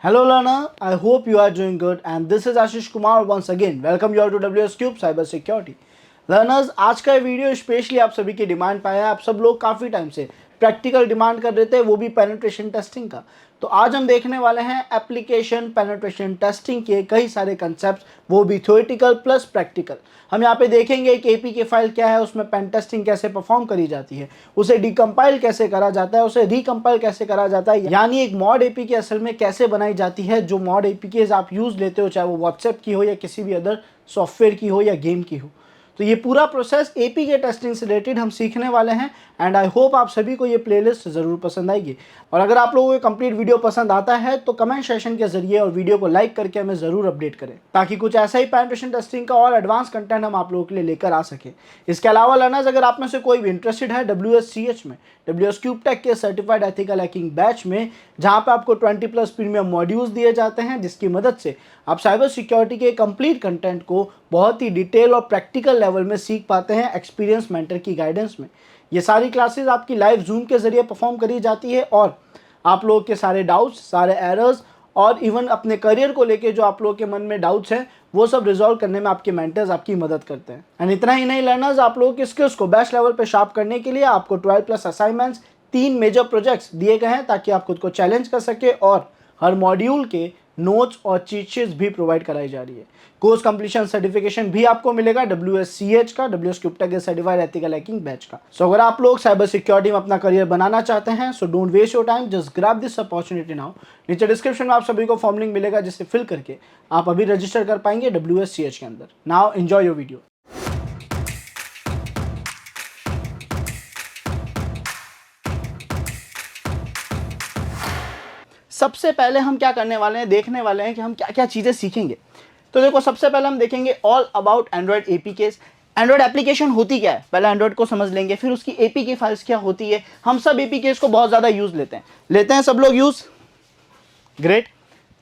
Hello learner, I hope you are doing good and this is Ashish Kumar once again. Welcome you all to WS Cube Cyber Security. Learners, आज का video specially आप सभी की demand पाया है। आप सब लोग काफ़ी टाइम से प्रैक्टिकल डिमांड कर रहे थे, वो भी पेनिट्रेशन टेस्टिंग का। तो आज हम देखने वाले हैं एप्लीकेशन पेनिट्रेशन टेस्टिंग के कई सारे कंसेप्ट, वो भी थ्योरेटिकल प्लस प्रैक्टिकल। हम यहाँ पे देखेंगे कि एपीके फाइल क्या है, उसमें पेन टेस्टिंग कैसे परफॉर्म करी जाती है, उसे डिकम्पाइल कैसे करा जाता है, उसे रिकम्पाइल कैसे करा जाता है, यानी एक मॉड एपीके असल में कैसे बनाई जाती है। जो मॉड एपीके आप यूज़ लेते हो, चाहे वो व्हाट्सएप की हो या किसी भी अदर सॉफ्टवेयर की हो या गेम की हो, तो ये पूरा प्रोसेस एपीके टेस्टिंग से रिलेटेड हम सीखने वाले हैं। एंड आई होप आप सभी को ये प्लेलिस्ट ज़रूर पसंद आएगी। और अगर आप लोगों को कंप्लीट वीडियो पसंद आता है तो कमेंट सेशन के जरिए और वीडियो को लाइक करके हमें ज़रूर अपडेट करें, ताकि कुछ ऐसा ही पेनिट्रेशन टेस्टिंग का और एडवांस कंटेंट हम आप लोगों के लिए लेकर आ सके। इसके अलावा लर्नर्स, अगर आप में से कोई भी इंटरेस्टेड है WSCH में, WS क्यूब टेक के सर्टिफाइड एथिकल हैकिंग बैच में, जहाँ पे आपको 20+ प्रीमियम मॉड्यूल्स दिए जाते हैं, जिसकी मदद से आप साइबर सिक्योरिटी के कंप्लीट कंटेंट को बहुत ही डिटेल और प्रैक्टिकल लेवल में सीख पाते हैं एक्सपीरियंस मेंटर की गाइडेंस में। ये सारी क्लासेस आपकी लाइव जूम के जरिए परफॉर्म करी जाती है और आप लोगों के सारे डाउट्स, सारे एरर्स और इवन अपने करियर को लेके जो आप लोगों के मन में डाउट्स हैं, वो सब रिजॉल्व करने में आपके मेंटर्स आपकी मदद करते हैं। एंड इतना ही नहीं लर्नर्स, आप लोगों की स्किल्स को बेस्ट लेवल पे शार्प करने के लिए आपको 12+ असाइनमेंट्स, 3 मेजर प्रोजेक्ट्स दिए गए हैं, ताकि आप खुद को चैलेंज कर सके। और हर मॉड्यूल के नोट्स और चीट शीट्स भी प्रोवाइड कराई जा रही है। कोर्स कंप्लीशन सर्टिफिकेशन भी आपको मिलेगा WSCH का, WS cube tech certified ethical hacking batch का। सो अगर आप लोग साइबर सिक्योरिटी में अपना करियर बनाना चाहते हैं, so don't waste your time, just grab this opportunity now. नीचे डिस्क्रिप्शन में आप सभी को फॉर्म लिंक मिलेगा, जिसे फिल करके आप अभी रजिस्टर कर पाएंगे WSCH के अंदर। Now enjoy your video. सबसे पहले हम क्या करने वाले हैं, देखने वाले हैं कि हम क्या क्या चीज़ें सीखेंगे। तो देखो, सबसे पहले हम देखेंगे all about Android APKs. Android application होती क्या है, पहले एंड्रॉयड को समझ लेंगे, फिर उसकी एपीके फाइल्स क्या होती है। हम सब एपीकेस को बहुत ज़्यादा यूज़ लेते हैं सब लोग यूज़, ग्रेट।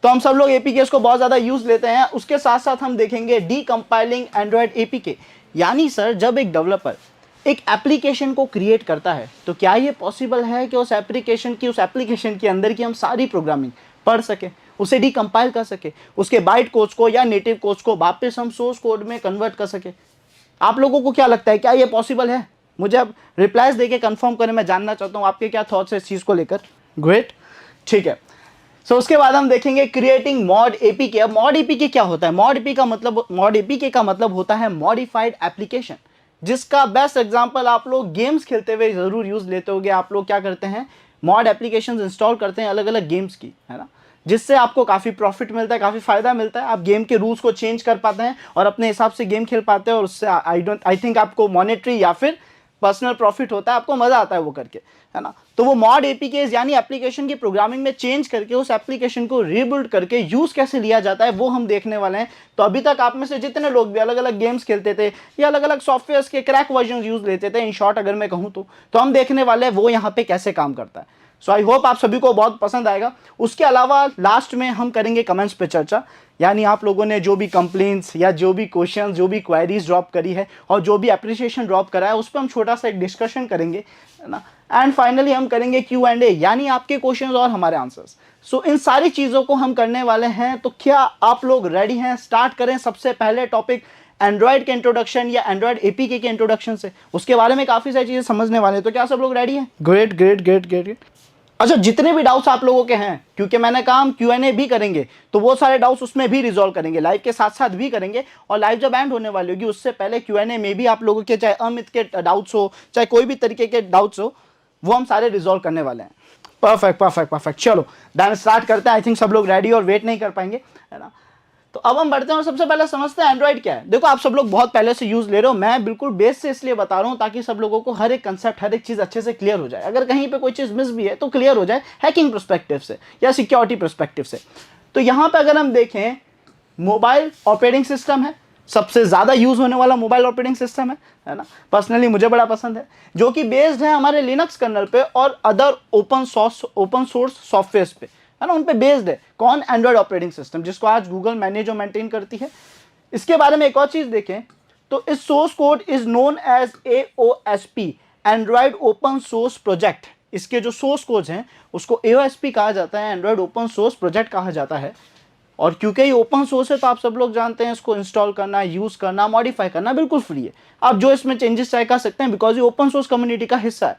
तो हम सब लोग एपीकेस को बहुत ज़्यादा यूज़ लेते हैं। उसके साथ साथ हम देखेंगे डीकम्पाइलिंग एंड्रॉयड एपीके, यानी सर जब एक डेवलपर एक एप्लीकेशन को क्रिएट करता है, तो क्या ये पॉसिबल है कि उस एप्लीकेशन के अंदर की हम सारी प्रोग्रामिंग पढ़ सके, उसे डीकम्पाइल कर सके, उसके बाइट कोड्स को या नेटिव कोड्स को वापस हम सोर्स कोड में कन्वर्ट कर सके। आप लोगों को क्या लगता है, क्या ये पॉसिबल है? मुझे अब रिप्लाईज देके कंफर्म करें, मैं जानना चाहता हूँ आपके क्या थॉट्स है इस चीज़ को लेकर। ग्रेट, ठीक है। सो उसके बाद हम देखेंगे क्रिएटिंग मॉड एपीके। अब मॉड एपीके क्या होता है? मॉड एपीके का मतलब होता है मॉडिफाइड एप्लीकेशन, जिसका बेस्ट एग्जांपल आप लोग गेम्स खेलते हुए जरूर यूज लेते होंगे। आप लोग क्या करते हैं, मॉड एप्लीकेशंस इंस्टॉल करते हैं अलग अलग गेम्स की, है ना, जिससे आपको काफ़ी प्रॉफिट मिलता है, काफ़ी फायदा मिलता है। आप गेम के रूल्स को चेंज कर पाते हैं और अपने हिसाब से गेम खेल पाते हैं, और उससे आई थिंक आपको मॉनेटरी या फिर पर्सनल प्रॉफिट होता है, आपको मज़ा आता है वो करके, है ना। तो वो मॉड एपीकेस यानी एप्लीकेशन की प्रोग्रामिंग में चेंज करके उस एप्लीकेशन को रीबिल्ड करके यूज़ कैसे लिया जाता है, वो हम देखने वाले हैं। तो अभी तक आप में से जितने लोग भी अलग अलग गेम्स खेलते थे या अलग अलग सॉफ्टवेयर्स के क्रैक वर्जन यूज़ लेते थे, इन शॉर्ट अगर मैं कहूँ तो हम देखने वाले हैं वो यहाँ पे कैसे काम करता है। सो आई होप आप सभी को बहुत पसंद आएगा। उसके अलावा लास्ट में हम करेंगे कमेंट्स पे चर्चा, यानी आप लोगों ने जो भी कंप्लेंट्स या जो भी क्वेश्चन, जो भी क्वेरीज ड्रॉप करी है और जो भी अप्रिसिएशन ड्रॉप करा है, उस पर हम छोटा सा एक डिस्कशन करेंगे, है ना। एंड फाइनली हम करेंगे Q&A, यानी आपके क्वेश्चंस और हमारे आंसर्स। सो इन सारी चीज़ों को हम करने वाले हैं। तो क्या आप लोग रेडी हैं? स्टार्ट करें सबसे पहले टॉपिक एंड्रॉयड के इंट्रोडक्शन या एंड्रॉयड एपीके के इंट्रोडक्शन से। उसके बारे में काफ़ी सारी चीज़ें समझने वाले हैं। तो क्या सब लोग रेडी हैं? Great great great great. अच्छा, जितने भी डाउट्स आप लोगों के हैं, क्योंकि मैंने कहा हम Q&A भी करेंगे, तो वो सारे डाउट्स उसमें भी रिजॉल्व करेंगे, लाइव के साथ साथ भी करेंगे। और लाइव जब एंड होने वाली होगी उससे पहले Q&A में भी आप लोगों के चाहे अमित के डाउट्स हो, चाहे कोई भी तरीके के डाउट्स हो, वो हम सारे रिजॉल्व करने वाले हैं। Perfect perfect perfect. चलो देन स्टार्ट करते हैं। आई थिंक सब लोग रेडी और वेट नहीं कर पाएंगे, है ना। तो अब हम बढ़ते हैं और सबसे पहले समझते हैं एंड्रॉइड क्या है। देखो, आप सब लोग बहुत पहले से यूज ले रहे हो, मैं बिल्कुल बेस से इसलिए बता रहा हूं ताकि सब लोगों को हर एक कंसेप्ट, हर एक चीज अच्छे से क्लियर हो जाए। अगर कहीं पे कोई चीज मिस भी है तो क्लियर हो जाए हैकिंग पर्सपेक्टिव से या सिक्योरिटी पर्सपेक्टिव से। तो यहां पे अगर हम देखें, मोबाइल ऑपरेटिंग सिस्टम है, सबसे ज्यादा यूज होने वाला मोबाइल ऑपरेटिंग सिस्टम है ना। पर्सनली मुझे बड़ा पसंद है, जो कि बेस्ड है हमारे लिनक्स कर्नल पे और अदर ओपन सोर्स सॉफ्टवेयर पे, है ना, उन पे बेस्ड है। कौन? एंड्रॉइड ऑपरेटिंग सिस्टम, जिसको आज गूगल मैनेज और मेंटेन करती है। इसके बारे में एक और चीज देखें तो इस source code is known as AOSP, Android open source project, इसके जो सोर्स कोड्स हैं उसको AOSP कहा जाता है, एंड्रॉयड ओपन सोर्स प्रोजेक्ट कहा जाता है। और क्योंकि ये ओपन सोर्स है तो आप सब लोग जानते हैं इसको इंस्टॉल करना, यूज़ करना, मॉडिफाई करना बिल्कुल फ्री है। आप जो इसमें चेंजेस चाहे कर सकते हैं बिकॉज ये ओपन सोर्स कम्युनिटी का हिस्सा है।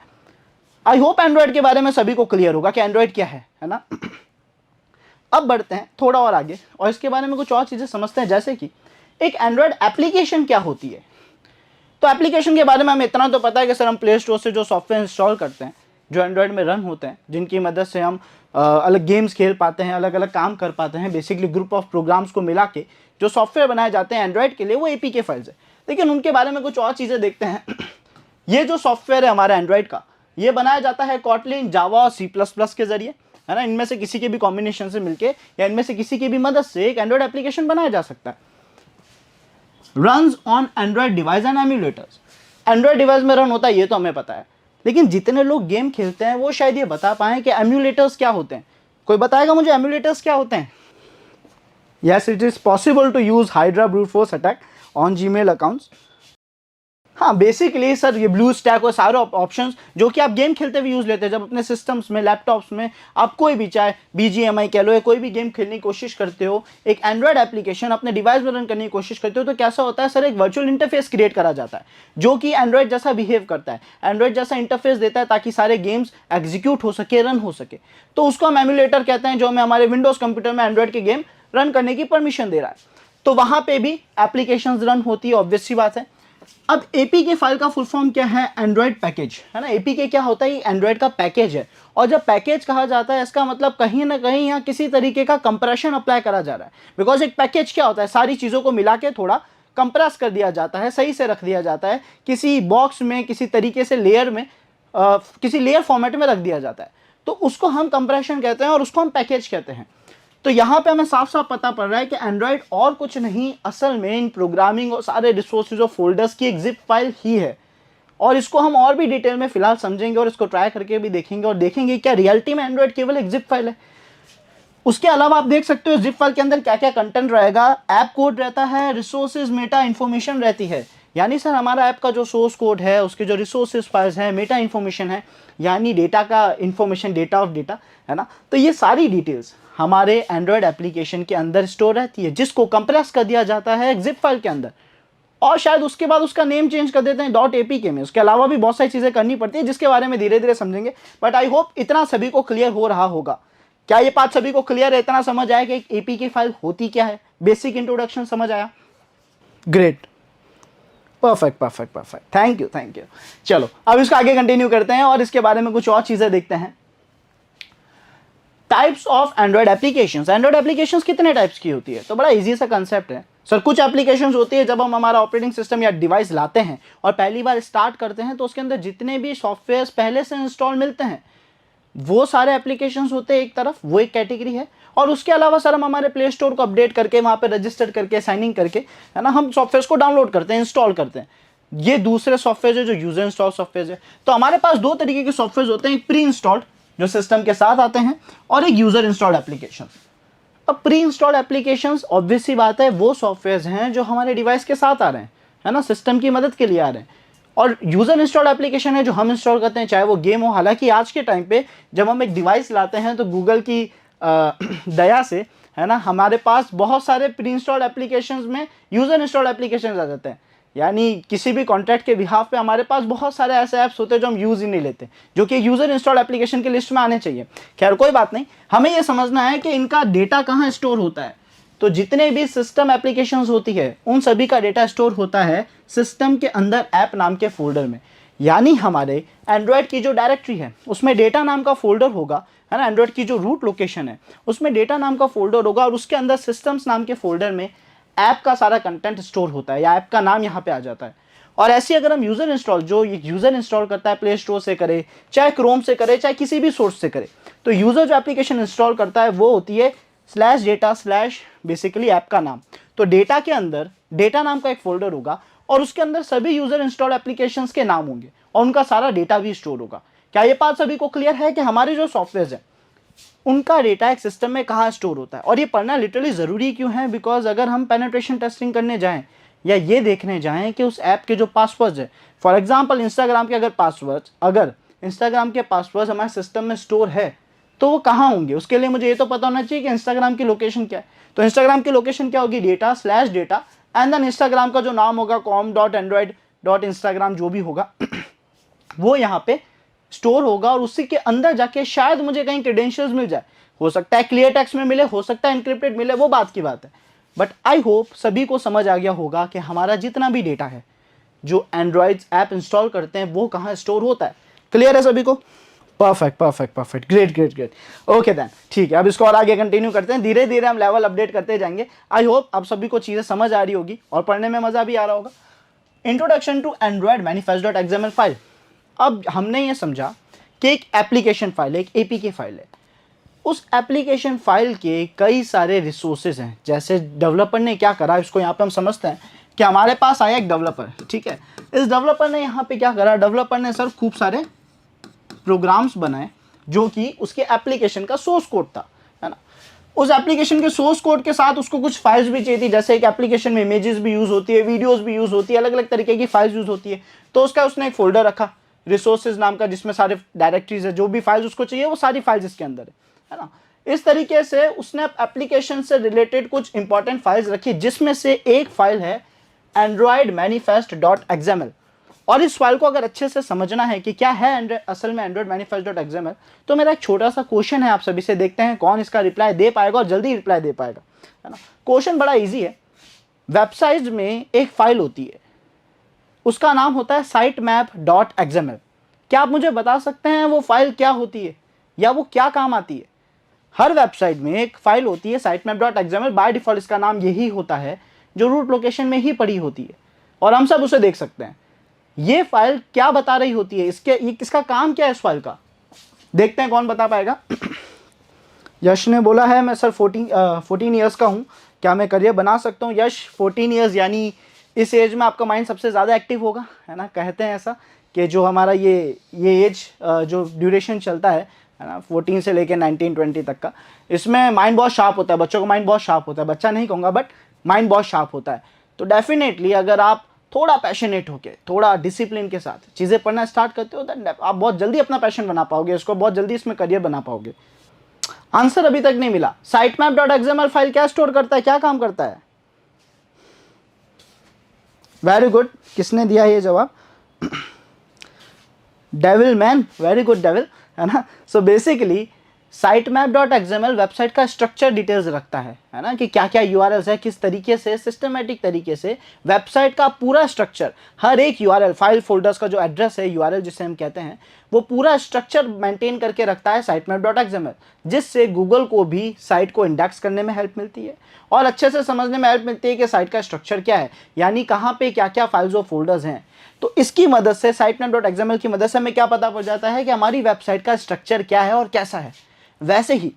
आई होप एंड्रॉयड के बारे में सभी को क्लियर होगा कि एंड्रॉयड क्या है ना। अब बढ़ते हैं थोड़ा और आगे और इसके बारे में कुछ और चीज़ें समझते हैं, जैसे कि एक एंड्रॉयड एप्लीकेशन क्या होती है। तो एप्लीकेशन के बारे में हमें इतना तो पता है कि सर हम प्ले स्टोर से जो सॉफ्टवेयर इंस्टॉल करते हैं जो एंड्रॉयड में रन होते हैं, जिनकी मदद से हम अलग गेम्स खेल पाते हैं, अलग अलग काम कर पाते हैं, बेसिकली ग्रुप ऑफ प्रोग्राम्स को मिला के जो सॉफ्टवेयर बनाए जाते हैं एंड्रॉयड के लिए, वो APK फाइल्स है। लेकिन उनके बारे में कुछ और चीज़ें देखते हैं। ये जो सॉफ्टवेयर है हमारा एंड्रॉयड का, ये बनाया जाता है Kotlin, जावा और C++ के जरिए, है ना। इनमें से किसी के भी कॉम्बिनेशन से मिलके या इनमें से किसी की भी मदद से एक एंड्रॉयड एप्लीकेशन बनाया जा सकता है। Runs on Android device and emulators. Android device में रन होता है ये तो हमें पता है, लेकिन जितने लोग गेम खेलते हैं वो शायद ये बता पाएं कि एम्यूलेटर्स क्या होते हैं। कोई बताएगा मुझे एम्यूलेटर्स क्या होते हैं? Yes, it is possible to use Hydra brute force attack on Gmail accounts. हाँ, बेसिकली सर ये ब्लू स्टैक और सारे ऑप्शंस जो कि आप गेम खेलते हुए यूज़ लेते हैं, जब अपने सिस्टम्स में, लैपटॉप्स में आप कोई भी चाहे BGMI कह लो या कोई भी गेम खेलने की कोशिश करते हो, एक एंड्रॉयड एप्लीकेशन अपने डिवाइस में रन करने की कोशिश करते हो, तो कैसा होता है सर, एक वर्चुअल इंटरफेस क्रिएट करा जाता है जो कि एंड्रॉयड जैसा बिहेव करता है, एंड्रॉयड जैसा इंटरफेस देता है ताकि सारे गेम्स एग्जीक्यूट हो सके, रन हो सके। तो उसको हम एम्यूलेटर कहते हैं, जो हमें हमारे विंडोज़ कंप्यूटर में एंड्रॉयड के गेम रन करने की परमिशन दे रहा है। तो वहाँ पर भी एप्लीकेशन रन होती है, ऑब्वियस सी बात है। अब APK फाइल का फुल फॉर्म क्या है? एंड्रॉयड पैकेज, है ना। APK क्या होता है? एंड्रॉयड का पैकेज है। और जब पैकेज कहा जाता है इसका मतलब कहीं ना कहीं यहाँ किसी तरीके का कंप्रेशन अप्लाई करा जा रहा है। बिकॉज एक पैकेज क्या होता है? सारी चीज़ों को मिला के थोड़ा कंप्रेस कर दिया जाता है, सही से रख दिया जाता है, किसी बॉक्स में, किसी तरीके से लेयर में, किसी लेयर फॉर्मेट में रख दिया जाता है। तो उसको हम कंप्रेशन कहते हैं और उसको हम पैकेज कहते हैं। तो यहाँ पे हमें साफ साफ पता पड़ रहा है कि एंड्रॉयड और कुछ नहीं, असल में इन प्रोग्रामिंग और सारे रिसोर्सेज और फोल्डर्स की एक जिप फाइल ही है। और इसको हम और भी डिटेल में फिलहाल समझेंगे और इसको ट्राई करके भी देखेंगे और देखेंगे क्या रियलिटी में एंड्रॉयड केवल एक जिप फाइल है। उसके अलावा आप देख सकते हो जिप फाइल के अंदर क्या क्या कंटेंट रहेगा। ऐप कोड रहता है, रिसोर्सेज, मेटा इन्फॉर्मेशन रहती है। यानी सर हमारा ऐप का जो सोर्स कोड है, उसके जो रिसोर्सेज फाइल्स हैं, मेटा इन्फॉर्मेशन है, यानी डेटा का इन्फॉर्मेशन, डेटा ऑफ डेटा, है ना। तो ये सारी डिटेल्स हमारे एंड्रॉयड एप्लीकेशन के अंदर स्टोर रहती है, जिसको कंप्रेस कर दिया जाता है एक जिप फाइल के अंदर। और शायद उसके बाद उसका नेम चेंज कर देते हैं .apk में। उसके अलावा भी बहुत सारी चीज़ें करनी पड़ती है जिसके बारे में धीरे धीरे समझेंगे। बट आई होप इतना सभी को क्लियर हो रहा होगा। क्या ये बात सभी को क्लियर है? इतना समझ आया कि एक APK फाइल होती क्या है? बेसिक इंट्रोडक्शन समझ आया? Great, perfect perfect perfect, thank you thank you. चलो अब इसको आगे कंटिन्यू करते हैं और इसके बारे में कुछ और चीज़ें देखते हैं। Types of Android applications. Android applications कितने टाइप्स की होती है? तो बड़ा इजी सा कंसेप्ट है सर। कुछ एप्लीकेशंस होती है जब हम हमारा ऑपरेटिंग सिस्टम या डिवाइस लाते हैं और पहली बार स्टार्ट करते हैं तो उसके अंदर जितने भी सॉफ्टवेयर पहले से इंस्टॉल मिलते हैं वो सारे एप्लीकेशंस होते हैं एक तरफ, वो एक कैटेगरी है। और उसके अलावा सर हम हमारे प्ले स्टोर को अपडेट करके, वहाँ पे रजिस्टर करके, साइन इन करके, है ना, हम सॉफ्टवेयर को डाउनलोड करते हैं, इंस्टॉल करते हैं। ये दूसरे सॉफ्टवेयर है जो यूजर इंस्टॉल सॉफ्टवेयर है। तो हमारे पास दो तरीके के सॉफ्टवेयर होते हैं, एक प्री इंस्टॉल्ड जो सिस्टम के साथ आते हैं और एक यूजर इंस्टॉल्ड एप्लीकेशन। अब प्री इंस्टॉल्ड एप्लीकेशंस ऑब्वियस सी बात है वो सॉफ्टवेयर हैं जो हमारे डिवाइस के साथ आ रहे हैं, है ना, सिस्टम की मदद के लिए आ रहे हैं। और यूजर इंस्टॉल्ड एप्लीकेशन है जो हम इंस्टॉल करते हैं, चाहे वो गेम हो। हालांकि आज के टाइम पे जब हम एक डिवाइस लाते हैं तो गूगल की दया से, है ना, हमारे पास बहुत सारे प्री इंस्टॉल्ड एप्लीकेशंस में यूजर इंस्टॉल्ड एप्लीकेशंस आ जाते हैं। यानी किसी भी कॉन्ट्रैक्ट के बिहाफ पे हमारे पास बहुत सारे ऐसे ऐप्स होते हैं जो हम यूज़ ही नहीं लेते, जो कि यूज़र इंस्टॉल्ड एप्लीकेशन की लिस्ट में आने चाहिए। खैर कोई बात नहीं, हमें ये समझना है कि इनका डेटा कहाँ स्टोर होता है। तो जितने भी सिस्टम एप्लीकेशंस होती है उन सभी का डेटा स्टोर होता है सिस्टम के अंदर ऐप नाम के फोल्डर में। यानी हमारे एंड्रॉयड की जो डायरेक्टरी है उसमें डेटा नाम का फोल्डर होगा, है ना। एंड्रॉयड की जो रूट लोकेशन है उसमें डेटा नाम का फोल्डर होगा और उसके अंदर सिस्टम्स नाम के फोल्डर में ऐप का सारा कंटेंट स्टोर होता है या ऐप का नाम यहाँ पे आ जाता है। और ऐसे अगर हम यूज़र इंस्टॉल, जो यूज़र इंस्टॉल करता है प्ले स्टोर से करे, चाहे क्रोम से करे, चाहे किसी भी सोर्स से करे, तो यूज़र जो एप्लीकेशन इंस्टॉल करता है वो होती है /data/ बेसिकली ऐप का नाम। तो डेटा के अंदर डेटा नाम का एक फोल्डर होगा और उसके अंदर सभी यूज़र इंस्टॉल एप्लीकेशंस के नाम होंगे और उनका सारा डेटा भी स्टोर होगा। क्या ये बात सभी को क्लियर है कि हमारे जो सॉफ्टवेयर हैं उनका डेटा एक सिस्टम में कहाँ स्टोर होता है? और ये पढ़ना लिटरली ज़रूरी क्यों है? बिकॉज अगर हम पेनिट्रेशन टेस्टिंग करने जाएं या ये देखने जाएं कि उस ऐप के जो पासवर्ड्स है, फॉर एग्जांपल इंस्टाग्राम के अगर पासवर्ड्स अगर इंस्टाग्राम के पासवर्ड हमारे सिस्टम में स्टोर है तो वो कहाँ होंगे, उसके लिए मुझे ये तो पता होना चाहिए कि इंस्टाग्राम की लोकेशन क्या है। तो इंस्टाग्राम की लोकेशन क्या होगी, data/data एंड देन इंस्टाग्राम का जो नाम होगा com.android.instagram जो भी होगा वो यहाँ पे स्टोर होगा और उसी के अंदर जाके शायद मुझे कहीं क्रेडेंशियल्स मिल जाए। हो सकता है क्लियर टेक्स्ट में मिले, हो सकता है इनक्रिप्टेड मिले, वो बात की बात है। बट आई होप सभी को समझ आ गया होगा कि हमारा जितना भी डेटा है जो एंड्रॉइड ऐप इंस्टॉल करते हैं वो कहाँ स्टोर होता है। क्लियर है सभी को? Perfect perfect perfect, great great great. Okay then ठीक है, अब इसको और आगे कंटिन्यू करते हैं, धीरे धीरे हम लेवल अपडेट करते जाएंगे। आई होप आप सभी को चीज़ें समझ आ रही होगी और पढ़ने में मज़ा भी आ रहा होगा। Introduction to Android manifest.xml file. अब हमने ये समझा कि एक एप्लीकेशन फाइल है, एक एपीके फाइल है। उस एप्लीकेशन फाइल के कई सारे रिसोर्सेज हैं। जैसे डेवलपर ने क्या करा, इसको यहाँ पे हम समझते हैं कि हमारे पास आया एक डेवलपर, ठीक है। इस डेवलपर ने यहाँ पे क्या करा, डेवलपर ने सर खूब सारे प्रोग्राम्स बनाए जो कि उसके एप्लीकेशन का सोर्स कोड था, है ना। उस एप्लीकेशन के सोर्स कोड के साथ उसको कुछ फाइल्स भी चाहिए थी। जैसे एक एप्लीकेशन में इमेजेस भी यूज़ होती है, वीडियोस भी यूज़ होती है, अलग अलग तरीके की फाइल्स यूज़ होती है। तो उसका उसने एक फोल्डर रखा रिसोर्सेज नाम का, जिसमें सारे डायरेक्टरीज है, जो भी फाइल्स उसको चाहिए वो सारी फाइल्स इसके अंदर है ना। इस तरीके से उसने एप्लीकेशन से रिलेटेड कुछ इंपॉर्टेंट फाइल्स रखी, जिसमें से एक फाइल है एंड्रॉयड manifest.xml। और इस फाइल को अगर अच्छे से समझना है कि क्या है असल में एंड्रॉयड manifest.xml, तो मेरा एक छोटा सा क्वेश्चन है आप सभी से, देखते हैं कौन इसका रिप्लाई दे पाएगा और जल्दी रिप्लाई दे पाएगा, है ना। क्वेश्चन बड़ा इजी है। वेबसाइट में एक फाइल होती है, उसका नाम होता है sitemap.xml। क्या आप मुझे बता सकते हैं वो फाइल क्या होती है या वो क्या काम आती है? हर वेबसाइट में एक फाइल होती है sitemap.xml, बाय डिफॉल्ट इसका नाम यही होता है, जो रूट लोकेशन में ही पड़ी होती है और हम सब उसे देख सकते हैं। ये फाइल क्या बता रही होती है, इसका काम क्या है इस फाइल का, देखते हैं कौन बता पाएगा। यश ने बोला है मैं सर 14 ईयर्स का हूँ, क्या मैं करियर बना सकता हूँ? यश 14 ईयर्स यानी इस एज में आपका माइंड सबसे ज़्यादा एक्टिव होगा, है ना। कहते हैं ऐसा कि जो हमारा ये एज जो ड्यूरेशन चलता है ना, 14 से लेकर 19-20 तक का, इसमें माइंड बहुत शार्प होता है, बच्चों का माइंड बहुत शार्प होता है। बच्चा नहीं कहूँगा बट माइंड बहुत शार्प होता है। तो डेफिनेटली अगर आप थोड़ा पैशनेट होके, थोड़ा डिसिप्लिन के साथ चीज़ें पढ़ना स्टार्ट करते हो, देन आप बहुत जल्दी अपना पैशन बना पाओगे, इसको बहुत जल्दी इसमें करियर बना पाओगे। आंसर अभी तक नहीं मिला। sitemap.xml फाइल क्या स्टोर करता है, क्या काम करता है? वेरी गुड, किसने दिया ये जवाब? Devil man, very good devil, है ना। सो बेसिकली sitemap.xml वेबसाइट का स्ट्रक्चर डिटेल्स रखता है ना, कि क्या क्या यूआरएल्स है, किस तरीके से सिस्टमेटिक तरीके से वेबसाइट का पूरा स्ट्रक्चर, हर एक यूआरएल फाइल फोल्डर्स का जो एड्रेस है, यूआरएल जिसे हम कहते हैं, वो पूरा स्ट्रक्चर मेंटेन करके रखता है sitemap.xml, जिससे गूगल को भी साइट को इंडेक्स करने में हेल्प मिलती है और अच्छे से समझने में हेल्प मिलती है कि साइट का स्ट्रक्चर क्या है, यानी कहाँ पे क्या क्या फाइल्स और फोल्डर्स हैं। तो इसकी मदद से sitemap.xml की मदद से हमें क्या पता पड़ जाता है कि हमारी वेबसाइट का स्ट्रक्चर क्या है और कैसा है। वैसे ही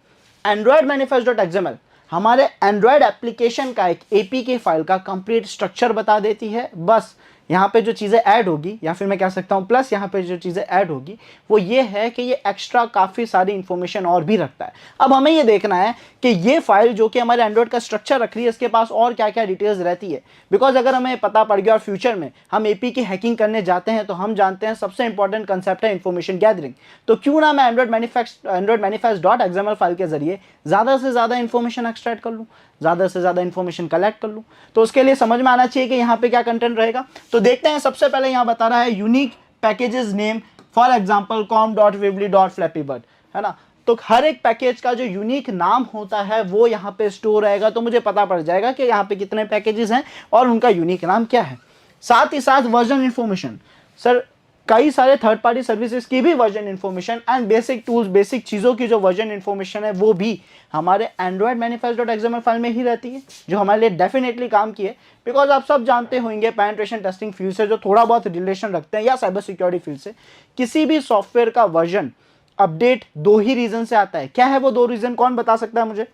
एंड्रॉयड manifest.xml हमारे एंड्रॉयड एप्लीकेशन का एक एपीके फाइल का कंप्लीट स्ट्रक्चर बता देती है। बस यहाँ पे जो चीज़ें ऐड होगी, या फिर मैं कह सकता हूँ प्लस यहाँ पे जो चीज़ें ऐड होगी वो ये है कि ये एक्स्ट्रा काफ़ी सारी इंफॉर्मेशन और भी रखता है। अब हमें ये देखना है कि ये फाइल जो कि हमारे एंड्रॉयड का स्ट्रक्चर रख रही है, इसके पास और क्या क्या डिटेल्स रहती है। बिकॉज अगर हमें पता पड़ गया और फ्यूचर में हम एपी की हैकिंग करने जाते हैं, तो हम जानते हैं सबसे इंपॉर्टेंट कंसेप्ट है इन्फॉर्मेशन गैदरिंग। तो क्यों ना मैं एंड्रॉयड manifest.xml फाइल के जरिए ज़्यादा से ज़्यादा इन्फॉर्मेशन एक्सट्रैक्ट कर लूँ, ज़्यादा से ज़्यादा इन्फॉर्मेशन कलेक्ट कर लूँ। तो उसके लिए समझ में आना चाहिए कि यहाँ पे क्या कंटेंट रहेगा। तो देखते हैं, सबसे पहले यहाँ बता रहा है unique packages name, for example com.weebly.flappybird, है ना। तो हर एक पैकेज का जो यूनिक नाम होता है वो यहाँ पे स्टोर रहेगा, तो मुझे पता पड़ जाएगा कि यहाँ पे कितने पैकेजेस हैं और उनका यूनिक नाम क्या है। साथ ही साथ वर्जन इन्फॉर्मेशन, सर कई सारे थर्ड पार्टी सर्विसेज की भी version information and basic tools, basic चीज़ों की जो वर्जन इन्फॉर्मेशन है वो भी हमारे एंड्रॉयड manifest.xml फाइल में ही रहती है, जो हमारे लिए डेफिनेटली काम की है। बिकॉज आप सब जानते होंगे पेनिट्रेशन टेस्टिंग फील्ड से जो थोड़ा बहुत रिलेशन रखते हैं, या साइबर सिक्योरिटी फील्ड से, किसी भी सॉफ्टवेयर का वर्जन अपडेट दो ही रीज़न से आता है। क्या है वो दो रीज़न, कौन बता सकता है मुझे?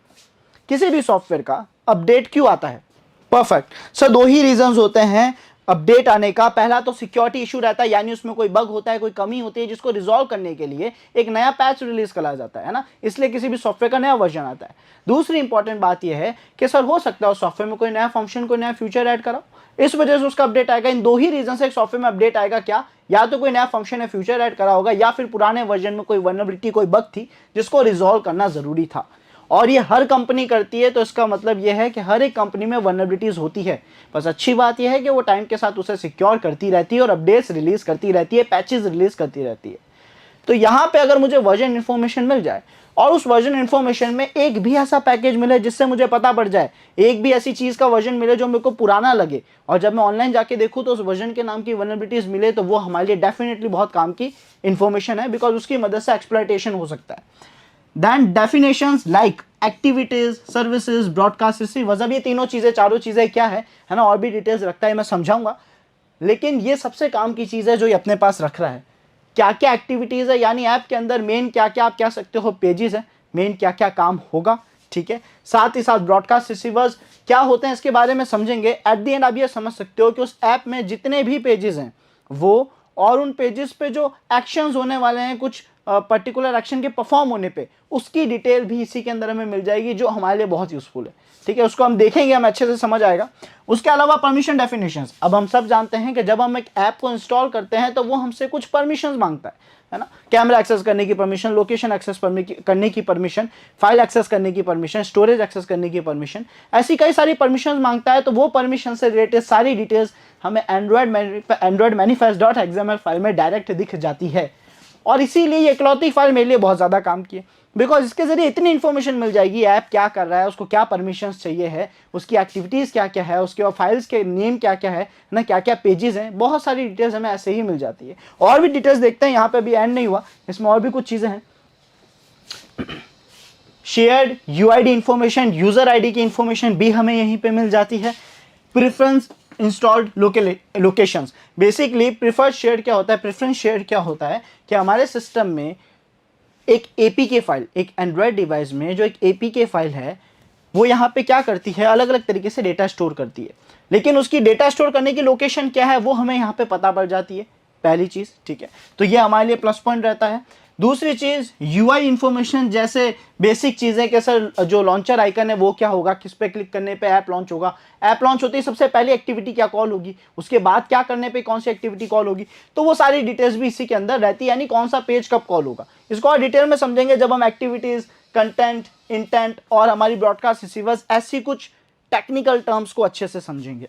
किसी भी सॉफ्टवेयर का अपडेट क्यों आता है? परफेक्ट सर, दो ही रीजंस होते हैं। अपडेट आने का पहला तो सिक्योरिटी इशू रहता है, यानी उसमें कोई बग होता है, कोई कमी होती है जिसको रिजॉल्व करने के लिए एक नया पैच रिलीज करा जाता है ना, इसलिए किसी भी सॉफ्टवेयर का नया वर्जन आता है। दूसरी इंपॉर्टेंट बात यह है कि सर हो सकता है उस सॉफ्टवेयर में कोई नया फंक्शन, कोई नया फीचर ऐड करा, इस वजह से उसका अपडेट आएगा। इन दो ही रीजन से एक सॉफ्टवेयर में अपडेट आएगा, क्या या तो कोई नया फंक्शन या फ्यूचर ऐड करा होगा, या फिर पुराने वर्जन में कोई वल्नरेबिलिटी, कोई बग थी जिसको रिजॉल्व करना जरूरी था। और ये हर कंपनी करती है, तो इसका मतलब ये है कि हर एक कंपनी में वल्नरेबिलिटीज होती है। बस अच्छी बात यह है कि वो टाइम के साथ उसे सिक्योर करती रहती है और अपडेट्स रिलीज करती रहती है, पैचेस रिलीज करती रहती है। तो यहाँ पे अगर मुझे वर्जन इन्फॉर्मेशन मिल जाए और उस वर्जन इन्फॉर्मेशन में एक भी ऐसा पैकेज मिले जिससे मुझे पता पड़ जाए, एक भी ऐसी चीज का वर्जन मिले जो मेरे को पुराना लगे, और जब मैं ऑनलाइन जाके देखूँ तो उस वर्जन के नाम की वल्नरेबिलिटीज मिले, तो वो हमारे लिए डेफिनेटली बहुत काम की इंफॉर्मेशन है, बिकॉज उसकी मदद से एक्सप्लॉयटेशन हो सकता है। Then definitions like activities, services, broadcast receivers, अब ये तीनों चीजें, चारों चीजें क्या है ना, और भी डिटेल्स रखता है, मैं समझाऊंगा। लेकिन ये सबसे काम की चीज है जो ये अपने पास रख रहा है। क्या क्या एक्टिविटीज है, यानी ऐप के अंदर मेन क्या क्या आप कह सकते हो पेजेस है, मेन क्या क्या काम होगा, ठीक है। साथ ही साथ ब्रॉडकास्ट रिसीवर्स क्या होते हैं इसके बारे में समझेंगे। एट द एंड आप ये समझ सकते हो कि उस ऐप में जितने भी पेजेस हैं वो, और उन पेजेस पे जो एक्शंस होने वाले हैं, कुछ पर्टिकुलर एक्शन के परफॉर्म होने पे, उसकी डिटेल भी इसी के अंदर हमें मिल जाएगी, जो हमारे लिए बहुत यूजफुल है, ठीक है। उसको हम देखेंगे, हम अच्छे से समझ आएगा। उसके अलावा परमिशन डेफिनेशंस, अब हम सब जानते हैं कि जब हम एक ऐप को इंस्टॉल करते हैं तो वो हमसे कुछ परमिशंस मांगता है ना, कैमरा एक्सेस करने की परमिशन, लोकेशन एक्सेस करने की परमिशन, फाइल एक्सेस करने की परमिशन, स्टोरेज एक्सेस करने की परमिशन, ऐसी कई सारी परमिशन मांगता है। तो वो परमिशन से रिलेटेड सारी डिटेल्स हमें एंड्रॉयड manifest.xml फाइल में डायरेक्ट दिख जाती है। और इसीलिए ये इकलौती फाइल मेरे लिए बहुत ज़्यादा काम की है, बिकॉज इसके जरिए इतनी इन्फॉर्मेशन मिल जाएगी, ऐप क्या कर रहा है, उसको क्या परमिशंस चाहिए है, उसकी एक्टिविटीज़ क्या क्या है, उसके और फाइल्स के नेम क्या क्या है ना, क्या क्या पेजेस हैं, बहुत सारी डिटेल्स हमें ऐसे ही मिल जाती है। और भी डिटेल्स देखते हैं, यहाँ पे भी एंड नहीं हुआ, इसमें और भी कुछ चीज़ें हैं। Shared UID information, user ID की इंफॉर्मेशन भी हमें यहीं पे मिल जाती है। Preference installed locations, basically preferred share क्या होता है, प्रेफरेंस शेयर क्या होता है कि हमारे सिस्टम में एक एपीके फाइल, एक एंड्रॉयड डिवाइस में जो एक एपीके फाइल है, वो यहाँ पे क्या करती है, अलग अलग तरीके से डेटा स्टोर करती है, लेकिन उसकी डेटा स्टोर करने की लोकेशन क्या है वो हमें यहाँ पे पता पड़ जाती है, पहली चीज़, ठीक है। तो ये हमारे लिए प्लस पॉइंट रहता है। दूसरी चीज़ यूआई इंफॉर्मेशन, जैसे बेसिक चीज़ें कि सर जो लॉन्चर आइकन है वो क्या होगा, किस पे क्लिक करने पे ऐप लॉन्च होगा, ऐप लॉन्च होती है सबसे पहले एक्टिविटी क्या कॉल होगी, उसके बाद क्या करने पे कौन सी एक्टिविटी कॉल होगी, तो वो सारी डिटेल्स भी इसी के अंदर रहती है, यानी कौन सा पेज कब कॉल होगा। इसको और डिटेल में समझेंगे जब हम एक्टिविटीज़, कंटेंट, इंटेंट और हमारी ब्रॉडकास्ट रिसीवर्स, ऐसी कुछ टेक्निकल टर्म्स को अच्छे से समझेंगे।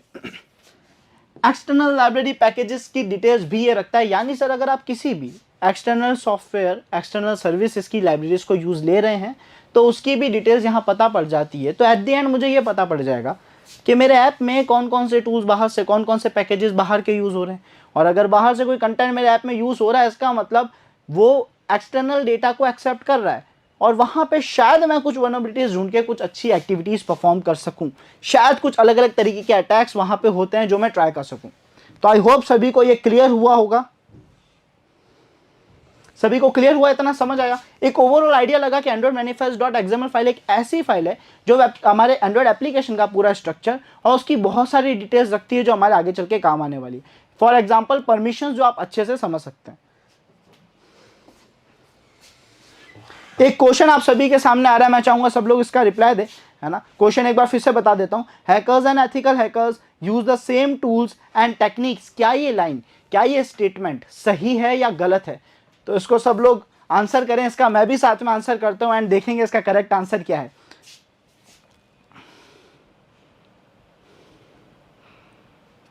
एक्सटर्नल लाइब्रेरी पैकेजेस की डिटेल्स भी ये रखता है, यानी सर अगर आप किसी भी एक्सटर्नल सॉफ्टवेयर, एक्सटर्नल सर्विसेज की लाइब्रेरीज को यूज़ ले रहे हैं तो उसकी भी डिटेल्स यहाँ पता पड़ जाती है। तो एट द एंड मुझे ये पता पड़ जाएगा कि मेरे ऐप में कौन कौन से टूल्स बाहर से, कौन कौन से पैकेजेस बाहर के यूज़ हो रहे हैं, और अगर बाहर से कोई कंटेंट मेरे ऐप में यूज़ हो रहा है, इसका मतलब वो एक्सटर्नल डेटा को एक्सेप्ट कर रहा है, और वहाँ पे शायद मैं कुछ वल्नरेबिलिटीज ढूंढ के कुछ अच्छी एक्टिविटीज़ परफॉर्म कर सकूँ, शायद कुछ अलग अलग तरीके के अटैक्स वहाँ पे होते हैं जो मैं ट्राई कर सकूँ। तो आई होप सभी को ये क्लियर हुआ होगा, सभी को क्लियर हुआ, इतना समझ आया, एक ओवरऑल आइडिया लगा कि एंड्रॉयड manifest.xml फाइल एक ऐसी फाइल है जो हमारे एंड्रॉयड एप्लीकेशन का पूरा स्ट्रक्चर और उसकी बहुत सारी डिटेल्स रखती है जो हमारे आगे चल के काम आने वाली है। फॉर एग्जाम्पल परमिशन, जो आप अच्छे से समझ सकते हैं। एक क्वेश्चन आप सभी के सामने आ रहा है, मैं चाहूंगा सब लोग इसका रिप्लाई दें, है ना। क्वेश्चन एक बार फिर से बता देता हूं, hackers and ethical hackers use the same tools and techniques. क्या ये लाइन, क्या ये स्टेटमेंट सही है या गलत है? तो इसको सब लोग आंसर करें, इसका मैं भी साथ में आंसर करता हूं एंड देखेंगे इसका करेक्ट आंसर क्या है।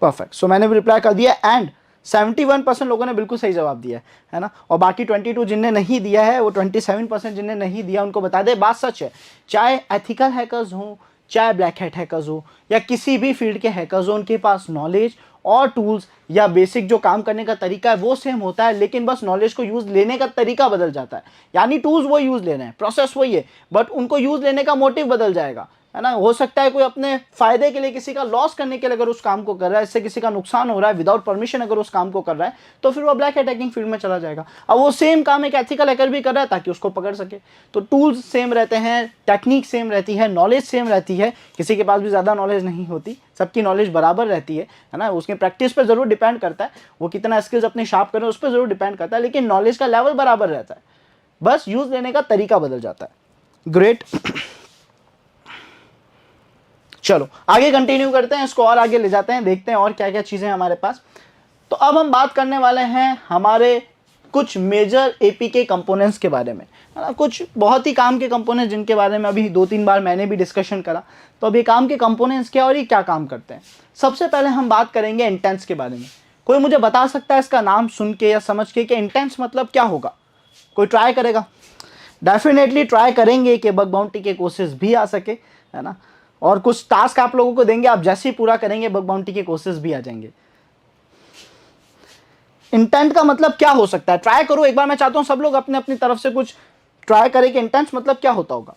परफेक्ट, सो मैंने भी रिप्लाई कर दिया एंड 71% लोगों ने बिल्कुल सही जवाब दिया है ना, और बाकी 22 जिनने नहीं दिया है, वो 27% जिनने नहीं दिया उनको बता दे, बात सच है। चाहे एथिकल हैकर्स हों, चाहे ब्लैक हैट हैकर्स हो, या किसी भी फील्ड के हैकर्स हो, उनके पास नॉलेज और टूल्स या बेसिक जो काम करने का तरीका है वो सेम होता है, लेकिन बस नॉलेज को यूज़ लेने का तरीका बदल जाता है। यानी टूल्स वो यूज़ ले रहे हैं, प्रोसेस वही है, बट उनको यूज़ लेने का मोटिव बदल जाएगा, है ना। हो सकता है कोई अपने फायदे के लिए, किसी का लॉस करने के लिए अगर उस काम को कर रहा है, इससे किसी का नुकसान हो रहा है, विदाउट परमिशन अगर उस काम को कर रहा है, तो फिर वो ब्लैक अटैकिंग फील्ड में चला जाएगा। अब वो सेम काम एक एथिकल हैकर भी कर रहा है ताकि उसको पकड़ सके। तो टूल्स सेम रहते हैं, टेक्निक सेम रहती है, नॉलेज सेम रहती है, किसी के पास भी ज़्यादा नॉलेज नहीं होती, सबकी नॉलेज बराबर रहती है ना, उसके प्रैक्टिस पे ज़रूर डिपेंड करता है, वो कितना स्किल्स अपने शार्प करें उस पर ज़रूर डिपेंड करता है, लेकिन नॉलेज का लेवल बराबर रहता है, बस यूज़ लेने का तरीका बदल जाता है। ग्रेट, चलो आगे कंटिन्यू करते हैं, इसको और आगे ले जाते हैं, देखते हैं और क्या क्या चीज़ें हमारे पास। तो अब हम बात करने वाले हैं हमारे कुछ मेजर एपीके कंपोनेंट्स के बारे में, है ना, कुछ बहुत ही काम के कंपोनेंट्स जिनके बारे में अभी 2-3 बार मैंने भी डिस्कशन करा। तो अभी काम के कंपोनेंट्स क्या और ये क्या काम करते हैं। सबसे पहले हम बात करेंगे इंटेंस के बारे में। कोई मुझे बता सकता है इसका नाम सुन के या समझ के कि इंटेंस मतलब क्या होगा? कोई ट्राई करेगा? डेफिनेटली ट्राई करेंगे कि बग बाउंटी के कोर्सेज भी आ सके, है ना, और कुछ टास्क आप लोगों को देंगे, आप जैसे ही पूरा करेंगे बग बाउंटी के कोर्सेज भी आ जाएंगे। इंटेंट का मतलब क्या हो सकता है? ट्राई करो एक बार, मैं चाहता हूं सब लोग अपने अपनी तरफ से कुछ ट्राई करें कि इंटेंट मतलब क्या होता होगा।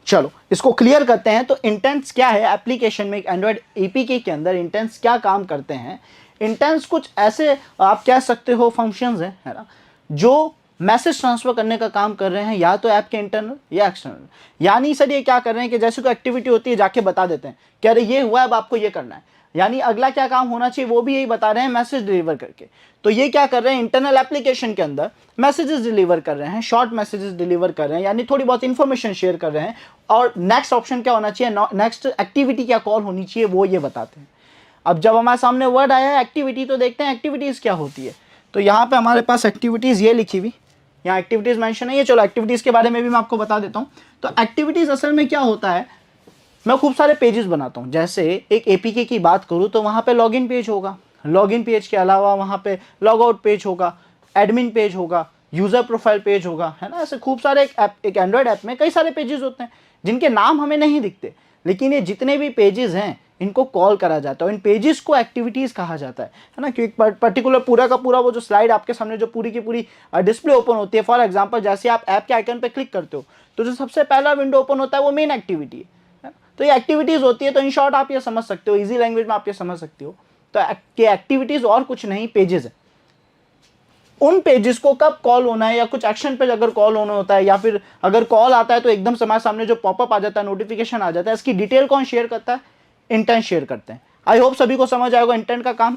चलो इसको क्लियर करते हैं। तो इंटेंट्स क्या है एप्लीकेशन में, एक एंड्रॉयड एपीके के अंदर इंटेंट्स क्या काम करते हैं? इंटेंट्स कुछ ऐसे आप कह सकते हो फंक्शंस हैं, है ना, जो मैसेज ट्रांसफर करने का काम कर रहे हैं, या तो ऐप के इंटरनल या एक्सटर्नल। यानी सर ये क्या कर रहे हैं कि जैसे कोई एक्टिविटी होती है जाके बता देते हैं कि अरे ये हुआ, अब आपको ये करना है, यानी अगला क्या काम होना चाहिए वो भी यही बता रहे हैं मैसेज डिलीवर करके। तो ये क्या कर रहे हैं, इंटरनल एप्लीकेशन के अंदर मैसेजेस डिलीवर कर रहे हैं, शॉर्ट मैसेजेस डिलीवर कर रहे हैं, यानी थोड़ी बहुत इंफॉर्मेशन शेयर कर रहे हैं, और नेक्स्ट ऑप्शन क्या होना चाहिए, नेक्स्ट एक्टिविटी क्या कॉल होनी चाहिए वो ये बताते हैं। अब जब हमारे सामने वर्ड आया है एक्टिविटी, तो देखते हैं एक्टिविटीज़ क्या होती है। तो यहाँ पे हमारे पास एक्टिविटीज़ ये लिखी हुई, यहाँ एक्टिविटीज़ मेंशन है ये। चलो एक्टिविटीज़ के बारे में भी मैं आपको बता देता हूँ। तो एक्टिविटीज़ असल में क्या होता है, मैं खूब सारे पेजेस बनाता हूँ। जैसे एक एपीके की बात करूँ तो वहाँ पे लॉगिन पेज होगा, लॉगिन पेज के अलावा वहाँ पे लॉग आउट पेज होगा, एडमिन पेज होगा, यूज़र प्रोफाइल पेज होगा, है ना। ऐसे खूब सारे एक एंड्रॉयड ऐप में कई सारे पेजेस होते हैं जिनके नाम हमें नहीं दिखते, लेकिन ये जितने भी पेजेस हैं इनको कॉल करा जाता है, इन पेजेस को एक्टिविटीज़ कहा जाता है ना। क्योंकि पर्टिकुलर पूरा का पूरा वो जो स्लाइड आपके सामने जो पूरी की पूरी डिस्प्ले ओपन होती है, फॉर एग्जांपल जैसे आप ऐप के आइकन पे क्लिक करते हो तो जो सबसे पहला विंडो ओपन होता है वो मेन एक्टिविटी है। तो ये एक्टिविटीज़ होती है। तो इन शॉर्ट आप ये समझ सकते हो, ईजी लैंग्वेज में आप ये समझ सकते हो, तो एक्टिविटीज़ और कुछ नहीं पेजेस है। उन पेजेस को कब कॉल होना है, या कुछ एक्शन पे अगर कॉल होना होता है, या फिर अगर कॉल आता है तो एकदम से हमारे सामने जो पॉपअप आ जाता है, नोटिफिकेशन आ जाता है, इसकी डिटेल कौन शेयर करता है? इंटेंट शेयर करते हैं। आई होप सभी को समझ आएगा इंटेंट का काम।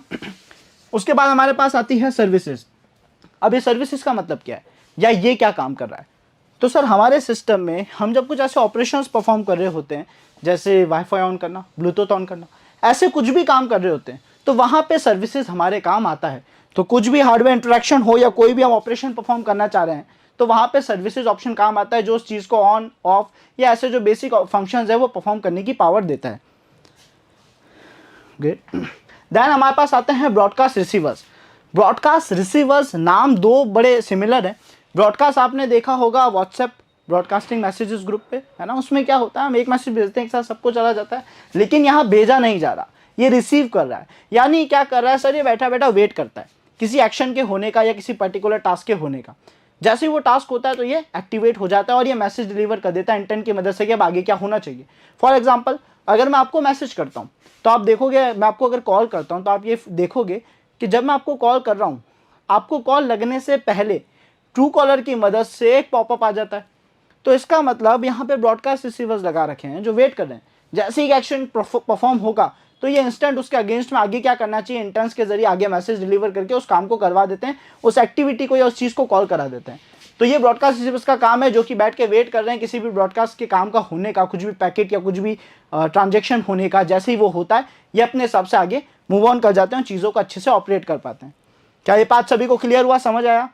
उसके बाद हमारे पास आती है सर्विसेज। अब ये सर्विसेज का मतलब क्या है, या ये क्या काम कर रहा है? तो सर हमारे सिस्टम में हम जब कुछ ऐसे ऑपरेशंस परफॉर्म कर रहे होते हैं, जैसे वाईफाई ऑन करना, ब्लूटूथ ऑन करना, ऐसे कुछ भी काम कर रहे होते हैं, तो वहाँ पे सर्विसेज हमारे काम आता है। तो कुछ भी हार्डवेयर इंटरेक्शन हो या कोई भी हम ऑपरेशन परफॉर्म करना चाह रहे हैं, तो वहाँ पे सर्विसेज ऑप्शन काम आता है, जो उस चीज़ को ऑन ऑफ या ऐसे जो बेसिक फंक्शंस है वो परफॉर्म करने की पावर देता है। गुड। देन हमारे पास आते हैं ब्रॉडकास्ट रिसीवर्स। ब्रॉडकास्ट रिसीवर्स नाम दो बड़े सिमिलर हैं। ब्रॉडकास्ट आपने देखा होगा व्हाट्सएप ब्रॉडकास्टिंग मैसेजेस ग्रुप पे, है ना। उसमें क्या होता है, हम एक मैसेज भेजते हैं एक साथ सबको चला जाता है, लेकिन यहाँ भेजा नहीं जा रहा, ये रिसीव कर रहा है। यानी क्या कर रहा है सर, ये बैठा बैठा वेट करता है किसी एक्शन के होने का या किसी पर्टिकुलर टास्क के होने का। जैसे ही वो टास्क होता है तो ये एक्टिवेट हो जाता है और ये मैसेज डिलीवर कर देता है इंटेंट की मदद से कि अब आगे क्या होना चाहिए। फॉर एग्जाम्पल अगर मैं आपको मैसेज करता हूँ तो आप देखोगे, मैं आपको अगर कॉल करता हूँ तो आप ये देखोगे कि जब मैं आपको कॉल कर रहा हूँ, आपको कॉल लगने से पहले ट्रू कॉलर की मदद से एक पॉपअप आ जाता है। तो इसका मतलब यहाँ पे ब्रॉडकास्ट रिसीवर्स लगा रखे हैं जो वेट कर रहे हैं, जैसे ही एक्शन परफॉर्म होगा तो ये इंस्टेंट उसके अगेंस्ट में आगे क्या करना चाहिए, इंटेंस के जरिए आगे मैसेज डिलीवर करके उस काम को करवा देते हैं, उस एक्टिविटी को या उस चीज़ को कॉल करा देते हैं। तो ये ब्रॉडकास्ट रिसीवर्स का काम है, जो कि बैठ के वेट कर रहे हैं किसी भी ब्रॉडकास्ट के काम का होने का, कुछ भी पैकेट या कुछ भी ट्रांजेक्शन होने का। जैसे ही वो होता है ये अपने हिसाब से आगे मूव ऑन कर जाते हैं, चीज़ों को अच्छे से ऑपरेट कर पाते हैं। क्या ये बात सभी को क्लियर हुआ, समझ आया?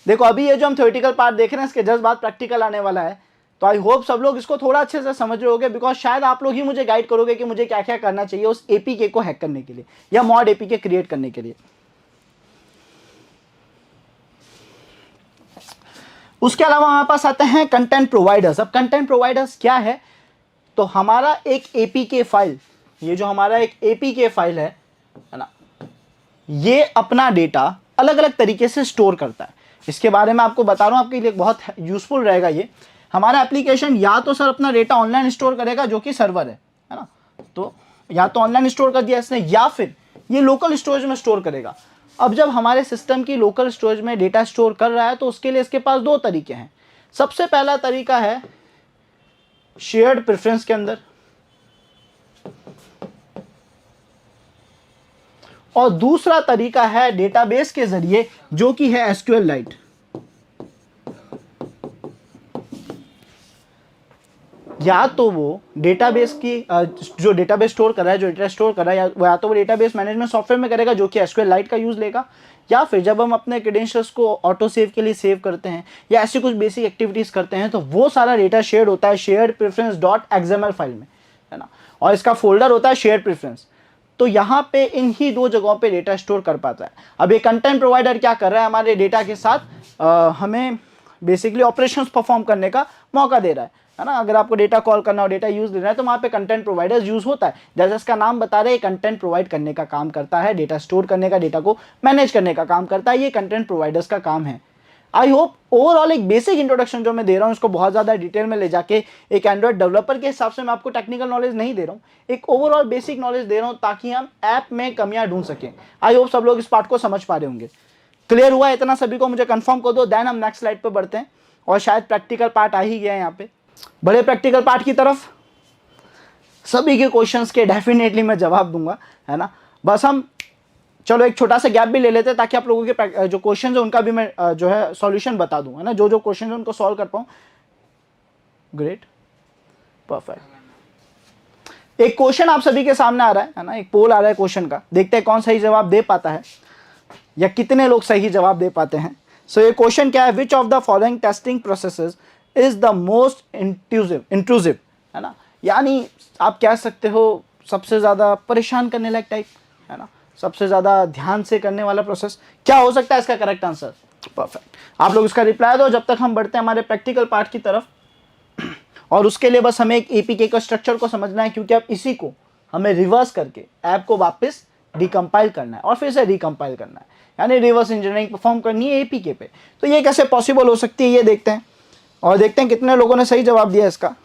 देखो अभी ये जो हम थ्योरेटिकल पार्ट देख रहे हैं, इसके जस्ट बाद प्रैक्टिकल आने वाला है, तो आई होप सब लोग इसको थोड़ा अच्छे से समझ रहे होगे, बिकॉज शायद आप लोग ही मुझे गाइड करोगे कि मुझे क्या क्या करना चाहिए उस एपीके को हैक करने के लिए या मॉड एपीके क्रिएट करने के लिए। उसके अलावा हमारे पास आते हैं कंटेंट प्रोवाइडर्स। अब कंटेंट प्रोवाइडर्स क्या है, तो हमारा एक एपीके फाइल, ये जो हमारा एक एपीके फाइल है ना, ये अपना डेटा अलग अलग तरीके से स्टोर करता है। इसके बारे में आपको बता रहा हूँ, आपके लिए बहुत यूजफुल रहेगा ये। हमारा एप्लीकेशन या तो सर अपना डेटा ऑनलाइन स्टोर करेगा जो कि सर्वर है ना, तो या तो ऑनलाइन स्टोर कर दिया इसने, या फिर ये लोकल स्टोरेज में स्टोर करेगा। अब जब हमारे सिस्टम की लोकल स्टोरेज में डेटा स्टोर कर रहा है तो उसके लिए इसके पास दो तरीके हैं। सबसे पहला तरीका है शेयर्ड प्रेफरेंस के अंदर, और दूसरा तरीका है डेटाबेस के जरिए, जो कि है SQLite। या तो वो डेटाबेस की जो डेटाबेस स्टोर कर रहा है, जो डेटा स्टोर कर रहा है, या तो वो डेटाबेस मैनेजमेंट सॉफ्टवेयर में करेगा जो कि SQLite का यूज लेगा, या फिर जब हम अपने क्रेडेंशियल्स को ऑटो सेव के लिए सेव करते हैं या ऐसी कुछ बेसिक एक्टिविटीज करते हैं, तो वो सारा डेटा शेयर होता है shared preference dot XML file में, है ना, और इसका फोल्डर होता है शेयर्ड प्रेफरेंस। तो यहाँ पे इन ही दो जगहों पे डेटा स्टोर कर पाता है। अब ये कंटेंट प्रोवाइडर क्या कर रहा है, हमारे डेटा के साथ हमें बेसिकली ऑपरेशंस परफॉर्म करने का मौका दे रहा है ना। अगर आपको डेटा कॉल करना हो, डेटा यूज लेना है, तो वहाँ पे कंटेंट प्रोवाइडर्स यूज होता है। जैसे इसका नाम बता रहे हैं, कंटेंट प्रोवाइड करने का काम करता है, डेटा स्टोर करने का, डेटा को मैनेज करने का काम करता है। ये कंटेंट प्रोवाइडर्स का काम है। आई होप ओवरऑल एक बेसिक इंट्रोडक्शन जो मैं दे रहा हूँ, इसको बहुत ज़्यादा डिटेल में ले जाके एक एंड्रॉइड डेवलपर के हिसाब से मैं आपको टेक्निकल नॉलेज नहीं दे रहा हूँ, एक ओवरऑल बेसिक नॉलेज दे रहा हूँ ताकि हम ऐप में कमियां ढूंढ सकें। आई होप सब लोग इस पार्ट को समझ पा रहे होंगे। क्लियर हुआ इतना सभी को? मुझे कंफर्म कर दो, देन हम नेक्स्ट स्लाइड पर बढ़ते हैं। और शायद प्रैक्टिकल पार्ट आ ही गया है यहाँ पे, बड़े प्रैक्टिकल पार्ट की तरफ। सभी के क्वेश्चंस के डेफिनेटली मैं जवाब दूंगा, है ना। बस हम चलो एक छोटा सा गैप भी ले लेते हैं ताकि आप लोगों के जो क्वेश्चन है उनका भी मैं जो है सॉल्यूशन बता दूं, है ना, जो जो क्वेश्चन है उनको सॉल्व कर पाऊं। Great, perfect. एक क्वेश्चन आप सभी के सामने आ रहा है ना, एक पोल आ रहा है क्वेश्चन का, देखते हैं कौन सही जवाब दे पाता है या कितने लोग सही जवाब दे पाते हैं। सो ये क्वेश्चन क्या है, which of the following testing processes is the most intrusive, है ना, यानी आप कह सकते हो सबसे ज्यादा परेशान करने लायक टाइप, है ना, सबसे ज्यादा ध्यान से करने वाला प्रोसेस क्या हो सकता है इसका करेक्ट आंसर। परफेक्ट, आप लोग इसका रिप्लाई दो जब तक हम बढ़ते हैं हमारे प्रैक्टिकल पार्ट की तरफ। और उसके लिए बस हमें एक एपीके का स्ट्रक्चर को समझना है, क्योंकि अब इसी को हमें रिवर्स करके ऐप को वापस डिकम्पाइल करना है और फिर से रिकम्पाइल करना है, यानी रिवर्स इंजीनियरिंग परफॉर्म करनी है एपीके पे। तो ये कैसे पॉसिबल हो सकती है ये देखते हैं, और देखते हैं कितने लोगों ने सही जवाब दिया इसका।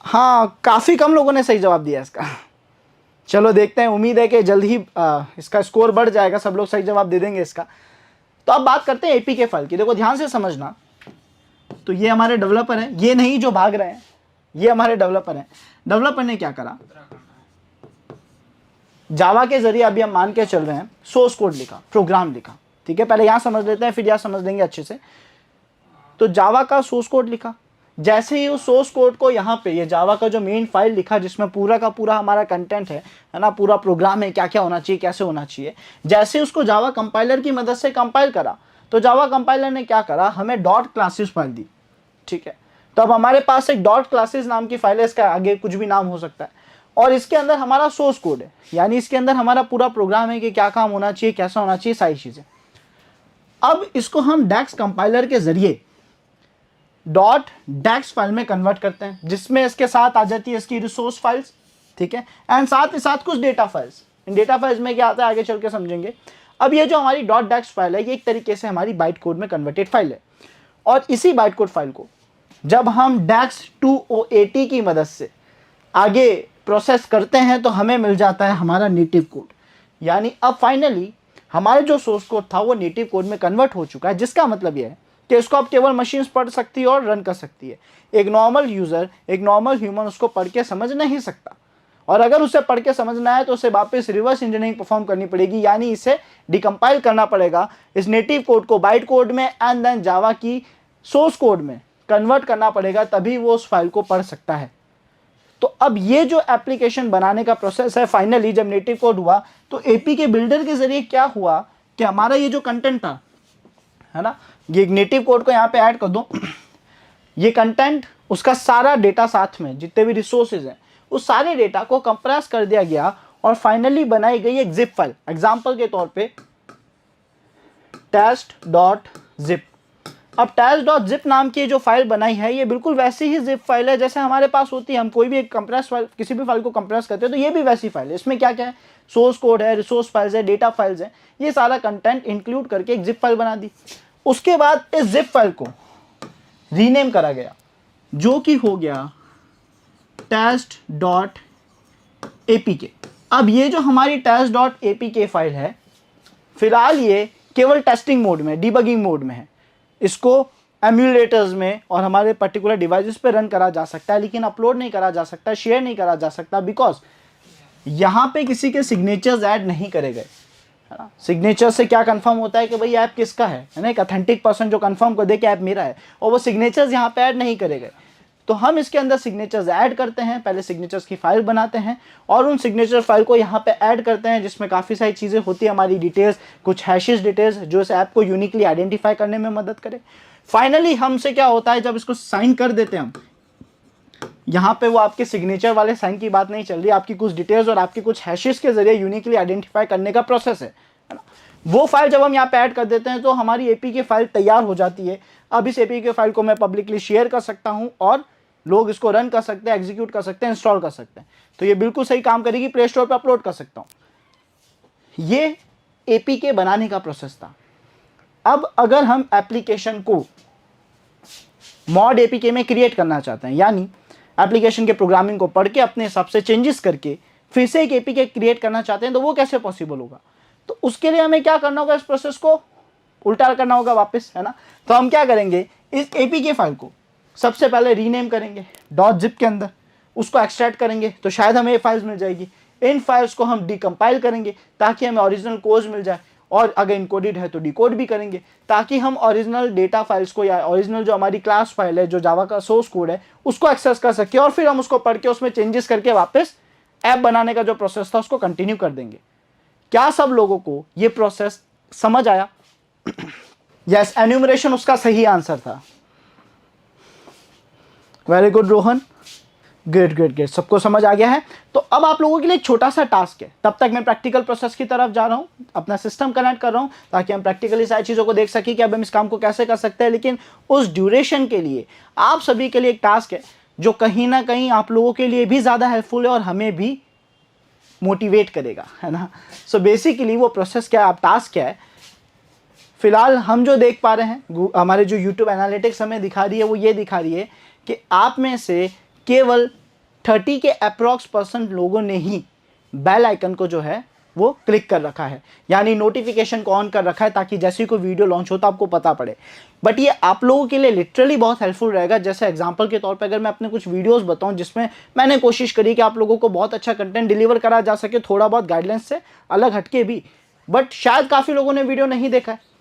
हाँ, काफी कम लोगों ने सही जवाब दिया इसका। चलो देखते हैं, उम्मीद है कि जल्द ही इसका स्कोर बढ़ जाएगा, सब लोग सही जवाब दे देंगे इसका। तो अब बात करते हैं एपीके फाइल की। देखो ध्यान से समझना, तो ये हमारे डेवलपर हैं, ये नहीं जो भाग रहे हैं, ये हमारे डेवलपर हैं। डेवलपर ने क्या करा, जावा के जरिए अभी हम मान के चल रहे हैं सोर्स कोड लिखा, प्रोग्राम लिखा, ठीक है। पहले यहां समझ लेते हैं, फिर यहां समझ लेंगे अच्छे से। तो जावा का सोर्स कोड लिखा, जैसे ही उस सोर्स कोड को यहाँ पे ये जावा का जो मेन फाइल लिखा जिसमें पूरा का पूरा हमारा कंटेंट है ना, पूरा प्रोग्राम है, क्या क्या होना चाहिए, कैसे होना चाहिए, जैसे उसको जावा कंपाइलर की मदद से कंपाइल करा, तो जावा कंपाइलर ने क्या करा, हमें डॉट क्लासेस फाइल दी, ठीक है। तो अब हमारे पास एक डॉट क्लासेस नाम की फाइल है, इसका आगे कुछ भी नाम हो सकता है, और इसके अंदर हमारा सोर्स कोड है, यानी इसके अंदर हमारा पूरा प्रोग्राम है कि क्या काम होना चाहिए, कैसा होना चाहिए, सारी चीजें। अब इसको हम डेक्स कंपाइलर के जरिए डॉट डेक्स फाइल में कन्वर्ट करते हैं, जिसमें इसके साथ आ जाती है इसकी रिसोर्स फाइल्स, ठीक है, एंड साथ ही साथ कुछ डेटा फाइल्स। इन डेटा फाइल्स में क्या आता है आगे चल के समझेंगे। अब ये जो हमारी डॉट डेक्स फाइल है, ये एक तरीके से हमारी बाइट कोड में कन्वर्टेड फाइल है, और इसी बाइट कोड फाइल को जब हम डेक्स 2OAT की मदद से आगे प्रोसेस करते हैं तो हमें मिल जाता है हमारा नेटिव कोड। यानी अब फाइनली हमारे जो सोर्स कोड था वो नेटिव कोड में कन्वर्ट हो चुका है, जिसका मतलब यह है कि इसको अब केवल मशीन्स पढ़ सकती है और रन कर सकती है। एक नॉर्मल यूजर, एक नॉर्मल ह्यूमन उसको पढ़ के समझ नहीं सकता, और अगर उसे पढ़ के समझना है तो उसे वापस रिवर्स इंजीनियरिंग परफॉर्म करनी पड़ेगी, यानी इसे डिकम्पाइल करना पड़ेगा इस नेटिव कोड को बाइट कोड में, एंड देन जावा की सोर्स कोड में कन्वर्ट करना पड़ेगा, तभी वो उस फाइल को पढ़ सकता है। तो अब ये जो एप्लीकेशन बनाने का प्रोसेस है, फाइनली जब नेटिव कोड हुआ तो एपीके बिल्डर के जरिए क्या हुआ कि हमारा ये जो कंटेंट था, है ना, ये नेटिव कोड को यहाँ पे ऐड कर दो, ये कंटेंट, उसका सारा डेटा साथ में जितने भी रिसोर्सेज हैं उस सारे डेटा को कंप्रेस कर दिया गया और फाइनली बनाई गई एक जिप फाइल। एग्जांपल के तौर पे test.zip। अब test.zip नाम की जो फाइल बनाई है, ये बिल्कुल वैसी ही जिप फाइल है जैसे हमारे पास होती है। हम कोई भी एक कंप्रेस फाइल, किसी भी फाइल को कंप्रेस करते हैं तो ये भी वैसी फाइल है। इसमें क्या क्या है, सोर्स कोड है, रिसोर्स फाइल्स है, डेटा फाइल्स है, ये सारा कंटेंट इंक्लूड करके एक जिप फाइल बना दी। उसके बाद इस जिप फाइल को रीनेम करा गया, जो कि हो गया test.apk। अब ये जो हमारी test.apk फाइल है, फिलहाल ये केवल टेस्टिंग मोड में, डिबगिंग मोड में है। इसको एम्यूलेटर्स में और हमारे पर्टिकुलर डिवाइसेस पे रन करा जा सकता है, लेकिन अपलोड नहीं करा जा सकता, शेयर नहीं करा जा सकता, बिकॉज यहाँ पे किसी के सिग्नेचर्स ऐड नहीं करे गए, है ना। सिग्नेचर से क्या कंफर्म होता है कि भाई ऐप किसका है ना, एक ऑथेंटिक पर्सन जो कंफर्म कर दे कि ऐप मेरा है, और वो सिग्नेचर्स यहाँ पे ऐड नहीं करे गए। तो हम इसके अंदर सिग्नेचर्स ऐड करते हैं, पहले सिग्नेचर्स की फाइल बनाते हैं और उन सिग्नेचर फाइल को यहाँ पे ऐड करते हैं, जिसमें काफ़ी सारी चीज़ें होती है, हमारी डिटेल्स, कुछ हैशेस डिटेल्स जो इस ऐप को यूनिकली आइडेंटिफाई करने में मदद करे। फाइनली हमसे क्या होता है, जब इसको साइन कर देते हैं हम, यहाँ पे वो आपके सिग्नेचर वाले साइन की बात नहीं चल रही, आपकी कुछ डिटेल्स और आपकी कुछ हैशेस के जरिए यूनिकली आइडेंटिफाई करने का प्रोसेस है ना। वो फाइल जब हम यहाँ पे ऐड कर देते हैं तो हमारी एपीके फाइल तैयार हो जाती है। अब इस एपीके फाइल को मैं पब्लिकली शेयर कर सकता हूँ और लोग इसको रन कर सकते हैं, एग्जीक्यूट कर सकते हैं, इंस्टॉल कर सकते हैं। तो ये बिल्कुल सही काम करेगी, प्ले स्टोर पर अपलोड कर सकता हूँ। ये एपीके बनाने का प्रोसेस था। अब अगर हम एप्लीकेशन को मॉड एपीके में क्रिएट करना चाहते हैं, यानी एप्लीकेशन के प्रोग्रामिंग को पढ़ के अपने हिसाब से चेंजेस करके फिर से एक एपीके क्रिएट करना चाहते हैं, तो वो कैसे पॉसिबल होगा। तो उसके लिए हमें क्या करना होगा, इस प्रोसेस को उल्टा करना होगा वापस, है ना। तो हम क्या करेंगे, इस एपीके फाइल को सबसे पहले रीनेम करेंगे .zip के अंदर, उसको एक्सट्रैक्ट करेंगे तो शायद हमें ये फाइल्स मिल जाएगी। इन फाइल्स को हम डिकम्पाइल करेंगे ताकि हमें ओरिजिनल कोड मिल जाए, और अगर इनकोडेड है तो डिकोड भी करेंगे ताकि हम ओरिजिनल डेटा फाइल्स को या ओरिजिनल जो हमारी क्लास फाइल है, जो जावा का सोर्स कोड है, उसको एक्सेस कर सके और फिर हम उसको पढ़ के उसमें चेंजेस करके वापस ऐप बनाने का जो प्रोसेस था उसको कंटिन्यू कर देंगे। क्या सब लोगों को ये प्रोसेस समझ आया? यस, एन्यूमरेशन उसका सही आंसर था। Very good Rohan, great great great, सबको समझ आ गया है। तो अब आप लोगों के लिए एक छोटा सा टास्क है, तब तक मैं प्रैक्टिकल प्रोसेस की तरफ जा रहा हूँ, अपना सिस्टम कनेक्ट कर रहा हूँ ताकि हम प्रैक्टिकली सारी चीज़ों को देख सकें कि अब हम इस काम को कैसे कर सकते हैं। लेकिन उस ड्यूरेशन के लिए आप सभी के लिए एक टास्क है जो कहीं ना कहीं आप लोगों के लिए भी ज़्यादा हेल्पफुल है और हमें भी मोटिवेट करेगा, है ना। सो बेसिकली वो प्रोसेस क्या है, आप टास्क क्या है, फिलहाल हम जो देख पा रहे हैं, हमारे जो यूट्यूब एनालिटिक्स हमें दिखा रही है वो ये दिखा रही है कि आप में से केवल 30 के अप्रॉक्स% लोगों ने ही बेल आइकन को जो है वो क्लिक कर रखा है, यानी नोटिफिकेशन को ऑन कर रखा है ताकि जैसे ही कोई वीडियो लॉन्च हो तो आपको पता पड़े। बट ये आप लोगों के लिए लिटरली बहुत हेल्पफुल रहेगा। जैसे एग्जांपल के तौर पे अगर मैं अपने कुछ वीडियोस बताऊं जिसमें मैंने कोशिश करी कि आप लोगों को बहुत अच्छा कंटेंट डिलीवर करा जा सके, थोड़ा बहुत गाइडलाइंस से अलग हटके भी, बट शायद काफ़ी लोगों ने वीडियो नहीं देखा है,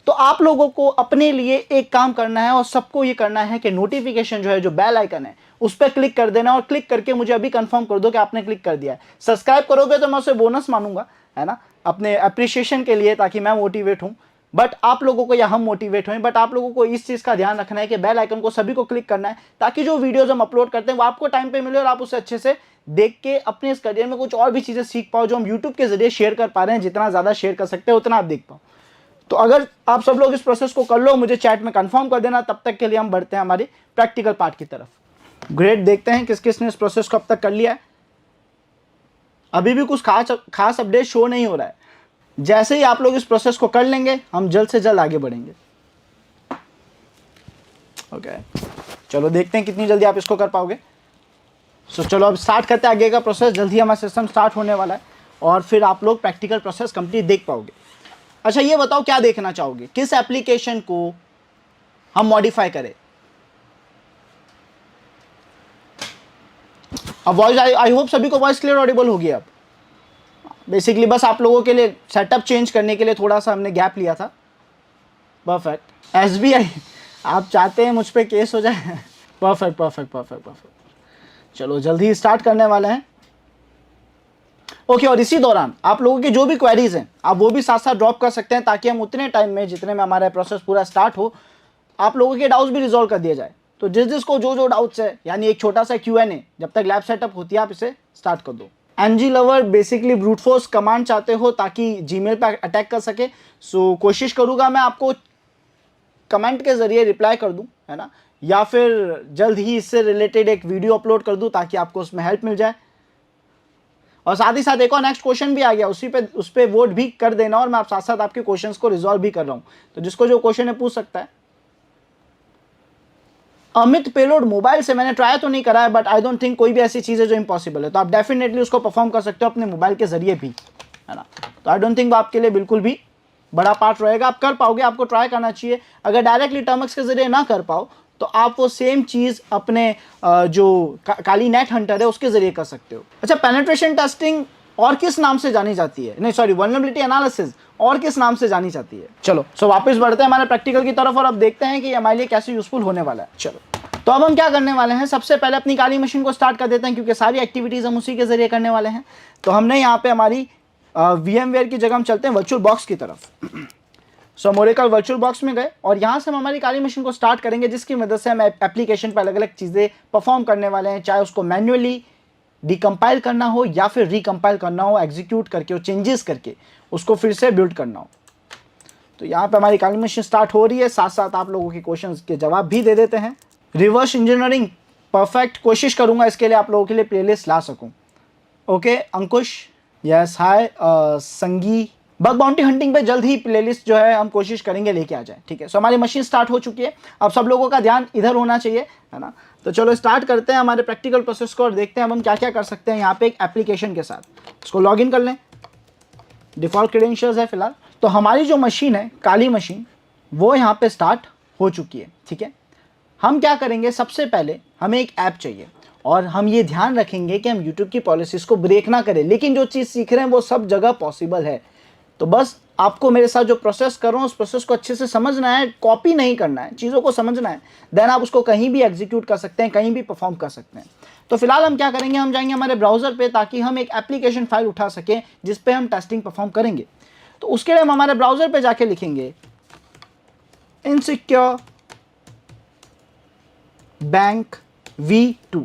तो आप लोगों को अपने लिए एक काम करना है और सबको ये करना है कि नोटिफिकेशन जो है, जो बेल आइकन है, उस पर क्लिक कर देना और क्लिक करके मुझे अभी कंफर्म कर दो कि आपने क्लिक कर दिया है। सब्सक्राइब करोगे तो मैं उसे बोनस मानूंगा, है ना, अपने अप्रिशिएशन के लिए, ताकि मैं मोटिवेट हूँ, बट आप लोगों को या हम मोटिवेट हों। बट आप लोगों को इस चीज़ का ध्यान रखना है कि बेल आइकन को सभी को क्लिक करना है ताकि जो वीडियोज हम अपलोड करते हैं वो आपको टाइम पे मिले और आप उसे अच्छे से देख के अपने इस करियर में कुछ और भी चीज़ें सीख पाओ जो हम यूट्यूब के जरिए शेयर कर पा रहे हैं। जितना ज़्यादा शेयर कर सकते हैं उतना आप देख पाओ। तो अगर आप सब लोग इस प्रोसेस को कर लो, मुझे चैट में कंफर्म कर देना। तब तक के लिए हम बढ़ते हैं हमारी प्रैक्टिकल पार्ट की तरफ। ग्रेट, देखते हैं किस किस ने इस प्रोसेस को अब तक कर लिया है। अभी भी कुछ खास अपडेट शो नहीं हो रहा है। जैसे ही आप लोग इस प्रोसेस को कर लेंगे हम जल्द से जल्द आगे बढ़ेंगे। ओके, चलो देखते हैं कितनी जल्दी आप इसको कर पाओगे। सो चलो अब स्टार्ट करते हैं आगे का प्रोसेस। जल्दी हमारा सिस्टम स्टार्ट होने वाला है और फिर आप लोग प्रैक्टिकल प्रोसेस कंप्लीट देख पाओगे। अच्छा, ये बताओ क्या देखना चाहोगे, किस एप्लीकेशन को हम मॉडिफाई करें। अब वॉइस, आई होप सभी को वॉइस क्लियर ऑडिबल होगी। अब बेसिकली बस आप लोगों के लिए सेटअप चेंज करने के लिए थोड़ा सा हमने गैप लिया था। परफेक्ट। SBI आप चाहते हैं मुझ पे केस हो जाए। Perfect perfect perfect perfect. चलो जल्दी स्टार्ट करने वाले हैं। ओके, और इसी दौरान आप लोगों की जो भी क्वेरीज हैं आप वो भी साथ साथ ड्रॉप कर सकते हैं ताकि हम उतने टाइम में जितने में हमारा प्रोसेस पूरा स्टार्ट हो आप लोगों के डाउट्स भी रिजॉल्व कर दिया जाए। तो जिसको जो डाउट्स है, यानी एक छोटा सा Q&A जब तक लैब सेटअप होती है आप इसे स्टार्ट कर दो। NG lover basically brute force command चाहते हो ताकि जीमेल पर अटैक कर सके। सो कोशिश करूँगा मैं आपको कमेंट के जरिए रिप्लाई कर दूँ, है ना, या फिर जल्द ही इससे रिलेटेड एक वीडियो अपलोड कर दूँ ताकि आपको उसमें हेल्प मिल जाए। और साथ ही साथ एक और नेक्स्ट क्वेश्चन भी आ गया, उस पर वोट भी कर देना और मैं आप साथ साथ आपके क्वेश्चंस को रिजॉल्व भी कर रहा हूँ। तो जिसको जो क्वेश्चन है पूछ सकता है। अमित पेलोड मोबाइल से मैंने ट्राई तो नहीं करा है, बट आई डोंट थिंक कोई भी ऐसी चीज़ है जो इम्पॉसिबल है, तो आप डेफिनेटली उसको परफॉर्म कर सकते हो अपने मोबाइल के जरिए भी, है ना। तो आई डोंट थिंक वो आपके लिए बिल्कुल भी बड़ा पार्ट रहेगा, आप कर पाओगे, आपको ट्राई करना चाहिए। अगर डायरेक्टली टर्मक्स के जरिए ना कर पाओ तो आप वो सेम चीज़ अपने जो काली नेट हंटर है उसके ज़रिए कर सकते हो। अच्छा, पेनिट्रेशन टेस्टिंग और किस नाम से जानी जाती है, नहीं सॉरी, वल्नरेबिलिटी एनालिसिस और किस नाम से जानी जाती है? चलो वापस बढ़ते हैं हमारे प्रैक्टिकल की तरफ और अब देखते हैं कि हमारे लिए कैसे यूजफुल होने वाला है। चलो, तो अब हम क्या करने वाले हैं, सबसे पहले अपनी काली मशीन को स्टार्ट कर देते हैं, क्योंकि सारी एक्टिविटीज़ हम उसी के ज़रिए करने वाले हैं। तो हमने यहाँ पे हमारी VMware की जगह हम चलते हैं वर्चुअल बॉक्स की तरफ। सो हम ओरेकल वर्चुअल बॉक्स में गए और यहाँ से हम हमारी काली मशीन को स्टार्ट करेंगे, जिसकी मदद से हम एप्लीकेशन पर अलग अलग चीज़ें परफॉर्म करने वाले हैं, चाहे उसको मैन्युअली डिकम्पाइल करना हो या फिर रिकम्पाइल करना हो, एग्जीक्यूट करके, चेंजेस करके उसको फिर से बिल्ड करना हो। तो यहाँ पे हमारी काली मशीन स्टार्ट हो रही है, साथ साथ आप लोगों के क्वेश्चंस के जवाब भी दे देते हैं। रिवर्स इंजीनियरिंग परफेक्ट कोशिश करूंगा इसके लिए आप लोगों के लिए प्लेलिस्ट ला सकूं। ओके अंकुश, यस हाय संगी, बग बाउंटी हंटिंग पे जल्द ही प्लेलिस्ट जो है हम कोशिश करेंगे लेके आ जाए, ठीक है। सो हमारी मशीन स्टार्ट हो चुकी है, अब सब लोगों का ध्यान इधर होना चाहिए, है ना। तो चलो स्टार्ट करते हैं हमारे प्रैक्टिकल प्रोसेस को और देखते हैं अब हम क्या क्या कर सकते हैं यहाँ पे एक एप्लीकेशन के साथ। इसको लॉग इन कर लें, डिफ़ॉल्ट क्रेडेंशियल्स है फिलहाल। तो हमारी जो मशीन है काली मशीन वो यहाँ पे स्टार्ट हो चुकी है, ठीक है। हम क्या करेंगे, सबसे पहले हमें एक ऐप चाहिए और हम ये ध्यान रखेंगे कि हम यूट्यूब की पॉलिसीज़ को ब्रेक ना करें, लेकिन जो चीज़ सीख रहे हैं वो सब जगह पॉसिबल है। तो बस आपको मेरे साथ जो प्रोसेस कर रहा हूँ उस प्रोसेस को अच्छे से समझना है, कॉपी नहीं करना है, चीज़ों को समझना है, देन आप उसको कहीं भी एग्जीक्यूट कर सकते हैं, कहीं भी परफॉर्म कर सकते हैं। तो फिलहाल हम क्या करेंगे, हम जाएंगे हमारे ब्राउज़र पे ताकि हम एक एप्लीकेशन फाइल उठा सकें जिस पे हम टेस्टिंग परफॉर्म करेंगे। तो उसके लिए हम हमारे ब्राउज़र पे जाके लिखेंगे इनसिक्योर बैंक V2।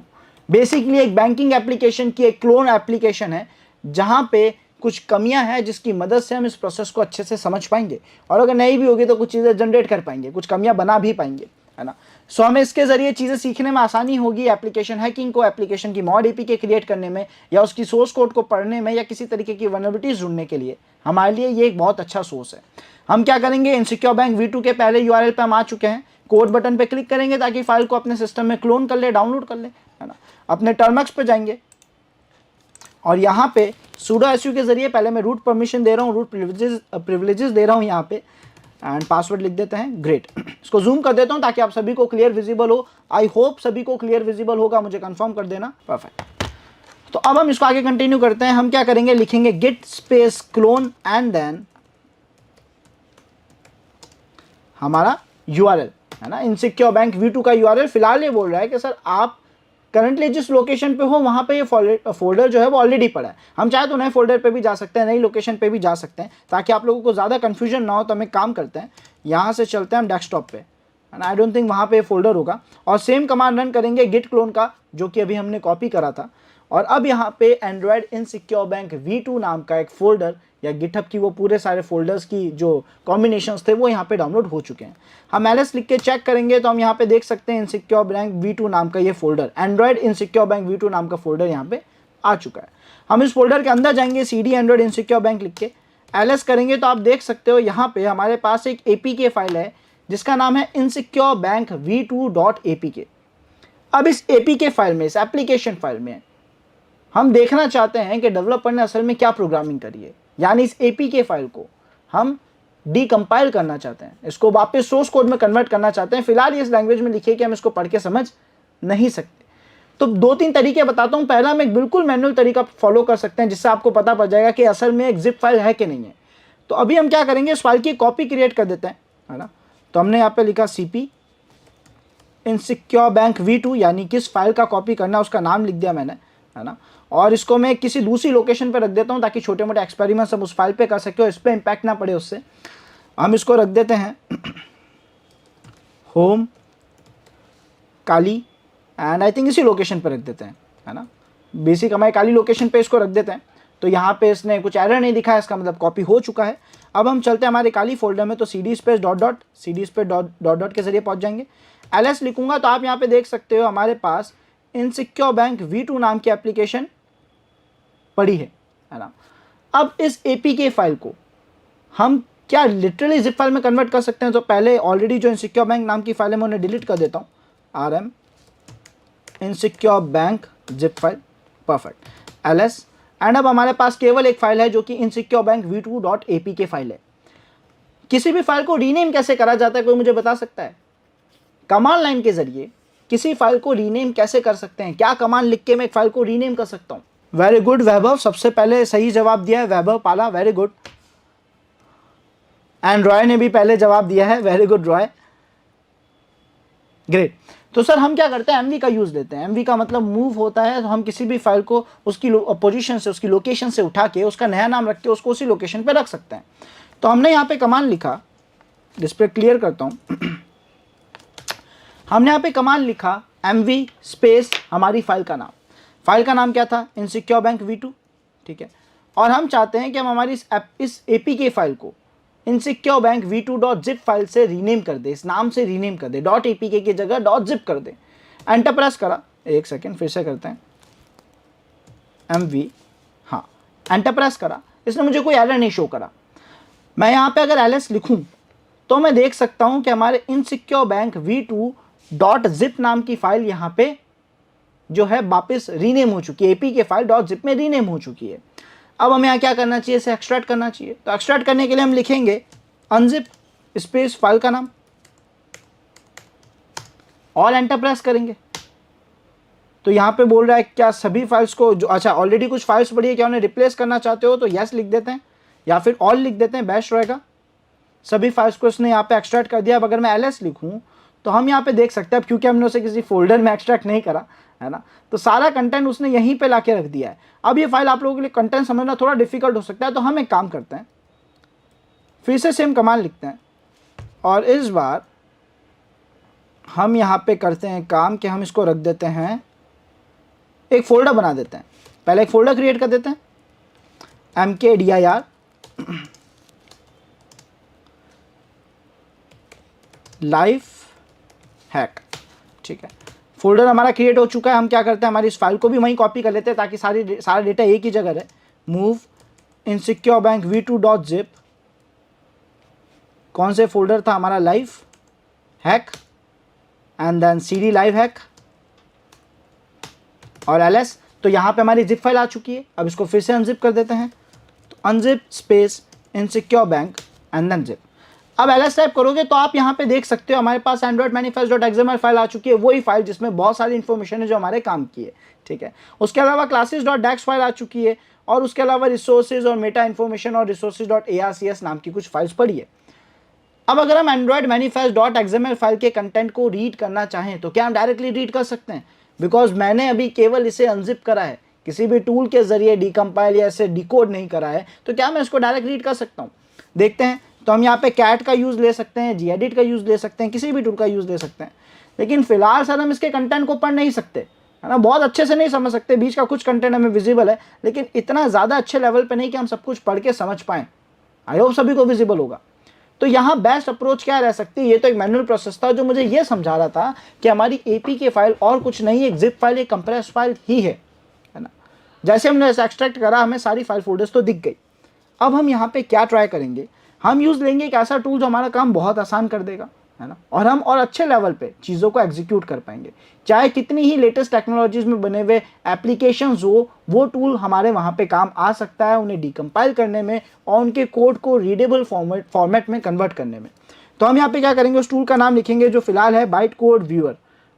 बेसिकली एक बैंकिंग एप्लीकेशन की एक क्लोन एप्लीकेशन है जहां पे कुछ कमियां हैं जिसकी मदद से हम इस प्रोसेस को अच्छे से समझ पाएंगे, और अगर नहीं भी होगी तो कुछ चीज़ें जनरेट कर पाएंगे, कुछ कमियां बना भी पाएंगे, है ना। सो हमें इसके ज़रिए चीज़ें सीखने में आसानी होगी, एप्लीकेशन हैकिंग को, एप्लीकेशन की मॉड APK क्रिएट करने में, या उसकी सोर्स कोड को पढ़ने में, या किसी तरीके की वल्नरेबिलिटीज़ ढूंढने के लिए हमारे लिए ये एक बहुत अच्छा सोर्स है। हम क्या करेंगे, इनसिक्योर बैंक V2 के पहले URL पर हम आ चुके हैं, कोड बटन पे क्लिक करेंगे ताकि फाइल को अपने सिस्टम में क्लोन कर ले, डाउनलोड कर ले, है ना। अपने टर्मिनल पे जाएंगे और यहाँ पे sudo su के जरिए पहले मैं रूट परमिशन दे रहा हूँ, रूट प्रिविलेजेस दे रहा हूँ यहाँ पे, एंड पासवर्ड लिख देते हैं, ग्रेट। इसको जूम कर देता हूँ ताकि आप सभी को क्लियर विजिबल हो। आई होप सभी को क्लियर विजिबल होगा, मुझे कंफर्म कर देना, परफेक्ट। तो अब हम इसको आगे कंटिन्यू करते हैं। हम क्या करेंगे, लिखेंगे git space clone and then हमारा URL, है ना, इनसिक्योर बैंक V2 का URL। फिलहाल ये बोल रहा है कि सर आप करंटली जिस लोकेशन पे हो वहाँ पे ये फोल्डर जो है वो ऑलरेडी पड़ा है। हम चाहे तो नए फोल्डर पे भी जा सकते हैं, नई लोकेशन पे भी जा सकते हैं, ताकि आप लोगों को ज़्यादा कन्फ्यूजन ना हो। तो हम एक काम करते हैं, यहाँ से चलते हैं हम डेस्कटॉप पे, एंड आई डोंट थिंक वहाँ पे फोल्डर होगा, और सेम कमांड रन करेंगे गिट क्लोन का, जो कि अभी हमने कॉपी करा था। और अब यहाँ पे एंड्रॉयड इनसिक्योर बैंक V2 नाम का एक फ़ोल्डर, या गिटहब की वो पूरे सारे फोल्डर्स की जो कॉम्बिनेशंस थे वो यहाँ पे डाउनलोड हो चुके हैं। हम ls लिख के चेक करेंगे तो हम यहाँ पे देख सकते हैं इनसिक्योर बैंक V2 नाम का ये folder, Android insecure bank V2 नाम का फोल्डर यहाँ पे आ चुका है। हम इस फोल्डर के अंदर जाएंगे, cd एंड्रॉयड इनसिक्योर बैंक लिख के ls करेंगे तो आप देख सकते हो यहाँ पे हमारे पास एक APK फाइल है जिसका नाम है इनसिक्योर बैंक v2.apk। अब इस APK फाइल में, इस एप्लीकेशन फाइल में हम देखना चाहते हैं कि डेवलपर ने असल में क्या प्रोग्रामिंग करी है, यानी इस APK फाइल को हम डीकम्पाइल करना चाहते हैं, इसको वापस सोर्स कोड में कन्वर्ट करना चाहते हैं। फिलहाल इस लैंग्वेज में लिखिए कि हम इसको पढ़ के समझ नहीं सकते। तो 2-3 तरीके बताता हूँ। पहला, हम एक बिल्कुल मैनुअल तरीका फॉलो कर सकते हैं जिससे आपको पता पड़ जाएगा कि असल में एक जिप फाइल है कि नहीं है। तो अभी हम क्या करेंगे, इस फाइल की कॉपी क्रिएट कर देते हैं, है ना। तो हमने यहाँ पे लिखा CP इनसिक्योर बैंक V2, यानी किस फाइल का कॉपी करना उसका नाम लिख दिया मैंने, है ना। और इसको मैं किसी दूसरी लोकेशन पे रख देता हूँ ताकि छोटे मोटे एक्सपेरिमेंट्स हम उस फाइल पे कर सकते हो, इस पर इम्पैक्ट ना पड़े उससे। हम इसको रख देते हैं home Kali, and I think इसी लोकेशन पे रख देते हैं, है ना। बेसिक हमारे काली लोकेशन पे इसको रख देते हैं। तो यहाँ पे इसने कुछ एरर नहीं दिखा है, इसका मतलब कॉपी हो चुका है। अब हम चलते हैं हमारे काली फोल्डर में, तो cd स्पेस डॉट डॉट के जरिए पहुँच जाएंगे। ls लिखूंगा तो आप यहाँ पे देख सकते हो हमारे पास इनसिक्योर बैंक V2 नाम की एप्लीकेशन पड़ी है ना। अब इस APK फाइल को हम क्या लिटरली जिप फाइल में कन्वर्ट कर सकते हैं। तो पहले ऑलरेडी जो इनसिक्योर बैंक नाम की फाइल है मैं उन्हें डिलीट कर देता हूँ, RM insecure bank zip file, perfect, ls। And अब हमारे पास केवल एक फाइल है जो कि इनसिक्योर बैंक v2.apk फाइल है। किसी भी फाइल को रीनेम कैसे करा जाता है, कोई मुझे बता सकता है? कमांड लाइन के जरिए किसी फाइल को रीनेम कैसे कर सकते हैं, क्या कमांड लिख के मैं एक फाइल को रीनेम कर सकता हूं। वेरी गुड वैभव, सबसे पहले सही जवाब दिया है वैभव पाला, वेरी गुड। एंड रॉय ने भी पहले जवाब दिया है, वेरी गुड रॉय, ग्रेट। तो सर हम क्या करते हैं, एमवी का यूज लेते हैं। एमवी का मतलब मूव होता है, तो हम किसी भी फाइल को उसकी पोजीशन से, उसकी लोकेशन से उठा के उसका नया नाम रख के उसको उसी लोकेशन पे रख सकते हैं। तो हमने यहाँ पे कमांड लिखा, डिस्प्ले क्लियर करता हूँ। हमने यहाँ पे कमांड लिखा mv स्पेस हमारी फाइल का नाम। फाइल का नाम क्या था, इनसिक्योर बैंक v2, ठीक है। और हम चाहते हैं कि हम हमारी इस एपीके फाइल को इनसिक्योर बैंक v2.zip फाइल से रीनेम कर दे, इस नाम से रीनेम कर दे, .apk की जगह .zip कर दे। एंटर प्रेस करा, एक सेकेंड फिर से करते हैं, mv, हाँ एंटर प्रेस करा, इसने मुझे कोई एरर नहीं शो करा। मैं यहाँ पे अगर ls लिखूँ तो मैं देख सकता हूँ कि हमारे इनसिक्योर बैंक v2.zip नाम की फाइल यहाँ पे जो है वापस रीनेम हो चुकी है, एपीके फाइल .zip में रीनेम हो चुकी है। अब हमें यहाँ क्या करना चाहिए, इसे एक्सट्रैक्ट करना चाहिए। तो एक्सट्रैक्ट करने के लिए हम लिखेंगे अनजिप स्पेस फाइल का नाम और एंटर प्रेस करेंगे। तो यहाँ पे बोल रहा है क्या सभी फाइल्स को जो, अच्छा ऑलरेडी कुछ फाइल्स पड़ी है, क्या उन्हें रिप्लेस करना चाहते हो, तो यस लिख देते हैं या फिर ऑल लिख देते हैं, बेस्ट रहेगा। सभी फाइल्स को इसने यहाँ पे एक्सट्रैक्ट कर दिया। अब अगर मैं ls लिखूँ तो हम यहाँ पे देख सकते हैं, अब क्योंकि हमने उसे किसी फोल्डर में एक्सट्रैक्ट नहीं करा है ना, तो सारा कंटेंट उसने यहीं पे लाके रख दिया है। अब ये फाइल आप लोगों के लिए कंटेंट समझना थोड़ा डिफिकल्ट हो सकता है, तो हम एक काम करते हैं, फिर से सेम कमांड लिखते हैं और इस बार हम यहाँ पे करते हैं काम कि हम इसको रख देते हैं, एक फोल्डर बना देते हैं। पहले एक फोल्डर क्रिएट कर देते हैं mkdir लाइफ हैक, ठीक है। फोल्डर हमारा क्रिएट हो चुका है। हम क्या करते हैं, हमारी इस फाइल को भी वहीं कॉपी कर लेते हैं ताकि सारा डेटा एक ही जगह रहे। मूव इनसिक्योर बैंक v2.zip, कौन से फोल्डर था हमारा, life hack, and then cd live hack और ls। तो यहाँ पे हमारी जिप फाइल आ चुकी है। अब इसको फिर से अनजिप कर देते हैं, तो unzip space insecure bank and then zip. अब ls टाइप करोगे तो आप यहाँ पे देख सकते हो हमारे पास एंड्रॉइड manifest.xml फाइल आ चुकी है, वही फाइल जिसमें बहुत सारी इंफॉर्मेशन है जो हमारे काम की है, ठीक है। उसके अलावा classes.dax फाइल आ चुकी है और उसके अलावा रिसोर्सेज और मेटा इन्फॉर्मेशन और resources.arcs नाम की कुछ फाइल्स पड़ी है। अब अगर हम एंड्रॉइड manifest.xml फाइल के कंटेंट को रीड करना चाहें तो क्या हम डायरेक्टली रीड कर सकते हैं, बिकॉज मैंने अभी केवल इसे अनजिप करा है, किसी भी टूल के जरिए डिकम्पाइल या इसे डिकोड नहीं करा है, तो क्या मैं इसको डायरेक्ट रीड कर सकता हूँ। देखते हैं। तो हम यहाँ पे कैट का यूज़ ले सकते हैं, gedit का यूज़ ले सकते हैं, किसी भी टूल का यूज़ ले सकते हैं, लेकिन फिलहाल सर हम इसके कंटेंट को पढ़ नहीं सकते है ना, बहुत अच्छे से नहीं समझ सकते। बीच का कुछ कंटेंट हमें विजिबल है, लेकिन इतना ज़्यादा अच्छे लेवल पे नहीं कि हम सब कुछ पढ़ के समझ पाएँ। आई होप सभी को विजिबल होगा। तो यहाँ बेस्ट अप्रोच क्या रह सकती है, ये तो एक मैनुअल प्रोसेस था जो मुझे ये समझा रहा था कि हमारी एपीके फाइल और कुछ नहीं, एक जिप फाइल, एक कंप्रेस फाइल ही है ना। जैसे हमने एक्सट्रैक्ट करा, हमें सारी फाइल फोल्डर्स तो दिख गई। अब हम यहाँ पे क्या ट्राई करेंगे, हम यूज़ लेंगे एक ऐसा टूल जो हमारा काम बहुत आसान कर देगा है ना, और हम और अच्छे लेवल पे चीज़ों को एग्जीक्यूट कर पाएंगे। चाहे कितनी ही लेटेस्ट टेक्नोलॉजीज में बने हुए एप्लीकेशंस हो, वो टूल हमारे वहाँ पे काम आ सकता है, उन्हें डिकम्पाइल करने में और उनके कोड को रीडेबल फॉर्मेट में कन्वर्ट करने में। तो हम यहाँ पे क्या करेंगे, उस टूल का नाम लिखेंगे जो फिलहाल है बाइट कोड व्यूअर,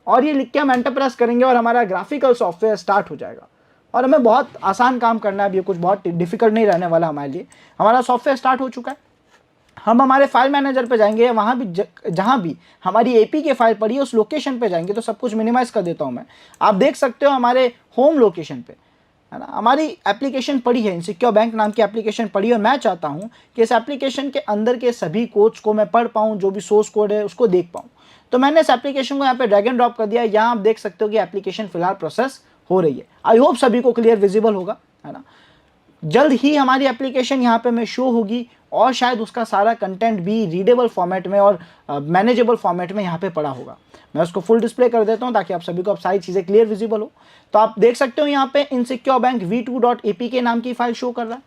और ये लिख के हम एंटर प्रेस करेंगे और हमारा ग्राफिकल सॉफ्टवेयर स्टार्ट हो जाएगा। और हमें बहुत आसान काम करना है, अब ये कुछ बहुत डिफिकल्ट नहीं रहने वाला हमारे लिए। हमारा सॉफ्टवेयर स्टार्ट हो चुका है। हम हमारे फाइल मैनेजर पे जाएंगे, वहाँ भी जहाँ भी हमारी एपीके फाइल पड़ी है उस लोकेशन पे जाएंगे। तो सब कुछ मिनिमाइज कर देता हूँ मैं, आप देख सकते हो हमारे होम लोकेशन पे है ना हमारी एप्लीकेशन पड़ी है, इनसिक्योर बैंक नाम की एप्लीकेशन पड़ी है। और मैं चाहता हूँ कि इस एप्लीकेशन के अंदर के सभी कोड्स को मैं पढ़ पाऊँ, जो भी सोर्स कोड है उसको देख पाऊँ। तो मैंने इस एप्लीकेशन को यहाँ पे ड्रैग एंड ड्रॉप कर दिया। यहाँ आप देख सकते हो कि एप्लीकेशन फिलहाल प्रोसेस हो रही है। आई होप सभी को क्लियर विजिबल होगा है ना। जल्द ही हमारी एप्लीकेशन यहाँ पे में शो होगी और शायद उसका सारा कंटेंट भी रीडेबल फॉर्मेट में और मैनेजेबल फॉर्मेट में यहाँ पे पड़ा होगा। मैं उसको फुल डिस्प्ले कर देता हूँ ताकि आप सभी को अब सारी चीज़ें क्लियर विजिबल हो। तो आप देख सकते हो यहाँ पे इनसिक्योर बैंक v2.apk नाम की फाइल शो कर रहा है।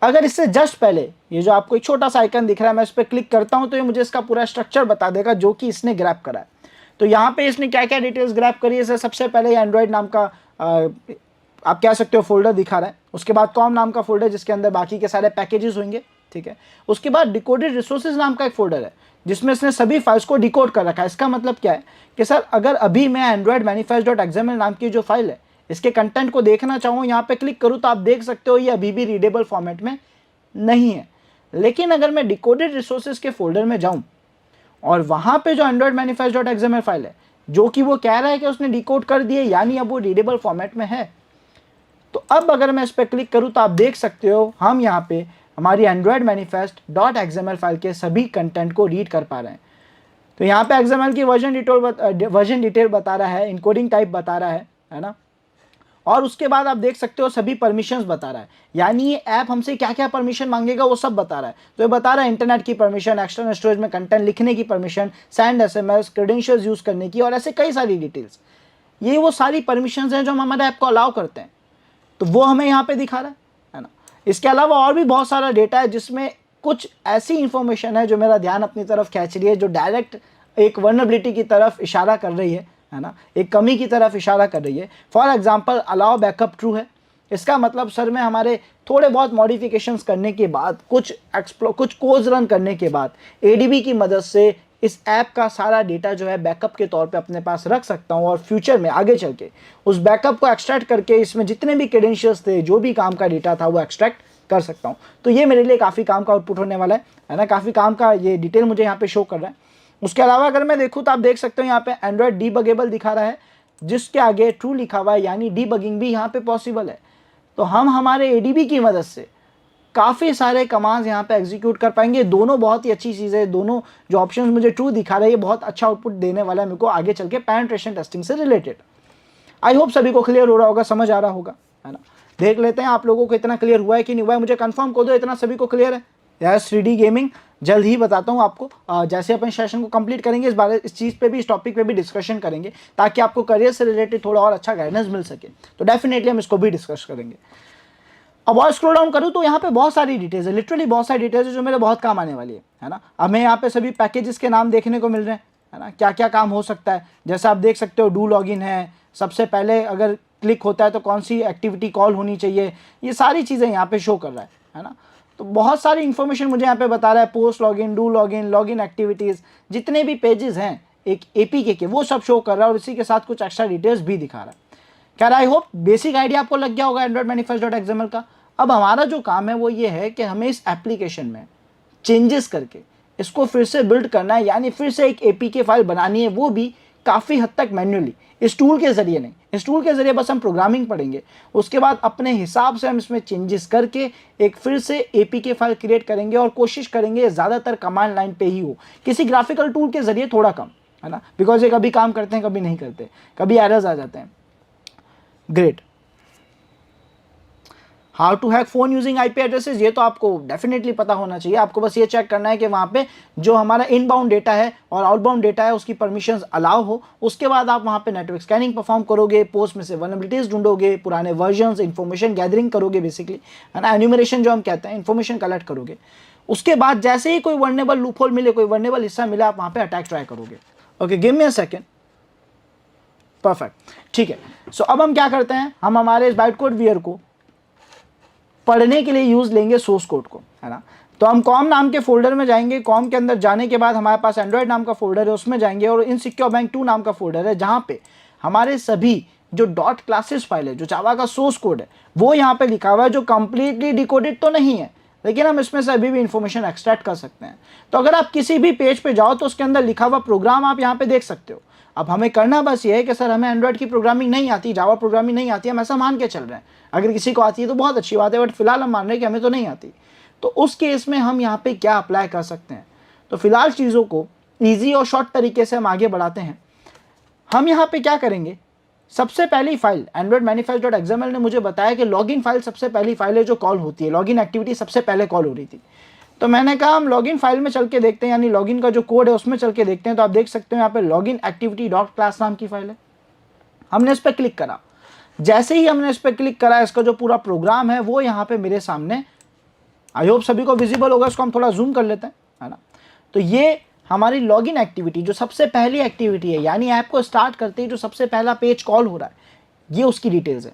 अगर इससे जस्ट पहले ये जो आपको एक छोटा सा आइकन दिख रहा है, मैं इस पर क्लिक करता हूँ तो ये मुझे इसका पूरा स्ट्रक्चर बता देगा जो कि इसने ग्रैब करा है। तो यहाँ पे इसने क्या क्या डिटेल्स ग्रैब करी है। सबसे पहले एंड्रॉइड नाम का आप कह सकते हो फोल्डर दिखा रहा है। उसके बाद कॉम नाम का फोल्डर जिसके अंदर बाकी के सारे पैकेजेस होंगे ठीक है। उसके बाद डिकोडेड रिसोर्सेज नाम का एक फोल्डर है जिसमें इसने सभी फाइल्स को डिकोड कर रखा है। इसका मतलब क्या है कि सर अगर अभी मैं एंड्रॉयड manifest.xml नाम की जो फाइल है इसके कंटेंट को देखना चाहूँ, यहाँ पे क्लिक करूँ तो आप देख सकते हो ये अभी भी रीडेबल फॉर्मेट में नहीं है। लेकिन अगर मैं डिकोडेड रिसोर्सेज के फोल्डर में जाऊँ और वहाँ पे जो एंड्रॉयड manifest.xml फाइल है जो कि वो कह रहा है कि उसने डिकोड कर दिए, यानी अब वो रीडेबल फॉर्मेट में है, तो अब अगर मैं इस पर क्लिक करूँ तो आप देख सकते हो हम यहाँ पे हमारी एंड्रॉयड manifest.xml फाइल के सभी कंटेंट को रीड कर पा रहे हैं। तो यहाँ पे XML की वर्जन डिटेल बता रहा है, इनकोडिंग टाइप बता रहा है ना, और उसके बाद आप देख सकते हो सभी परमिशंस बता रहा है, यानी ये ऐप हमसे क्या क्या परमिशन मांगेगा वो सब बता रहा है। तो ये बता रहा है इंटरनेट की परमिशन, एक्सटर्नल स्टोरेज में कंटेंट लिखने की permission, send SMS, credentials use करने की, और ऐसे कई सारी डिटेल्स। ये वो सारी परमिशंस हैं जो हम हमारे ऐप को अलाउ करते हैं, तो वो हमें यहाँ पे दिखा रहा है ना। इसके अलावा और भी बहुत सारा डेटा है जिसमें कुछ ऐसी इंफॉर्मेशन है जो मेरा ध्यान अपनी तरफ खींच रही है, जो डायरेक्ट एक वर्नेबिलिटी की तरफ इशारा कर रही है ना, एक कमी की तरफ इशारा कर रही है। For example allow backup true है, इसका मतलब सर में हमारे थोड़े बहुत मॉडिफिकेशंस करने के बाद, कुछ कोड्स रन करने के बाद ADB की मदद से इस ऐप का सारा डेटा जो है बैकअप के तौर पे अपने पास रख सकता हूँ, और फ्यूचर में आगे चल के उस बैकअप को एक्सट्रैक्ट करके इसमें जितने भी क्रेडेंशियल्स थे, जो भी काम का डेटा था, वो एक्सट्रैक्ट कर सकता हूँ। तो ये मेरे लिए काफ़ी काम का आउटपुट होने वाला है ना, काफ़ी काम का ये डिटेल मुझे यहाँ पे शो कर रहा है। उसके अलावा अगर मैं देखूँ तो आप देख सकते हो यहाँ पे एंड्रॉयड डीबगेबल दिखा रहा है, जिसके आगे ट्रू लिखा हुआ है, यानी डीबगिंग भी यहाँ पे पॉसिबल है। तो हम हमारे ADB की मदद से काफ़ी सारे कमांड्स यहाँ पे एग्जीक्यूट कर पाएंगे। दोनों बहुत ही अच्छी चीज़ है, दोनों जो ऑप्शंस मुझे ट्रू दिखा रहा है ये बहुत अच्छा आउटपुट देने वाला है मेरे को आगे चल के पेनिट्रेशन टेस्टिंग से रिलेटेड। आई होप सभी को क्लियर हो रहा होगा, समझ आ रहा होगा, है ना। देख लेते हैं आप लोगों को इतना क्लियर हुआ है कि नहीं हुआ है, मुझे कंफर्म कर दो इतना सभी को क्लियर है। यस 3D गेमिंग जल्द ही बताता हूँ आपको, जैसे अपन सेशन को कंप्लीट करेंगे इस चीज़ पे भी, इस टॉपिक पे भी डिस्कशन करेंगे, ताकि आपको करियर से रिलेटेड थोड़ा और अच्छा गाइडेंस मिल सके। तो डेफिनेटली हम इसको भी डिस्कस करेंगे। अब और स्क्रॉल डाउन करूँ तो यहाँ पे बहुत सारी डिटेल्स है, लिटरली बहुत सारी डिटेल्स है जो मेरे बहुत काम आने वाली है ना। हमें यहाँ पे सभी पैकेजेस के नाम देखने को मिल रहे हैं, है ना, क्या क्या काम हो सकता है। जैसे आप देख सकते हो डू लॉगिन है, सबसे पहले अगर क्लिक होता है तो कौन सी एक्टिविटी कॉल होनी चाहिए, ये सारी चीज़ें यहाँ पे शो कर रहा है ना। तो बहुत सारी इन्फॉर्मेशन मुझे यहाँ पे बता रहा है, post login, do login, login activities, जितने भी पेजेस हैं एक APK के वो सब शो कर रहा है, और इसी के साथ कुछ एक्स्ट्रा डिटेल्स भी दिखा रहा है। खैर आई होप बेसिक आइडिया आपको लग गया होगा एंड्रॉयड manifest.xml का। अब हमारा जो काम है वो ये है कि हमें इस एप्लीकेशन में चेंजेस करके इसको फिर से बिल्ड करना है, यानी फिर से एक APK फाइल बनानी है, वो भी काफ़ी हद तक मैन्युअली, इस टूल के ज़रिए नहीं। इस टूल के ज़रिए बस हम प्रोग्रामिंग पढ़ेंगे, उसके बाद अपने हिसाब से हम इसमें चेंजेस करके एक फिर से APK फाइल क्रिएट करेंगे, और कोशिश करेंगे ज़्यादातर कमांड लाइन पे ही हो, किसी ग्राफिकल टूल के ज़रिए थोड़ा कम, है ना, बिकॉज ये कभी काम करते हैं कभी नहीं करते, कभी एरर्स आ जाते हैं। Great. How to hack phone using IP addresses, ये तो आपको डेफिनेटली पता होना चाहिए। आपको बस ये चेक करना है कि वहाँ पे जो हमारा इनबाउंड डेटा है और आउटबाउंड डेटा है उसकी परमिशंस अलाउ हो। उसके बाद आप वहाँ पे नेटवर्क स्कैनिंग परफॉर्म करोगे, पोस्ट में से वल्नरेबिलिटीज ढूंढोगे, पुराने वर्जन्स, इन्फॉर्मेशन गैदरिंग करोगे, बेसिकली, है ना, एन्यूमरेशन जो हम कहते हैं, इन्फॉर्मेशन कलेक्ट करोगे। उसके बाद जैसे ही कोई वर्नेबल लूपहोल मिले, कोई वर्नेबल हिस्सा मिला, आप वहाँ पे अटैक ट्राई करोगे। Okay, give me a second. Perfect, ठीक है। सो अब हम क्या करते हैं, हम हमारे इस बाइट कोड वियर को पढ़ने के लिए यूज़ लेंगे सोर्स कोड को, है ना। तो हम कॉम नाम के फोल्डर में जाएंगे, कॉम के अंदर जाने के बाद हमारे पास एंड्रॉयड नाम का फोल्डर है, उसमें जाएंगे, और इनसिक्योर बैंक 2 नाम का फोल्डर है, जहाँ पे हमारे सभी जो डॉट क्लासेस फाइल है, जो जावा का सोर्स कोड है, वो यहाँ पे लिखा हुआ है, जो कंप्लीटली डिकोडेड तो नहीं है, लेकिन हम इसमें से अभी भी इंफॉर्मेशन एक्सट्रैक्ट कर सकते हैं। तो अगर आप किसी भी पेज पे जाओ तो उसके अंदर लिखा हुआ प्रोग्राम आप यहाँ पे देख सकते हो। अब हमें करना बस ये है कि सर हमें एंड्रॉयड की प्रोग्रामिंग नहीं आती, जावा प्रोग्रामिंग नहीं आती, हम ऐसा मान के चल रहे हैं। अगर किसी को आती है तो बहुत अच्छी बात है, बट फिलहाल हम मान रहे हैं कि हमें तो नहीं आती। तो उस केस में हम यहाँ पे क्या अप्लाई कर सकते हैं, तो फिलहाल चीज़ों को ईजी और शॉर्ट तरीके से हम आगे बढ़ाते हैं। हम यहाँ पे क्या करेंगे, सबसे पहली फाइल एंड्रॉयड manifest.xml ने मुझे बताया कि लॉगिन फाइल सबसे पहली फाइल है जो कॉल होती है, लॉगिन एक्टिविटी सबसे पहले कॉल हो रही थी। तो मैंने कहा हम लॉगिन फाइल में चल के देखते हैं, यानी लॉगिन का जो कोड है उसमें चल के देखते हैं। तो आप देख सकते हो यहाँ पे लॉगिन एक्टिविटी डॉट क्लास नाम की फाइल है। हमने इस पर क्लिक करा, जैसे ही हमने इस पर क्लिक करा, इसका जो पूरा प्रोग्राम है वो यहाँ पे मेरे सामने, आई होप सभी को विजिबल होगा, इसको हम थोड़ा जूम कर लेते हैं, है ना। तो ये हमारी लॉगिन एक्टिविटी जो सबसे पहली एक्टिविटी है, यानी ऐप को स्टार्ट करते ही जो सबसे पहला पेज कॉल हो रहा है, ये उसकी डिटेल्स है,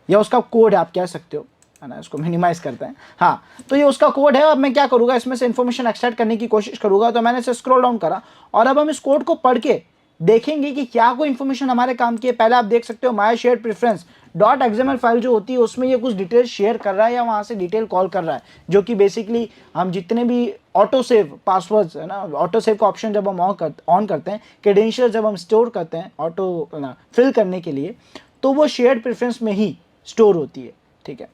या उसका कोड आप कह सकते हो, है ना, इसको मिनिमाइज करते हैं। हाँ, तो ये उसका कोड है। अब मैं क्या करूँगा, इसमें से इन्फॉर्मेशन एक्सट्रैक्ट करने की कोशिश करूँगा। तो मैंने इसे स्क्रॉल डाउन करा और अब हम इस कोड को पढ़ के देखेंगे कि क्या कोई इन्फॉर्मेशन हमारे काम की है। पहले आप देख सकते हो my share preference dot XML file जो होती है उसमें ये कुछ डिटेल शेयर कर रहा है या वहाँ से डिटेल कॉल कर रहा है, जो कि बेसिकली हम जितने भी ऑटो सेव पासवर्ड्स है ना, ऑटो सेव का ऑप्शन जब हम ऑन करते हैं, क्रेडेंशियल जब हम स्टोर करते हैं ऑटो ना फिल करने के लिए, तो वो शेयर्ड प्रेफरेंस में ही स्टोर होती है। ठीक है,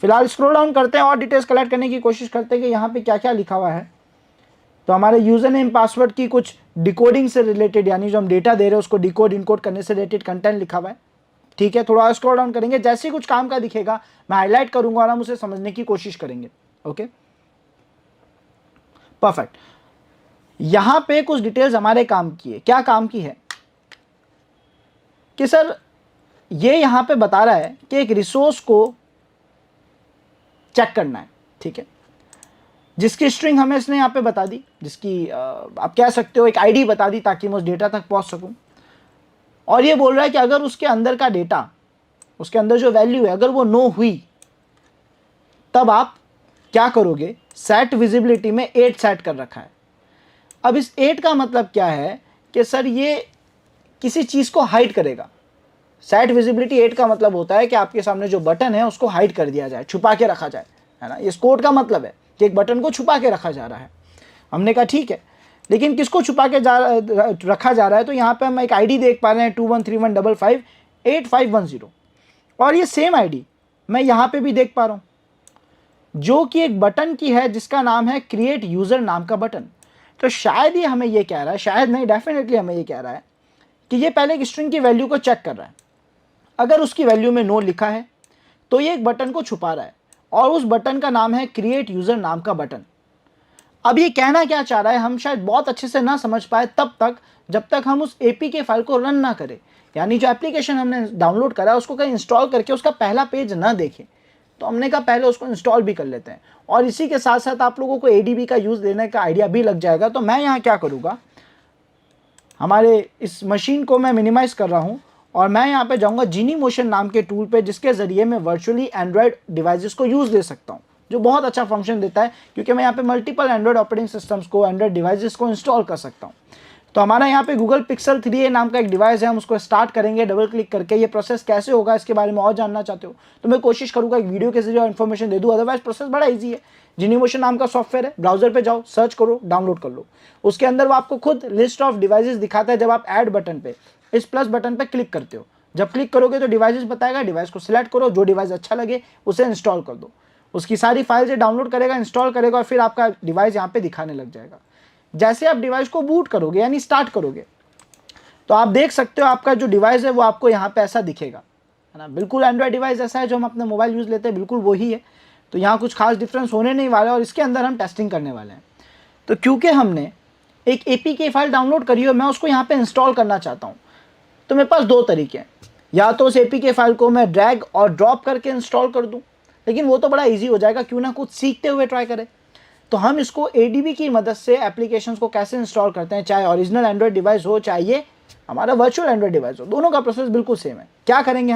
फिलहाल स्क्रॉल डाउन करते हैं और डिटेल्स कलेक्ट करने की कोशिश करते हैं कि यहाँ पे क्या क्या लिखा हुआ है। तो हमारे यूजर नेम पासवर्ड की कुछ डिकोडिंग से रिलेटेड, यानी जो हम डेटा दे रहे हैं उसको डिकोड इनकोड करने से रिलेटेड कंटेंट लिखा हुआ है। ठीक है, थोड़ा स्क्रॉल डाउन करेंगे, जैसे ही कुछ काम का दिखेगा मैं हाईलाइट करूंगा और हम उसे समझने की कोशिश करेंगे। Okay, perfect. यहां पे कुछ डिटेल्स हमारे काम की है। क्या काम की है कि सर ये यहां पे बता रहा है कि एक रिसोर्स को चेक करना है। ठीक है, जिसकी स्ट्रिंग हमें इसने यहाँ पे बता दी, जिसकी आप कह सकते हो एक आईडी बता दी ताकि मैं उस डेटा तक पहुंच सकूं। और ये बोल रहा है कि अगर उसके अंदर का डेटा, उसके अंदर जो वैल्यू है, अगर वो नो हुई तब आप क्या करोगे। सेट विजिबिलिटी में 8 सेट कर रखा है। अब इस 8 का मतलब क्या है कि सर ये किसी चीज़ को हाइड करेगा। सेट विजिबिलिटी 8 का मतलब होता है कि आपके सामने जो बटन है उसको हाइड कर दिया जाए, छुपा के रखा जाए, है ना। इस कोड का मतलब है कि एक बटन को छुपा के रखा जा रहा है। हमने कहा ठीक है, लेकिन किसको छुपा के रखा जा रहा है। तो यहाँ पे हम एक आईडी देख पा रहे हैं 2131558510, और ये सेम आईडी मैं यहाँ पे भी देख पा रहा हूँ जो कि एक बटन की है जिसका नाम है क्रिएट यूजर नाम का बटन। तो शायद ये हमें ये कह रहा है, शायद नहीं, डेफिनेटली हमें ये कह रहा है कि ये पहले एक स्ट्रिंग की वैल्यू को चेक कर रहा है। अगर उसकी वैल्यू में नो लिखा है तो ये एक बटन को छुपा रहा है, और उस बटन का नाम है क्रिएट यूजर नाम का बटन। अब ये कहना क्या चाह रहा है हम शायद बहुत अच्छे से ना समझ पाए तब तक जब तक हम उस एपीके फाइल को रन ना करें, यानी जो एप्लीकेशन हमने डाउनलोड करा है उसको कहीं इंस्टॉल करके उसका पहला पेज ना देखें। तो हमने कहा पहले उसको इंस्टॉल भी कर लेते हैं, और इसी के साथ साथ आप लोगों को एडीबी का यूज़ देने का आइडिया भी लग जाएगा। तो मैं यहाँ क्या करूँगा, हमारे इस मशीन को मैं मिनिमाइज़ कर रहा हूँ और मैं यहाँ पे जाऊँगा जीनी मोशन नाम के टूल पे, जिसके ज़रिए मैं वर्चुअली एंड्रॉयड डिवाइसेस को यूज़ दे सकता हूँ, जो बहुत अच्छा फंक्शन देता है क्योंकि मैं यहाँ पे मल्टीपल एंड्रॉयड ऑपरेटिंग सिस्टम्स को, एंड्रॉयड डिवाइसेस को इंस्टॉल कर सकता हूँ। तो हमारा यहाँ पे गूगल पिक्सल 3a नाम का एक डिवाइस है, हम उसको स्टार्ट करेंगे डबल क्लिक करके। ये प्रोसेस कैसे होगा इसके बारे में और जानना चाहते हो तो मैं कोशिश करूँगा एक वीडियो के जरिए इन्फॉर्मेशन दे दूँ, अदरवाइज प्रोसेस बड़ा ईजी है। जीनीमोशन नाम का सॉफ्टवेयर है, ब्राउजर पे जाओ, सर्च करो, डाउनलोड कर लो। उसके अंदर वो आपको खुद लिस्ट ऑफ डिवाइसेस दिखाता है। जब आप ऐड बटन पे, इस प्लस बटन पे क्लिक करते हो, जब क्लिक करोगे तो डिवाइसेस बताएगा, डिवाइस को सिलेक्ट करो, जो डिवाइस अच्छा लगे उसे इंस्टॉल कर दो। उसकी सारी फाइल से डाउनलोड करेगा, इंस्टॉल करेगा और फिर आपका डिवाइस यहाँ पे दिखाने लग जाएगा। जैसे आप डिवाइस को बूट करोगे यानी स्टार्ट करोगे तो आप देख सकते हो आपका जो डिवाइस है वो आपको यहाँ पे ऐसा दिखेगा, है ना। बिल्कुल एंड्रॉयड डिवाइस ऐसा है जो हम अपने मोबाइल यूज़ लेते हैं, बिल्कुल वही है। तो यहाँ कुछ खास डिफरेंस होने नहीं वाला है और इसके अंदर हम टेस्टिंग करने वाले हैं। तो क्योंकि हमने एक एपीके फाइल डाउनलोड करी है, मैं उसको यहाँ पे इंस्टॉल करना चाहता हूँ, तो मेरे पास दो तरीके हैं। या तो उस एपीके फाइल को मैं ड्रैग और ड्रॉप करके इंस्टॉल कर दूँ, लेकिन वो तो बड़ा ईजी हो जाएगा, क्यों ना कुछ सीखते हुए ट्राई करें। तो हम इसको एडीबी की मदद से एप्लीकेशंस को कैसे इंस्टॉल करते हैं, चाहे ओरिजिनल एंड्रॉयड डिवाइस हो चाहे ये हमारा वर्चुअल एंड्रॉयड डिवाइस हो, दोनों का प्रोसेस बिल्कुल सेम है। क्या करेंगे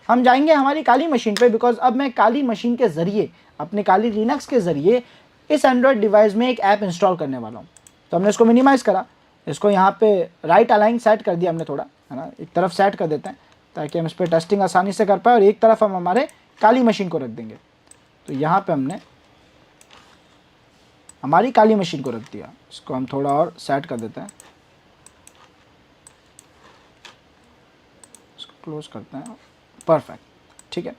हम जाएंगे हमारी काली मशीन पे, बिकॉज अब मैं काली मशीन के ज़रिए, अपने काली लिनक्स के ज़रिए इस एंड्रॉयड डिवाइस में एक ऐप इंस्टॉल करने वाला हूँ। तो हमने इसको मिनिमाइज़ करा, इसको यहाँ पे राइट अलाइन सेट कर दिया हमने थोड़ा, है ना, एक तरफ सेट कर देते हैं ताकि हम इस पर टेस्टिंग आसानी से कर पाए, और एक तरफ हम हमारे काली मशीन को रख देंगे। तो यहाँ पे हमने हमारी काली मशीन को रख दिया, इसको हम थोड़ा और सेट कर देते हैं, इसको क्लोज करते हैं, परफेक्ट, ठीक है।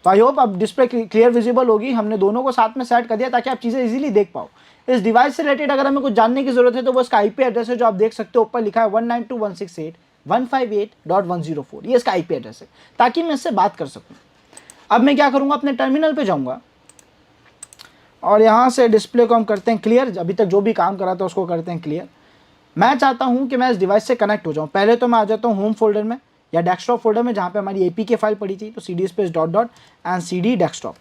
तो आई होप अब डिस्प्ले क्लियर विजिबल होगी। हमने दोनों को साथ में सेट कर दिया ताकि आप चीज़ें इजीली देख पाओ। इस डिवाइस से रिलेटेड अगर हमें कुछ जानने की जरूरत है तो वो इसका आईपी एड्रेस है, जो आप देख सकते हो ऊपर लिखा है 192.168.158.104। ये इसका आईपी एड्रेस है ताकि मैं इससे बात कर सकूँ। अब मैं क्या करूँगा, अपने टर्मिनल पे जाऊँगा और यहाँ से डिस्प्ले को हम करते हैं क्लियर। अभी तक जो भी काम करा था उसको करते हैं क्लियर। मैं चाहता हूँ कि मैं इस डिवाइस से कनेक्ट हो जाऊँ। पहले तो मैं आ जाता हूँ होम फोल्डर में या डेस्कटॉप फोल्डर में जहाँ पे हमारी एपीके फाइल पड़ी थी। तो cd space dot dot and cd desktop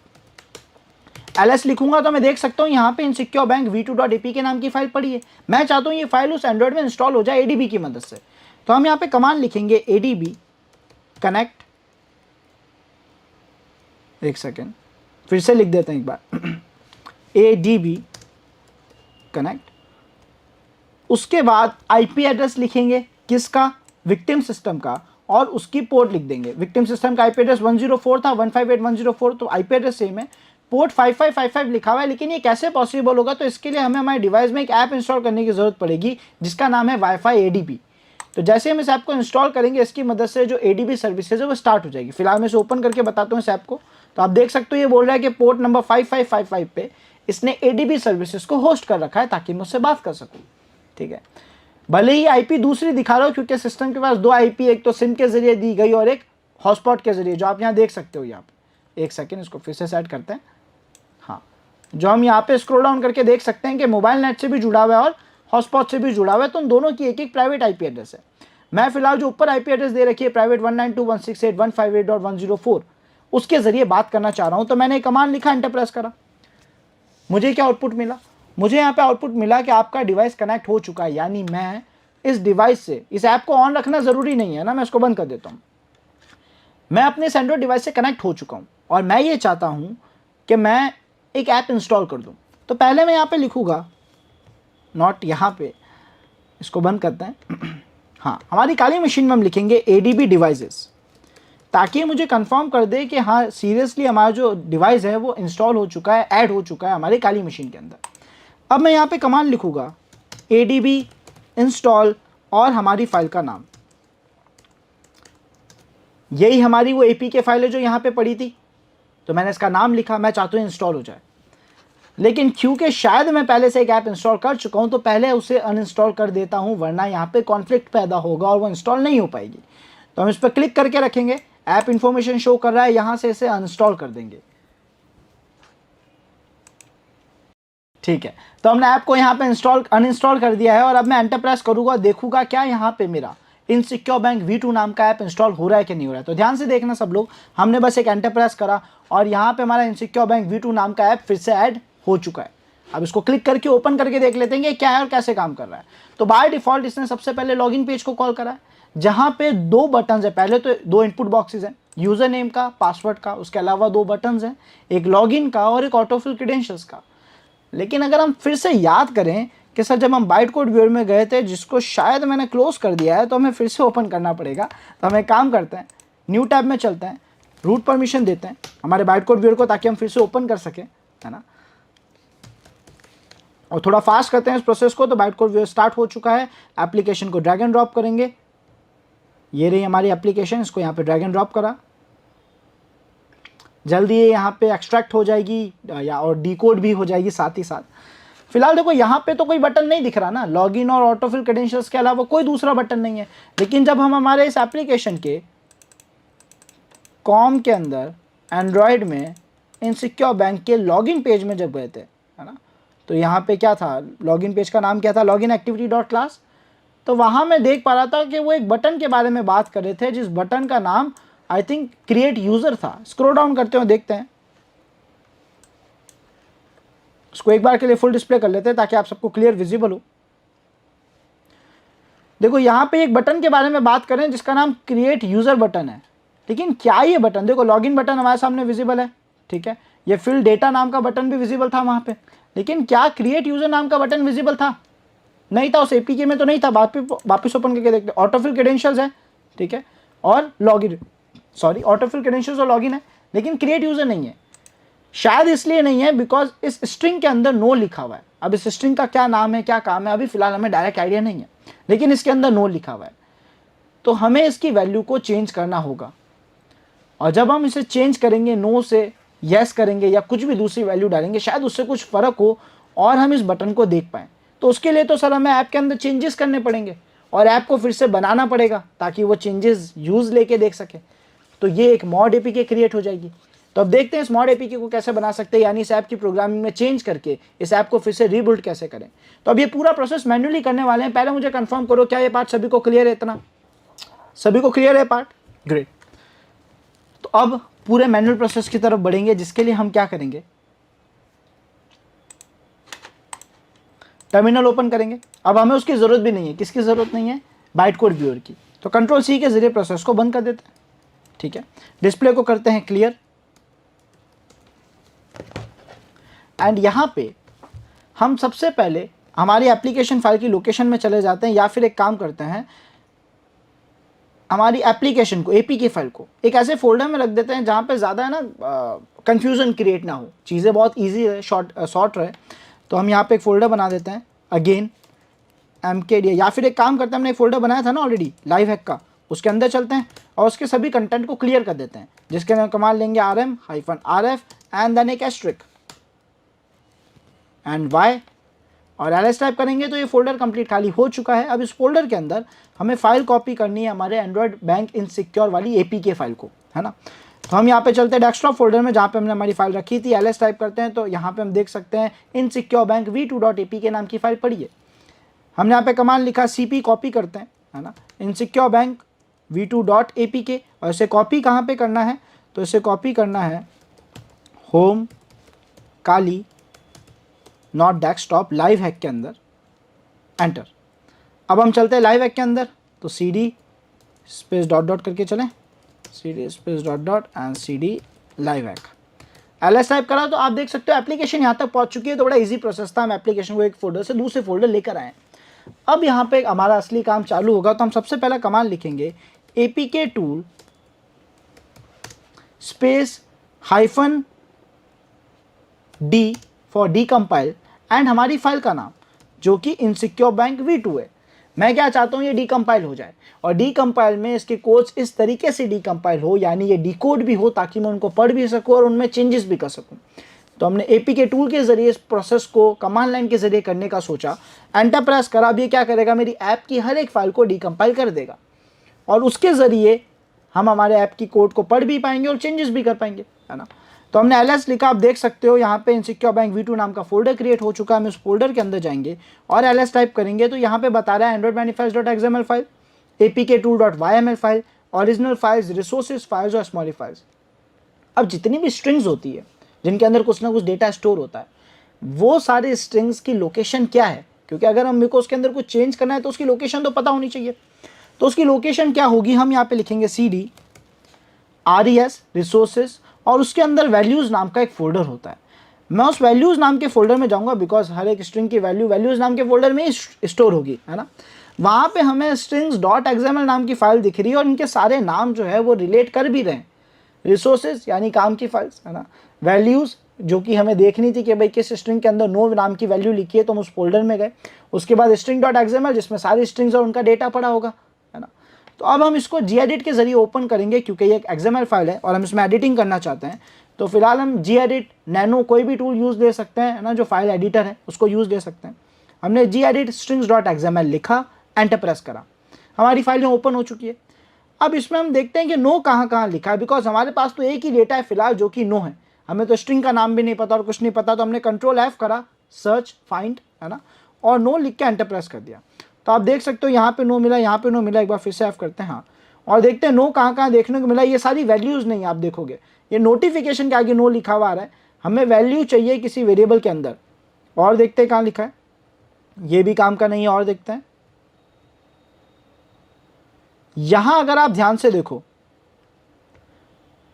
ls लिखूंगा तो मैं देख सकता हूँ यहाँ पे इनसिक्योर बैंक v2.apk नाम की फाइल पड़ी है। मैं चाहता हूँ ये फाइल उस एंड्रॉयड में इंस्टॉल हो जाए एडीबी की मदद से। तो हम यहाँ पे कमांड लिखेंगे adb कनेक्ट, एक सेकेंड, फिर से लिख देते हैं एक बार, ADB कनेक्ट, उसके बाद IP एड्रेस लिखेंगे किसका, विक्टिम सिस्टम का, और उसकी पोर्ट लिख देंगे। विक्टिम सिस्टम का IP एड्रेस 104 था, 158.104, तो IP एड्रेस सेम है। पोर्ट 5555 लिखा हुआ है, लेकिन ये कैसे पॉसिबल होगा, तो इसके लिए हमें हमारे डिवाइस में एक ऐप इंस्टॉल करने की जरूरत पड़ेगी जिसका नाम है वाईफाई ADB। तो जैसे हम इस ऐप को इंस्टॉल करेंगे, इसकी मदद से जो ADB सर्विसेज है वो स्टार्ट हो जाएगी। फिलहाल मैं इसे ओपन करके बताता हूँ इस ऐप को। तो आप देख सकते हो ये बोल रहा है कि पोर्ट नंबर 5555 पे इसने ADB सर्विसेज को होस्ट कर रखा है ताकि मैं उससे बात कर सकूँ। ठीक है, भले ही IP दूसरी दिखा रहा हो क्योंकि सिस्टम के पास 2 IP, एक तो सिम के जरिए दी गई और एक हॉटस्पॉट के जरिए, जो आप यहाँ देख सकते हो। यहाँ पे एक सेकेंड, इसको फिर से सेट करते हैं। हाँ, जो हम यहाँ पे स्क्रॉल डाउन करके देख सकते हैं कि मोबाइल नेट से भी जुड़ा हुआ है और हॉटस्पॉट से भी जुड़ा हुआ है, तो उन दोनों की एक एक प्राइवेट IP एड्रेस है। मैं फिलहाल जो ऊपर IP एड्रेस दे रखी है प्राइवेट 192.168.158.104, उसके जरिए बात करना चाह रहा हूँ। तो मैंने कमांड लिखा, एंटर प्रेस करा, मुझे क्या आउटपुट मिला, मुझे यहाँ पे आउटपुट मिला कि आपका डिवाइस कनेक्ट हो चुका है। यानी मैं इस डिवाइस से, इस ऐप को ऑन रखना जरूरी नहीं है ना, मैं इसको बंद कर देता हूँ, मैं अपने इस एंड्रॉइड डिवाइस से कनेक्ट हो चुका हूँ और मैं ये चाहता हूँ कि मैं एक ऐप इंस्टॉल कर दूँ। तो पहले मैं यहाँ पे लिखूँगा नॉट, यहाँ पे इसको बंद करते हैं। हाँ, हमारी काली मशीन में हम लिखेंगे ADB डिवाइसेस, ताकि मुझे कंफर्म कर दे कि हाँ सीरियसली हमारा जो डिवाइस है वो इंस्टॉल हो चुका है, ऐड हो चुका है हमारी काली मशीन के अंदर। अब मैं यहाँ पे कमांड लिखूँगा ADB इंस्टॉल और हमारी फाइल का नाम, यही हमारी वो APK फाइल है जो यहाँ पे पड़ी थी। तो मैंने इसका नाम लिखा, मैं चाहता हूँ इंस्टॉल हो जाए, लेकिन क्योंकि शायद मैं पहले से एक ऐप इंस्टॉल कर चुका हूँ तो पहले उसे अनइंस्टॉल कर देता हूँ, वरना यहाँ पे कॉन्फ्लिक्ट पैदा होगा और वो इंस्टॉल नहीं हो पाएगी। तो हम इस पर क्लिक करके रखेंगे, ऐप इंफॉर्मेशन शो कर रहा है, यहाँ से इसे अनइंस्टॉल कर देंगे। ठीक है, तो हमने ऐप को यहाँ पे अनइंस्टॉल कर दिया है और अब मैं एंटर प्रेस करूँगा, देखूंगा क्या यहाँ पे मेरा इनसिक्योर बैंक V2 नाम का ऐप इंस्टॉल हो रहा है कि नहीं हो रहा है। तो ध्यान से देखना सब लोग, हमने बस एक एंटर प्रेस करा और यहाँ पे हमारा इनसिक्योर बैंक V2 नाम का ऐप फिर से ऐड हो चुका है। अब इसको क्लिक करके ओपन करके देख लेते हैं कि क्या है और कैसे काम कर रहा है। तो बाय डिफॉल्ट इसने सबसे पहले लॉगिन पेज को कॉल करा है, जहाँ पे 2 बटन है। पहले तो 2 इनपुट बॉक्सेस हैं, यूजर नेम का, पासवर्ड का, उसके अलावा 2 बटन हैं, एक लॉगिन का और एक ऑटोफिल क्रेडेंशियल्स का। लेकिन अगर हम फिर से याद करें कि सर जब हम बाइट कोड व्यूअर में गए थे, जिसको शायद मैंने क्लोज कर दिया है, तो हमें फिर से ओपन करना पड़ेगा। तो हम एक काम करते हैं, न्यू टैब में चलते हैं, रूट परमिशन देते हैं हमारे बाइट कोड व्यूअर को ताकि हम फिर से ओपन कर सकें, है ना, और थोड़ा फास्ट करते हैं इस प्रोसेस को। तो बाइट कोड व्यूअर स्टार्ट हो चुका है। एप्लीकेशन को ड्रैग एंड ड्रॉप करेंगे, ये रही हमारी एप्लीकेशन, इसको यहाँ पे ड्रैग एंड ड्रॉप करा, जल्दी ये यहाँ पे एक्सट्रैक्ट हो जाएगी या और डिकोड भी हो जाएगी साथ ही साथ। फिलहाल देखो यहाँ पे तो कोई बटन नहीं दिख रहा ना, लॉगिन और ऑटोफिल क्रेडेंशियल्स के अलावा कोई दूसरा बटन नहीं है। लेकिन जब हम हमारे इस एप्लीकेशन के कॉम के अंदर एंड्रॉयड में इनसिक्योर बैंक के लॉगिन पेज में जब गए थे, है ना, तो यहाँ पे क्या था, लॉगिन पेज का नाम क्या था, लॉगिन एक्टिविटी डॉट क्लास। तो वहाँ मैं देख पा रहा था कि वो एक बटन के बारे में बात कर रहे थे, जिस बटन का नाम आई थिंक क्रिएट यूजर था। स्क्रॉल डाउन करते हुए देखते हैं, इसको एक बार के लिए फुल डिस्प्ले कर लेते हैं ताकि आप सबको क्लियर विजिबल हो। देखो यहाँ पे एक बटन के बारे में बात करें जिसका नाम क्रिएट यूजर बटन है। लेकिन क्या ये बटन, देखो लॉगिन बटन हमारे सामने विजिबल है, ठीक है, ये फिल डेटा नाम का बटन भी विजिबल था वहां पे, लेकिन क्या क्रिएट यूजर नाम का बटन विजिबल था? नहीं था, उस एपीके में तो नहीं था। वापिस ओपन करके देखते, ऑटोफिल क्रेडेंशियल्स है, ठीक है, और लॉगिन, सॉरी ऑटोफिल क्रेडेंशियल्स और लॉगिन है, लेकिन क्रिएट यूजर नहीं है। शायद इसलिए नहीं है बिकॉज इस स्ट्रिंग के अंदर नो लिखा हुआ है। अब इस स्ट्रिंग का क्या नाम है, क्या काम है, अभी फिलहाल हमें डायरेक्ट आइडिया नहीं है, लेकिन इसके अंदर नो लिखा हुआ है। तो हमें इसकी वैल्यू को चेंज करना होगा, और जब हम इसे चेंज करेंगे, नो से यस करेंगे या कुछ भी दूसरी वैल्यू डालेंगे, शायद उससे कुछ फर्क हो और हम इस बटन को देख पाएं। तो उसके लिए तो सर हमें ऐप के अंदर चेंजेस करने पड़ेंगे और ऐप को फिर से बनाना पड़ेगा ताकि वो चेंजेस यूज लेके देख सके। तो ये एक मॉड एपीके क्रिएट हो जाएगी। तो अब देखते हैं इस मॉड एपीके को कैसे बना सकते हैं, यानी इस ऐप की प्रोग्रामिंग में चेंज करके इस ऐप को फिर से रीबिल्ड कैसे करें। तो अब ये पूरा प्रोसेस मैन्युअली करने वाले हैं। पहले मुझे कंफर्म करो क्या ये पार्ट सभी को क्लियर है? इतना सभी को क्लियर है पार्ट? ग्रेट। तो अब पूरे मैनुअल प्रोसेस की तरफ बढ़ेंगे, जिसके लिए हम क्या करेंगे, टर्मिनल ओपन करेंगे। अब हमें उसकी जरूरत भी नहीं है, किसकी जरूरत नहीं है, बाइट कोड व्यूअर की। तो कंट्रोल सी के जरिए प्रोसेस को बंद कर देते हैं, ठीक है। डिस्प्ले को करते हैं क्लियर, एंड यहाँ पे हम सबसे पहले हमारी एप्लीकेशन फाइल की लोकेशन में चले जाते हैं, या फिर एक काम करते हैं, हमारी एप्लीकेशन को, एपीके फाइल को एक ऐसे फोल्डर में रख देते हैं जहाँ पे ज़्यादा है ना कंफ्यूजन क्रिएट ना हो, चीज़ें बहुत इजी रहे, शॉर्ट रहे। तो हम यहाँ पे एक फ़ोल्डर बना देते हैं, अगेन mkd, या फिर एक काम करते हैं, हमने एक फ़ोल्डर बनाया था ना ऑलरेडी लाइव हैक का, उसके अंदर चलते हैं और उसके सभी कंटेंट को क्लियर कर देते हैं, जिसके अंदर कमांड लेंगे rm-rf एंड देन एक एस्ट्रिक एंड y और ls टाइप करेंगे तो ये फोल्डर कंप्लीट खाली हो चुका है। अब इस फोल्डर के अंदर हमें फाइल कॉपी करनी है हमारे एंड्रॉयड बैंक इनसिक्योर वाली एपीके फाइल को, है ना। तो हम यहाँ पे चलते हैं डेस्कटॉप फोल्डर में जहाँ पे हमने हमारी फाइल रखी थी, ls टाइप करते हैं तो यहाँ पे हम देख सकते हैं इनसिक्योर बैंक v2.apk नाम की फाइल पड़ी है। हमने यहाँ पे कमांड लिखा cp कॉपी करते हैं, है ना, इनसिक्योर बैंक v2.apk, और इसे कॉपी कहाँ पे करना है, तो इसे कॉपी करना है home Kali not desktop live hack के अंदर, एंटर। अब हम चलते हैं लाइव हैक के अंदर, तो cd स्पेस डॉट डॉट करके चलें, cd space dot dot and cd live hack, ls type करा तो आप देख सकते हो एप्लीकेशन यहाँ तक पहुँच चुकी है। तो बड़ा इजी प्रोसेस था, हम एप्लीकेशन को एक फोल्डर से दूसरे फोल्डर लेकर आए। अब यहाँ पे हमारा असली काम चालू होगा। तो हम सबसे पहला कमांड लिखेंगे apk tool space -d for decompile and हमारी फाइल का नाम जो कि इनसिक्योर बैंक v2 है। मैं क्या चाहता हूँ, ये डीकम्पाइल हो जाए, और डीकम्पाइल में इसके कोड्स इस तरीके से डीकम्पाइल हो, यानी ये डीकोड भी हो, ताकि मैं उनको पढ़ भी सकूँ और उनमें चेंजेस भी कर सकूँ। तो हमने एपीके टूल के जरिए इस प्रोसेस को कमांड लाइन के जरिए करने का सोचा, एंटर प्रेस करा। अब ये क्या करेगा, मेरी ऐप की हर एक फाइल को डीकम्पाइल कर देगा, और उसके ज़रिए हम हमारे ऐप की कोड को पढ़ भी पाएंगे और चेंजेस भी कर पाएंगे, है ना। तो हमने ls लिखा, आप देख सकते हो यहाँ पे इनसिक्योर बैंक v2 नाम का फोल्डर क्रिएट हो चुका है। हम इस फोल्डर के अंदर जाएंगे और ls टाइप करेंगे तो यहाँ पे बता रहा है एंड्रॉइड मैनिफेस्ट.xml file, apk2.yml file, original files, resources files और स्मॉली फाइल्स। अब जितनी भी स्ट्रिंग्स होती है जिनके अंदर कुछ ना कुछ डेटा स्टोर होता है, वो सारे स्ट्रिंग्स की लोकेशन क्या है, क्योंकि अगर हम को उसके अंदर कुछ चेंज करना है तो उसकी लोकेशन तो पता होनी चाहिए। तो उसकी लोकेशन क्या होगी, हम यहाँ पे लिखेंगे cd res रिसोर्सेज, और उसके अंदर वैल्यूज़ नाम का एक फोल्डर होता है। मैं उस वैल्यूज़ नाम के फोल्डर में जाऊंगा, बिकॉज हर एक स्ट्रिंग की वैल्यू वैल्यूज़ नाम के फोल्डर में ही स्टोर होगी, है ना। वहाँ पे हमें strings.xml नाम की फाइल दिख रही है और इनके सारे नाम जो है वो रिलेट कर भी रहे हैं। रिसोर्सेज यानी काम की फाइल्स, है ना। वैल्यूज़ जो कि हमें देखनी थी कि भाई किस स्ट्रिंग के अंदर नो नाम की वैल्यू लिखी है, तो हम उस फोल्डर में गए। उसके बाद string.xml जिसमें सारी स्ट्रिंग्स और उनका डेटा पड़ा होगा, है ना। तो अब हम इसको gedit के जरिए ओपन करेंगे, क्योंकि ये एक XML फाइल है और हम इसमें एडिटिंग करना चाहते हैं। तो फिलहाल हम gedit नैनो कोई भी टूल यूज़ ले सकते हैं, है ना, जो फाइल एडिटर है उसको यूज़ ले सकते हैं। हमने gedit strings.xml लिखा, एंटर प्रेस करा, हमारी फाइल ओपन हो चुकी है। अब इसमें हम देखते हैं कि नो कहाँ कहाँ लिखा है, बिकॉज हमारे पास तो एक ही डेटा है फिलहाल जो कि नो है, हमें तो स्ट्रिंग का नाम भी नहीं पता और कुछ नहीं पता। तो हमने Ctrl+F करा, सर्च फाइंड, है ना, और नो लिख के एंटर प्रेस कर दिया। तो आप देख सकते हो यहाँ पे नो मिला, यहाँ पे नो मिला। एक बार फिर से F करते हैं, हाँ, और देखते हैं नो कहाँ कहाँ देखने को मिला। ये सारी वैल्यूज़ नहीं, आप देखोगे ये नोटिफिकेशन के आगे नो लिखा हुआ आ रहा है। हमें वैल्यू चाहिए किसी वेरिएबल के अंदर, और देखते हैं कहाँ लिखा है, ये भी काम का नहीं है। और देखते हैं यहाँ, अगर आप ध्यान से देखो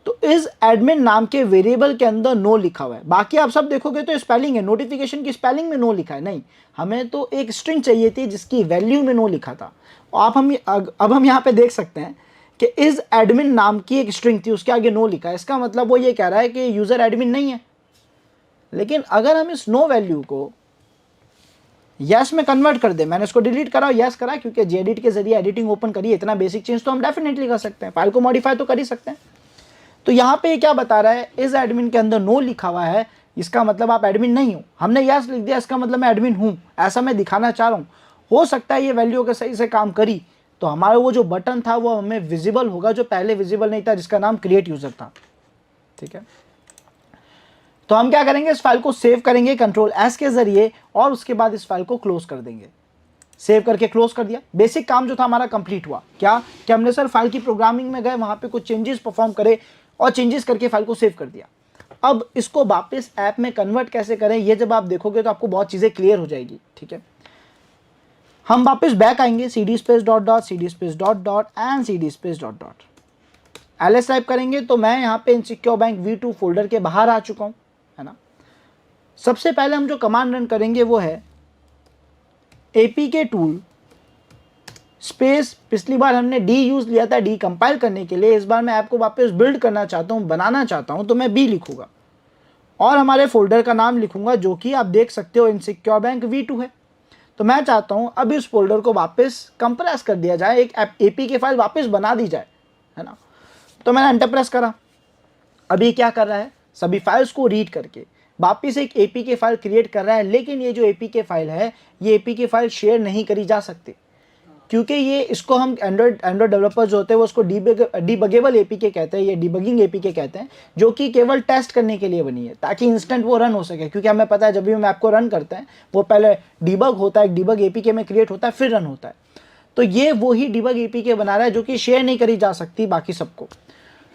तो इस एडमिन नाम के वेरिएबल के अंदर नो लिखा हुआ है। बाकी आप सब देखोगे तो स्पेलिंग है, नोटिफिकेशन की स्पेलिंग में नो लिखा है। नहीं, हमें तो एक स्ट्रिंग चाहिए थी जिसकी वैल्यू में नो लिखा था। अब हम यहाँ पे देख सकते हैं कि इस एडमिन नाम की एक स्ट्रिंग थी, उसके आगे नो लिखा है। इसका मतलब वो ये कह रहा है कि यूज़र एडमिन नहीं है। लेकिन अगर हम इस नो वैल्यू को यस में कन्वर्ट कर दे, मैंने इसको डिलीट करा, यस करा, क्योंकि gedit के जरिए एडिटिंग ओपन करी, इतना बेसिक चेंज तो हम डेफिनेटली कर सकते हैं, फाइल को मॉडिफाई तो कर ही सकते हैं। तो यहाँ पे क्या बता रहा है, इस एडमिन के अंदर नो लिखा हुआ है, इसका मतलब आप एडमिन नहीं हो। हमने यस लिख दिया, इसका मतलब मैं एडमिन हूँ, ऐसा मैं दिखाना चाह रहा हूँ। हो सकता है ये वैल्यू अगर सही से काम करी तो हमारा वो जो बटन था वो हमें विजिबल होगा, जो पहले विजिबल नहीं था, जिसका नाम क्रिएट यूजर था। ठीक है, तो हम क्या करेंगे, इस फाइल को सेव करेंगे Ctrl+S के जरिए, और उसके बाद इस फाइल को क्लोज कर देंगे। सेव करके क्लोज कर दिया, बेसिक काम जो था हमारा कंप्लीट हुआ। क्या कि हमने सर फाइल की प्रोग्रामिंग में गए, वहां पे कुछ चेंजेस परफॉर्म करे और चेंजेस करके फाइल को सेव कर दिया। अब इसको वापस ऐप में कन्वर्ट कैसे करें, ये जब आप देखोगे तो आपको बहुत चीज़ें क्लियर हो जाएगी। ठीक है, हम वापस बैक आएंगे, cd space dot dot, cd space dot dot and cd space dot dot, ls type करेंगे तो मैं यहाँ पे इनसिक्योर बैंक v2 फोल्डर के बाहर आ चुका हूँ, है ना। सबसे पहले हम जो कमांड रन करेंगे वो है apk टूल स्पेस, पिछली बार हमने डी यूज लिया था डी कंपाइल करने के लिए, इस बार मैं ऐप को वापस बिल्ड करना चाहता हूँ, बनाना चाहता हूँ, तो मैं बी लिखूंगा और हमारे फोल्डर का नाम लिखूंगा जो कि आप देख सकते हो इनसिक्योर बैंक V2 है। तो मैं चाहता हूँ अब इस फोल्डर को वापस कंप्रेस कर दिया जाए, एक APK फाइल वापस बना दी जाए, है ना। तो मैंने एंटर प्रेस करा। अभी क्या कर रहा है, सभी फाइल्स को रीड करके वापस एक APK फाइल क्रिएट कर रहा है, लेकिन ये जो APK फाइल है ये APK फाइल शेयर नहीं करी जा सकती, क्योंकि ये इसको हम एंड्रॉयड डेवलपर्स जो होते हैं वो उसको डीबगेबल APK कहते हैं, ये डीबगिंग APK कहते हैं, जो कि केवल टेस्ट करने के लिए बनी है ताकि इंस्टेंट वो रन हो सके। क्योंकि हमें पता है जब भी हम ऐप को रन करते हैं वो पहले डीबग होता है, डीबग APK में क्रिएट होता है, फिर रन होता है। तो ये वही डीबग APK बना रहा है जो कि शेयर नहीं करी जा सकती बाकी सबको।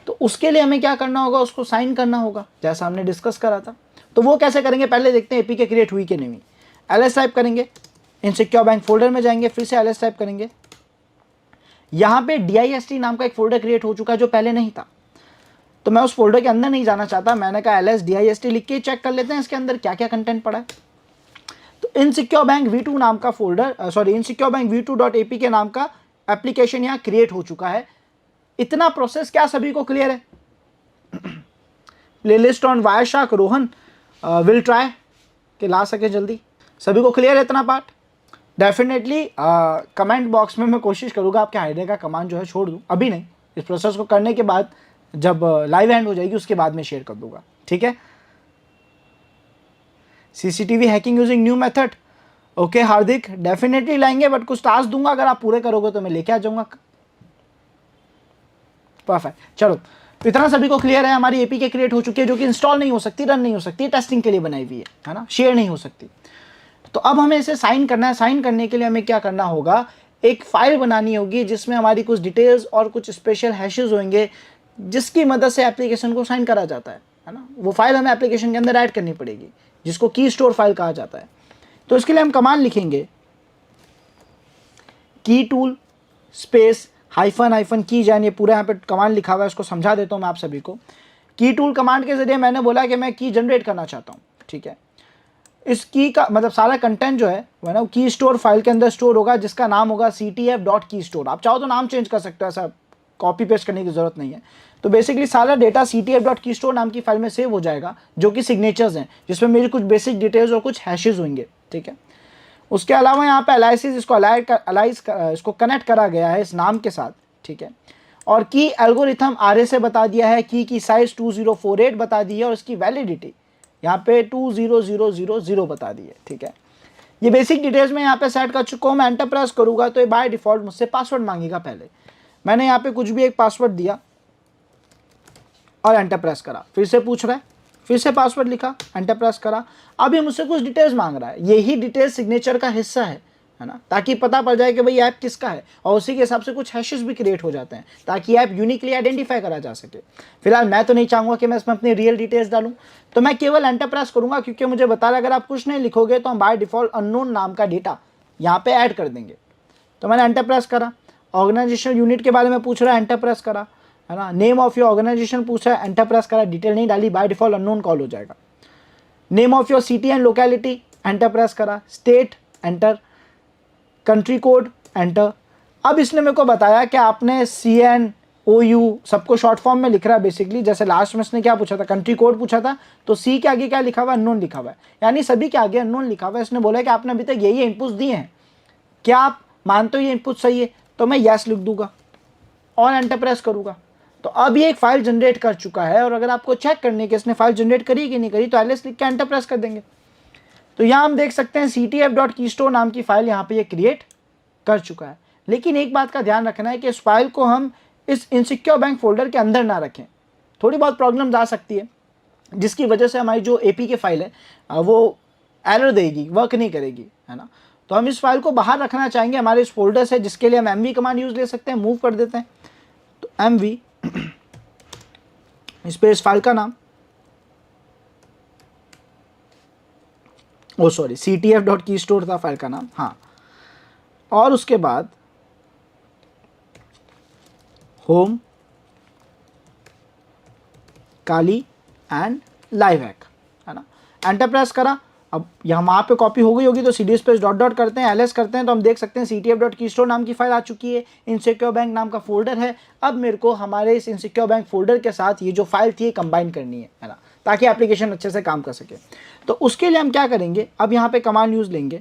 तो उसके लिए हमें क्या करना होगा, उसको साइन करना होगा जैसा हमने डिस्कस करा था। तो वो कैसे करेंगे, पहले देखते हैं APK क्रिएट हुई कि नहीं हुई। ls टाइप करेंगे, इनसिक्योर बैंक फोल्डर में जाएंगे, फिर से ls टाइप करेंगे। यहाँ पे dist नाम का एक फोल्डर क्रिएट हो चुका है जो पहले नहीं था, तो मैं उस फोल्डर के अंदर नहीं जाना चाहता। मैंने कहा ls dist लिख के चेक कर लेते हैं इसके अंदर क्या क्या कंटेंट पड़ा है। तो इनसिक्योर बैंक V2 नाम का फोल्डर, इनसिक्योर बैंक v2.apk नाम का एप्लीकेशन यहाँ क्रिएट हो चुका है। इतना प्रोसेस क्या सभी को क्लियर है? Playlist on Wireshark Rohan will try कि ला सके जल्दी। सभी को क्लियर है इतना पार्ट? डेफिनेटली कमेंट बॉक्स में मैं कोशिश करूंगा आपके आइडिया का कमांड जो है छोड़ दूं, अभी नहीं, इस प्रोसेस को करने के बाद जब लाइव एंड हो जाएगी उसके बाद में शेयर कर दूंगा, ठीक है। CCTV hacking using new method, okay Hardik, definitely लाएंगे, बट कुछ टास्क दूंगा, अगर आप पूरे करोगे तो मैं लेके आ जाऊंगा। परफेक्ट, चलो तो इतना सभी को क्लियर है। हमारी APK क्रिएट हो चुकी है जो कि इंस्टॉल नहीं हो सकती, रन नहीं हो सकती, टेस्टिंग के लिए बनाई हुई है ना, शेयर नहीं हो सकती। तो अब हमें इसे साइन करना है। साइन करने के लिए हमें क्या करना होगा, एक फाइल बनानी होगी जिसमें हमारी कुछ डिटेल्स और कुछ स्पेशल हैशेस होंगे जिसकी मदद से एप्लीकेशन को साइन करा जाता है ना। वो फाइल हमें एप्लीकेशन के अंदर ऐड करनी पड़ेगी जिसको की स्टोर फाइल कहा जाता है। तो इसके लिए हम कमांड लिखेंगे की टूल स्पेस हाइफन की जान, ये पूरा यहाँ पे कमांड लिखा हुआ है, इसको समझा देता हूँ मैं आप सभी को। की टूल कमांड के जरिए मैंने बोला कि मैं की जनरेट करना चाहता हूँ, ठीक है। इस की का मतलब सारा कंटेंट जो है वो ना की स्टोर फाइल के अंदर स्टोर होगा जिसका नाम होगा ctf.keystore। आप चाहो तो नाम चेंज कर सकते हो, ऐसा कॉपी पेस्ट करने की जरूरत नहीं है। तो बेसिकली सारा डेटा ctf.keystore नाम की फाइल में सेव हो जाएगा जो कि सिग्नेचर्स हैं, जिसमें मेरी कुछ बेसिक डिटेल्स और कुछ हैशेस होंगे, ठीक है। उसके अलावा यहाँ पे एलाइसिस इसको कनेक्ट करा गया है इस नाम के साथ, ठीक है। और की एल्गोरिथम RA से बता दिया है, की साइज 2048 बता दी है और इसकी वैलिडिटी यहाँ पे 20000 बता दी है, ठीक है। ये बेसिक डिटेल्स में यहाँ पे सेट कर चुका हूँ। मैं एंटर प्रेस करूँगा तो ये बाय डिफॉल्ट मुझसे पासवर्ड मांगेगा। पहले मैंने यहाँ पे कुछ भी एक पासवर्ड दिया और एंटर प्रेस करा, फिर से पूछ रहा है, फिर से पासवर्ड लिखा, एंटर प्रेस करा। अभी मुझसे कुछ डिटेल्स मांग रहा है, यही डिटेल्स सिग्नेचर का हिस्सा है ना, ताकि पता पड़ जाए कि भाई ऐप किसका है, और उसी के हिसाब से कुछ हैशेस भी क्रिएट हो जाते हैं ताकि ऐप यूनिकली आइडेंटिफाई करा जा सके। फिलहाल मैं तो नहीं चाहूँगा कि मैं इसमें अपनी रियल डिटेल्स डालूँ, तो मैं केवल एंटर प्रेस करूँगा, क्योंकि मुझे बता रहा है अगर आप कुछ नहीं लिखोगे तो हम बाय डिफॉल्ट अननोन नाम का डेटा यहाँ पे ऐड कर देंगे। तो मैंने एंटर प्रेस करा। ऑर्गेनाइजेशनल यूनिट के बारे में पूछ रहा है, एंटर प्रेस करा, है ना। नेम ऑफ योर ऑर्गेनाइजेशन पूछ रहा है, एंटर प्रेस करा, डिटेल नहीं डाली, बाय डिफॉल्ट अननोन कॉल हो जाएगा। Name of your city and locality, enter press करा, state enter, country code enter. अब इसने मेरे को बताया कि आपने CNOU सबको शॉर्ट फॉर्म में लिख रहा है बेसिकली। जैसे लास्ट में इसने क्या पूछा था, कंट्री कोड पूछा था, तो C के आगे क्या लिखा हुआ है, अननोन लिखा हुआ है, यानी सभी के आगे अननोन लिखा हुआ है। इसने बोला कि आपने अभी तक यही इनपुट्स दिए हैं, क्या आप मानते हो ये इनपुट सही है? तो मैं यस लिख दूंगा और एंटर प्रेस करूंगा। तो अब ये एक फाइल जनरेट कर चुका है, और अगर आपको चेक करने के इसने फाइल जनरेट करी कि नहीं करी तो ls लिख के एंटर प्रेस कर देंगे। तो यहाँ हम देख सकते हैं ctf.keystore नाम की फाइल यहाँ पे ये क्रिएट कर चुका है। लेकिन एक बात का ध्यान रखना है कि इस फाइल को हम इस इनसिक्योर बैंक फोल्डर के अंदर ना रखें, थोड़ी बहुत प्रॉब्लम आ सकती है, जिसकी वजह से हमारी जो APK फाइल है वो एरर देगी, वर्क नहीं करेगी, है ना। तो हम इस फाइल को बाहर रखना चाहेंगे हमारे इस फोल्डर से, जिसके लिए हम MV कमांड यूज ले सकते हैं। मूव कर देते हैं, तो MV स्पेस फाइल का नाम, ओ सॉरी ctf.keystore था फाइल का नाम, हाँ। और उसके बाद home Kali and live hack, है ना। एंटर प्रेस करा, अब यहाँ वहाँ पे कॉपी हो गई होगी तो cd स्पेस डॉट डॉट करते हैं, ls करते हैं, तो हम देख सकते हैं ctf.keystore नाम की फाइल आ चुकी है, इनसिक्योर बैंक नाम का फोल्डर है। अब मेरे को हमारे इस इनसिक्योर बैंक फोल्डर के साथ ये जो फाइल थी कंबाइन करनी है ना, ताकि एप्लीकेशन अच्छे से काम कर सके। तो उसके लिए हम क्या करेंगे, अब यहाँ पे कमांड यूज लेंगे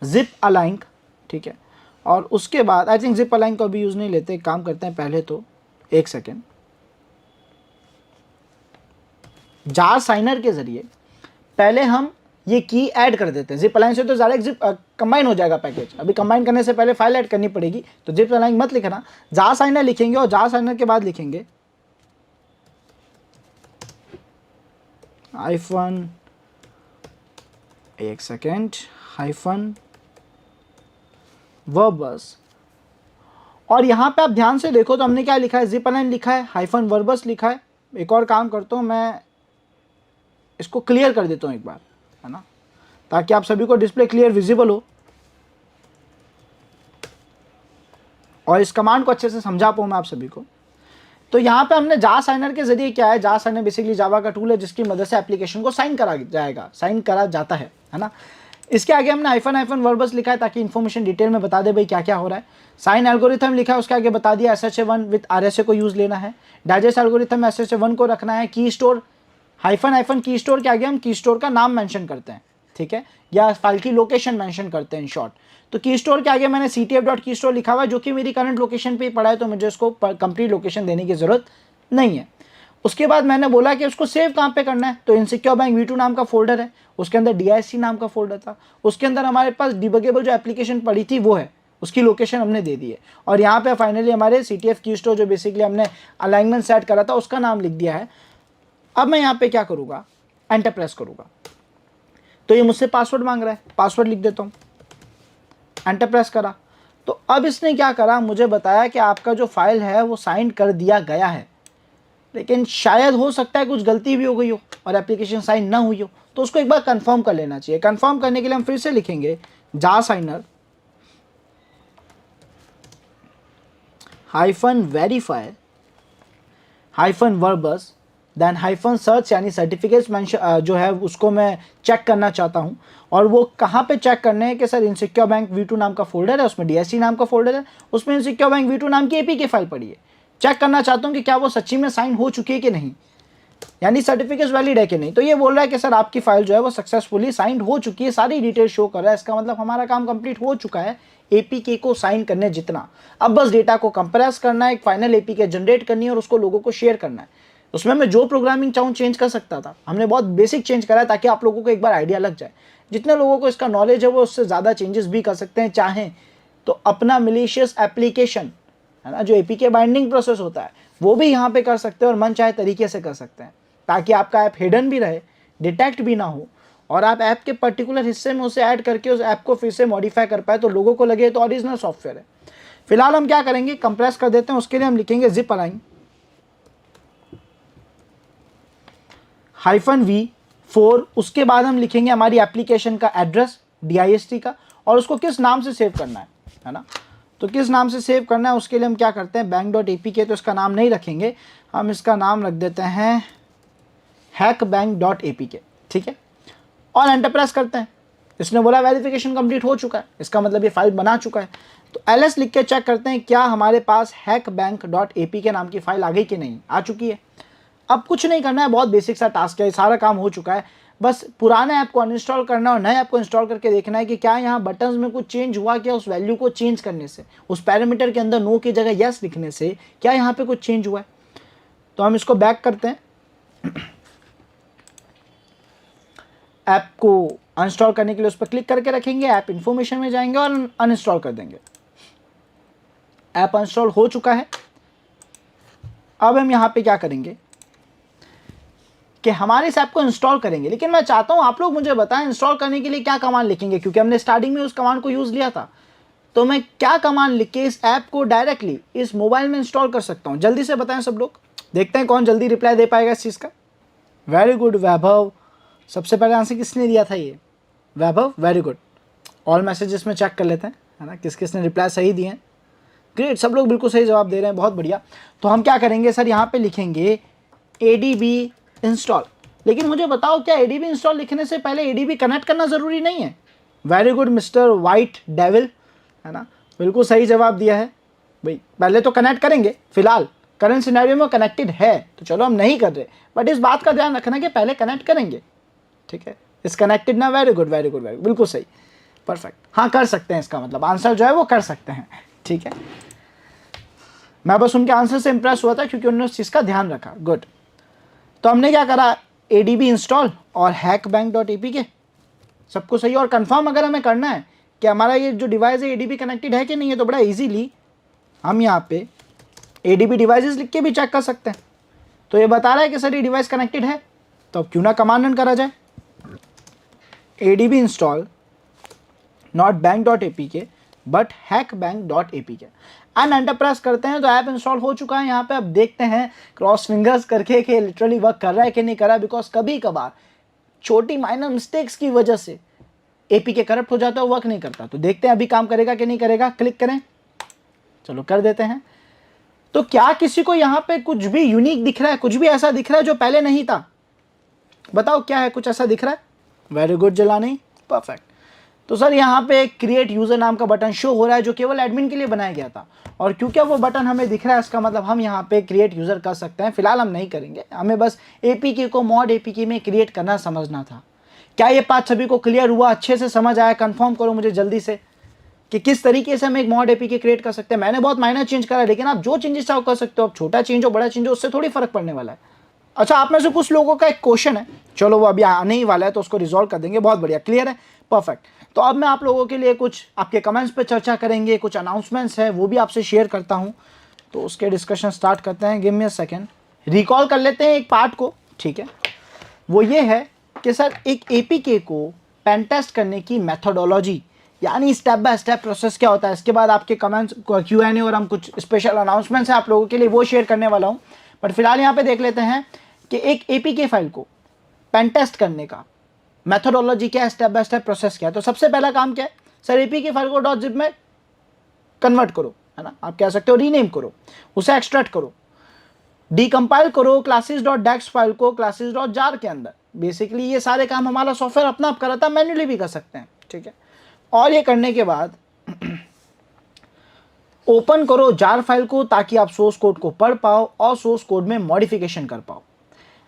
जिप अलाइन, ठीक है, और उसके बाद आई थिंक जिप अलाइन को भी यूज नहीं लेते, काम करते हैं पहले तो एक सेकेंड, जार साइनर के जरिए पहले हम ये की ऐड कर देते हैं। जिप अलाइन से तो डायरेक्ट जिप कंबाइन हो जाएगा पैकेज, अभी कंबाइन करने से पहले फाइल ऐड करनी पड़ेगी, तो जिप अलाइन मत लिखना, जार साइनर लिखेंगे और जार साइनर के बाद लिखेंगे हाइफन, एक सेकेंड, हाइफन वर्बस, और यहाँ पे आप ध्यान से देखो तो हमने क्या लिखा है, जिप अलाइन लिखा है, हाइफन वर्बस लिखा है। एक और काम करता हूँ, मैं इसको क्लियर कर देता हूँ एक बार, है ना, ताकि आप सभी को डिस्प्ले क्लियर विजिबल हो और इस कमांड को अच्छे से समझा पाऊँ मैं आप सभी को। तो यहाँ पे हमने जार साइनर के जरिए क्या है, जार साइनर बेसिकली जावा का टूल है जिसकी मदद से एप्लीकेशन को साइन करा जाता है ना। इसके आगे हमने हाइफन हाइफन वर्बस लिखा है ताकि इन्फॉर्मेशन डिटेल में बता दे भाई क्या क्या हो रहा है। साइन एल्गोरिथम लिखा है, उसके आगे बता दिया SHA-1 विद RSA को यूज लेना है, डाइजेस्ट एल्गोरिथम में SHA-1 को रखना है, की स्टोर हाइफन हाइफन की स्टोर के आगे हम की स्टोर का नाम मेंशन करते हैं, ठीक है, या फाइल की लोकेशन मेंशन करते हैं इन शॉर्ट। तो की स्टोर के आगे मैंने ctf.keystore लिखा हुआ है जो कि मेरी करंट लोकेशन पे ही पड़ा है, तो मुझे उसको कंप्लीट लोकेशन देने की जरूरत नहीं है। उसके बाद मैंने बोला कि उसको सेव कहाँ पे करना है, तो इनसिक्योर बैंक v2 नाम का फोल्डर है, उसके अंदर DISC नाम का फोल्डर था, उसके अंदर हमारे पास डिबगेबल जो एप्लीकेशन पड़ी थी वो है, उसकी लोकेशन हमने दे दी है, और यहाँ पे फाइनली हमारे CTF keystore जो बेसिकली हमने अलाइनमेंट सेट करा था उसका नाम लिख दिया है। अब मैं यहाँ पे क्या करूँगा, एंटर प्रेस करूँगा, तो ये मुझसे पासवर्ड मांग रहा है, पासवर्ड लिख देता हूँ, एंटर प्रेस करा। तो अब इसने क्या करा, मुझे बताया कि आपका जो फाइल है वो साइन कर दिया गया है, लेकिन शायद हो सकता है कुछ गलती भी हो गई हो और एप्लीकेशन साइन ना हुई हो, तो उसको एक बार कंफर्म कर लेना चाहिए। कंफर्म करने के लिए हम फिर से लिखेंगे jar signer hyphen verify hyphen verbose then hyphen search, यानी सर्टिफिकेट्स मेंशन जो है उसको मैं चेक करना चाहता हूँ, और वो कहाँ पे चेक करने हैं कि सर इनसिक्योर बैंक v2 नाम का फोल्डर है, उसमें DISC नाम का फोल्डर है, उसमें इनसिक्योर बैंक v2 नाम की APK फाइल पड़ी है। चेक करना चाहता हूँ कि क्या वो सच्ची में साइन हो चुकी है कि नहीं, यानी सर्टिफिकेट वैलिड है कि नहीं। तो ये बोल रहा है कि सर आपकी फाइल जो है वो सक्सेसफुली साइन हो चुकी है, सारी डिटेल शो कर रहा है, इसका मतलब हमारा काम कंप्लीट हो चुका है APK को साइन करने जितना। अब बस डेटा को कंप्रेस करना है, एक फाइनल APK जनरेट करनी है और उसको लोगों को शेयर करना है। उसमें मैं जो प्रोग्रामिंग चाहूँ चेंज कर सकता था, हमने बहुत बेसिक चेंज करा है ताकि आप लोगों को एक बार आइडिया लग जाए। जितने लोगों को इसका नॉलेज है वो उससे ज़्यादा चेंजेस भी कर सकते हैं, चाहें तो अपना मिलीशियस एप्लीकेशन है ना, जो APK बाइंडिंग प्रोसेस होता है वो भी यहाँ पे कर सकते हैं और मन चाहे तरीके से कर सकते हैं, ताकि आपका ऐप हिडन भी रहे, डिटेक्ट भी ना हो, और आप ऐप के पर्टिकुलर हिस्से में उसे ऐड करके उस ऐप को फिर से मॉडिफाई कर पाए तो लोगों को लगे तो ओरिजिनल सॉफ्टवेयर है। फिलहाल हम क्या करेंगे, कंप्रेस कर देते हैं। उसके लिए हम लिखेंगे जिप अलाइन -v4, उसके बाद हम लिखेंगे हमारी एप्लीकेशन का एड्रेस DIST का, और उसको किस नाम से सेव करना है ना, तो किस नाम से सेव करना है उसके लिए हम क्या करते हैं, bank.apk, तो इसका नाम नहीं रखेंगे, हम इसका नाम रख देते हैं hackbank.apk, ठीक है, और एंटर प्रेस करते हैं। इसने बोला वेरिफिकेशन कंप्लीट हो चुका है, इसका मतलब ये फाइल बना चुका है। तो ls लिख के चेक करते हैं क्या हमारे पास hackbank.apk नाम की फाइल आ गई कि नहीं, आ चुकी है। अब कुछ नहीं करना है, बहुत बेसिक सा टास्क है, सारा काम हो चुका है, बस पुराने ऐप को अनइंस्टॉल करना और नए ऐप को इंस्टॉल करके देखना है कि क्या यहाँ बटन्स में कुछ चेंज हुआ, क्या उस वैल्यू को चेंज करने से, उस पैरामीटर के अंदर नो की जगह यस लिखने से क्या यहाँ पे कुछ चेंज हुआ है। तो हम इसको बैक करते हैं, ऐप को अनइंस्टॉल करने के लिए उस पर क्लिक करके रखेंगे, ऐप इन्फॉर्मेशन में जाएंगे और अनइंस्टॉल कर देंगे। ऐप अनइंस्टॉल हो चुका है। अब हम यहाँ पे क्या करेंगे कि हमारे इस ऐप को इंस्टॉल करेंगे, लेकिन मैं चाहता हूँ आप लोग मुझे बताएं इंस्टॉल करने के लिए क्या कमांड लिखेंगे, क्योंकि हमने स्टार्टिंग में उस कमांड को यूज़ लिया था। तो मैं क्या कमांड लिख के इस ऐप को डायरेक्टली इस मोबाइल में इंस्टॉल कर सकता हूँ, जल्दी से बताएं सब लोग, देखते हैं कौन जल्दी रिप्लाई दे पाएगा इस चीज़ का। वेरी गुड वैभव, सबसे पहले आंसर किसने दिया था, ये वैभव, वेरी गुड। ऑल मैसेजेस में चेक कर लेते हैं है ना, किस किसने रिप्लाई सही दिए हैं। ग्रेट, सब लोग बिल्कुल सही जवाब दे रहे हैं, बहुत बढ़िया। तो हम क्या करेंगे सर, यहाँ पे लिखेंगे adb इंस्टॉल, लेकिन मुझे बताओ क्या एडीबी इंस्टॉल लिखने से पहले एडीबी कनेक्ट करना ज़रूरी नहीं है? Very good mister white devil, है ना, बिल्कुल सही जवाब दिया है भाई। पहले तो कनेक्ट करेंगे, फिलहाल करंट सिनेरियो में कनेक्टेड है तो चलो हम नहीं कर रहे, बट इस बात का ध्यान रखना कि पहले कनेक्ट करेंगे, ठीक है। इस कनेक्टेड ना, very good very good very, बिल्कुल सही, परफेक्ट। हाँ कर सकते हैं, इसका मतलब आंसर जो है वो कर सकते हैं, ठीक है। मैं बस उनके आंसर से इंप्रेस हुआ था क्योंकि उन्होंने उस चीज़ का ध्यान रखा, गुड। तो हमने क्या करा, एडीबी इंस्टॉल और hackbank.apk, सबको सही। और कंफर्म अगर हमें करना है कि हमारा ये जो डिवाइस है एडीबी कनेक्टेड है कि नहीं है, तो बड़ा इजीली हम यहाँ पे एडीबी डिवाइसेस लिख के भी चेक कर सकते हैं। तो ये बता रहा है कि सर ये डिवाइस कनेक्टेड है, तो अब क्यों ना कमांड रन करा जाए, एडीबी इंस्टॉल नॉट बैंक.apk but hackbank.apk, and enter press करते हैं तो ऐप इंस्टॉल हो चुका है। यहाँ पे अब देखते हैं क्रॉस फिंगर्स करके कि लिटरली वर्क कर रहा है कि नहीं कर रहा है, बिकॉज कभी कभार छोटी माइनर मिस्टेक्स की वजह से एपीके करप्ट हो जाता है, वर्क नहीं करता। तो देखते हैं अभी काम करेगा कि नहीं करेगा, क्लिक करें, चलो कर देते हैं। तो क्या किसी को यहाँ पे कुछ भी यूनिक दिख रहा है, कुछ भी ऐसा दिख रहा है जो पहले नहीं था? बताओ क्या है, कुछ ऐसा दिख रहा है? Very good Jalani, perfect. तो सर यहाँ पे क्रिएट यूजर नाम का बटन शो हो रहा है जो केवल एडमिन के लिए बनाया गया था, और क्योंकि वो बटन हमें दिख रहा है इसका मतलब हम यहाँ पे क्रिएट यूजर कर सकते हैं। फिलहाल हम नहीं करेंगे, हमें बस एपीके को मॉड एपीके में क्रिएट करना समझना था। क्या ये बात सभी को क्लियर हुआ, अच्छे से समझ आया? कंफर्म करो मुझे जल्दी से कि किस तरीके से हम एक मॉड एपीके क्रिएट कर सकते हैं। मैंने बहुत माइनर चेंज करा है, लेकिन आप जो चेंजेस चाहो कर सकते हो। अब छोटा चेंज हो बड़ा चेंज हो उससे थोड़ी फर्क पड़ने वाला है। अच्छा, आप में से कुछ लोगों का एक क्वेश्चन है, चलो वो अभी आने ही वाला है तो उसको रिजॉल्व कर देंगे। बहुत बढ़िया, क्लियर है, परफेक्ट। तो अब मैं आप लोगों के लिए कुछ आपके कमेंट्स पे चर्चा करेंगे, कुछ अनाउंसमेंट्स है वो भी आपसे शेयर करता हूँ, तो उसके डिस्कशन स्टार्ट करते हैं। Give me a second, recall कर लेते हैं एक पार्ट को, ठीक है। वो ये है कि सर एक एपीके को पेन टेस्ट करने की मेथोडोलॉजी, यानी स्टेप बाय स्टेप प्रोसेस क्या होता है। इसके बाद आपके कमेंट्स Q&A और हम कुछ स्पेशल अनाउंसमेंट्स हैं आप लोगों के लिए, वो शेयर करने वाला हूँ। बट फिलहाल यहाँ पे देख लेते हैं कि एक एपीके फाइल को पेन टेस्ट करने का मेथोडोलॉजी क्या है, स्टेप बाय स्टेप प्रोसेस क्या है। तो सबसे पहला काम क्या है सर, एपीके फाइल को .zip में कन्वर्ट करो, है ना, आप कह सकते हो रीनेम करो, उसे एक्सट्रैक्ट करो, डीकंपाइल करो classes.dax फाइल को classes.jar के अंदर। बेसिकली ये सारे काम हमारा सॉफ्टवेयर अपना आप कराता है, मैन्युअली भी कर सकते हैं, ठीक है। और ये करने के बाद ओपन करो जार फाइल को ताकि आप सोर्स कोड को पढ़ पाओ और सोर्स कोड में मॉडिफिकेशन कर पाओ।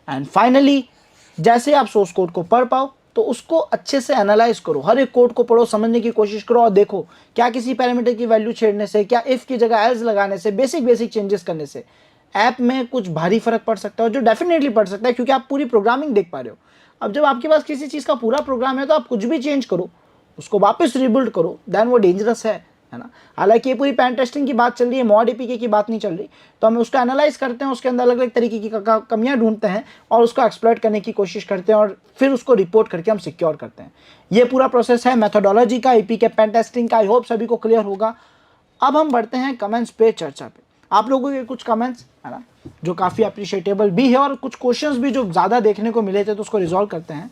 एंड फाइनली जैसे आप सोर्स कोड को पढ़ पाओ तो उसको अच्छे से एनालाइज करो, हर एक कोड को पढ़ो, समझने की कोशिश करो और देखो क्या किसी पैरामीटर की वैल्यू छेड़ने से, क्या इफ की जगह एल्स लगाने से, बेसिक चेंजेस करने से ऐप में कुछ भारी फर्क पड़ सकता है, जो डेफिनेटली पड़ सकता है क्योंकि आप पूरी प्रोग्रामिंग देख पा रहे हो। अब जब आपके पास किसी चीज़ का पूरा प्रोग्राम है तो आप कुछ भी चेंज करो, उसको वापस रिबिल्ड करो, देन वो डेंजरस है ना। हालांकि ये पूरी पेन टेस्टिंग की बात चल रही है, मॉड एपीके की बात नहीं चल रही। तो हम उसको एनालाइज करते हैं, उसके अंदर अलग अलग तरीके की कमियां ढूंढते हैं और उसको एक्सप्लॉइट करने की कोशिश करते हैं और फिर उसको रिपोर्ट करके हम सिक्योर करते हैं। ये पूरा प्रोसेस है मेथोडोलॉजी का, एपीके पेन टेस्टिंग का। आई होप सभी को क्लियर होगा। अब हम बढ़ते हैं कमेंट्स पे, चर्चा पे। आप लोगों के कुछ कमेंट्स है ना जो काफ़ी अप्रिशिएटेबल भी है और कुछ क्वेश्चंस भी जो ज़्यादा देखने को मिले थे, तो उसको रिजॉल्व करते हैं।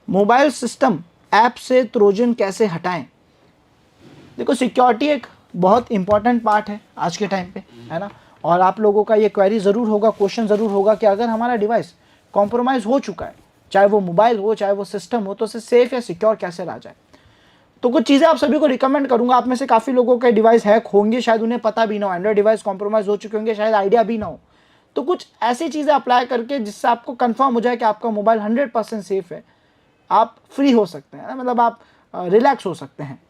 मोबाइल सिस्टम ऐप से ट्रोजन कैसे हटाएं? देखो, सिक्योरिटी एक बहुत इंपॉर्टेंट पार्ट है आज के टाइम पे, है ना। और आप लोगों का ये क्वेरी ज़रूर होगा, क्वेश्चन ज़रूर होगा कि अगर हमारा डिवाइस कॉम्प्रोमाइज़ हो चुका है, चाहे वो मोबाइल हो चाहे वो सिस्टम हो, तो उसे सेफ या सिक्योर कैसे रहा जाए। तो कुछ चीज़ें आप सभी को रिकमेंड करूंगा। आप में से काफ़ी लोगों के डिवाइस हैक होंगे, शायद उन्हें पता भी ना हो, एंड्रॉइड डिवाइस कॉम्प्रोमाइज़ हो चुके होंगे, शायद आइडिया भी ना हो। तो कुछ ऐसी चीज़ें अप्लाई करके जिससे आपको कंफर्म हो जाए कि आपका मोबाइल 100% सेफ है, आप फ्री हो सकते हैं, मतलब आप रिलैक्स हो सकते हैं।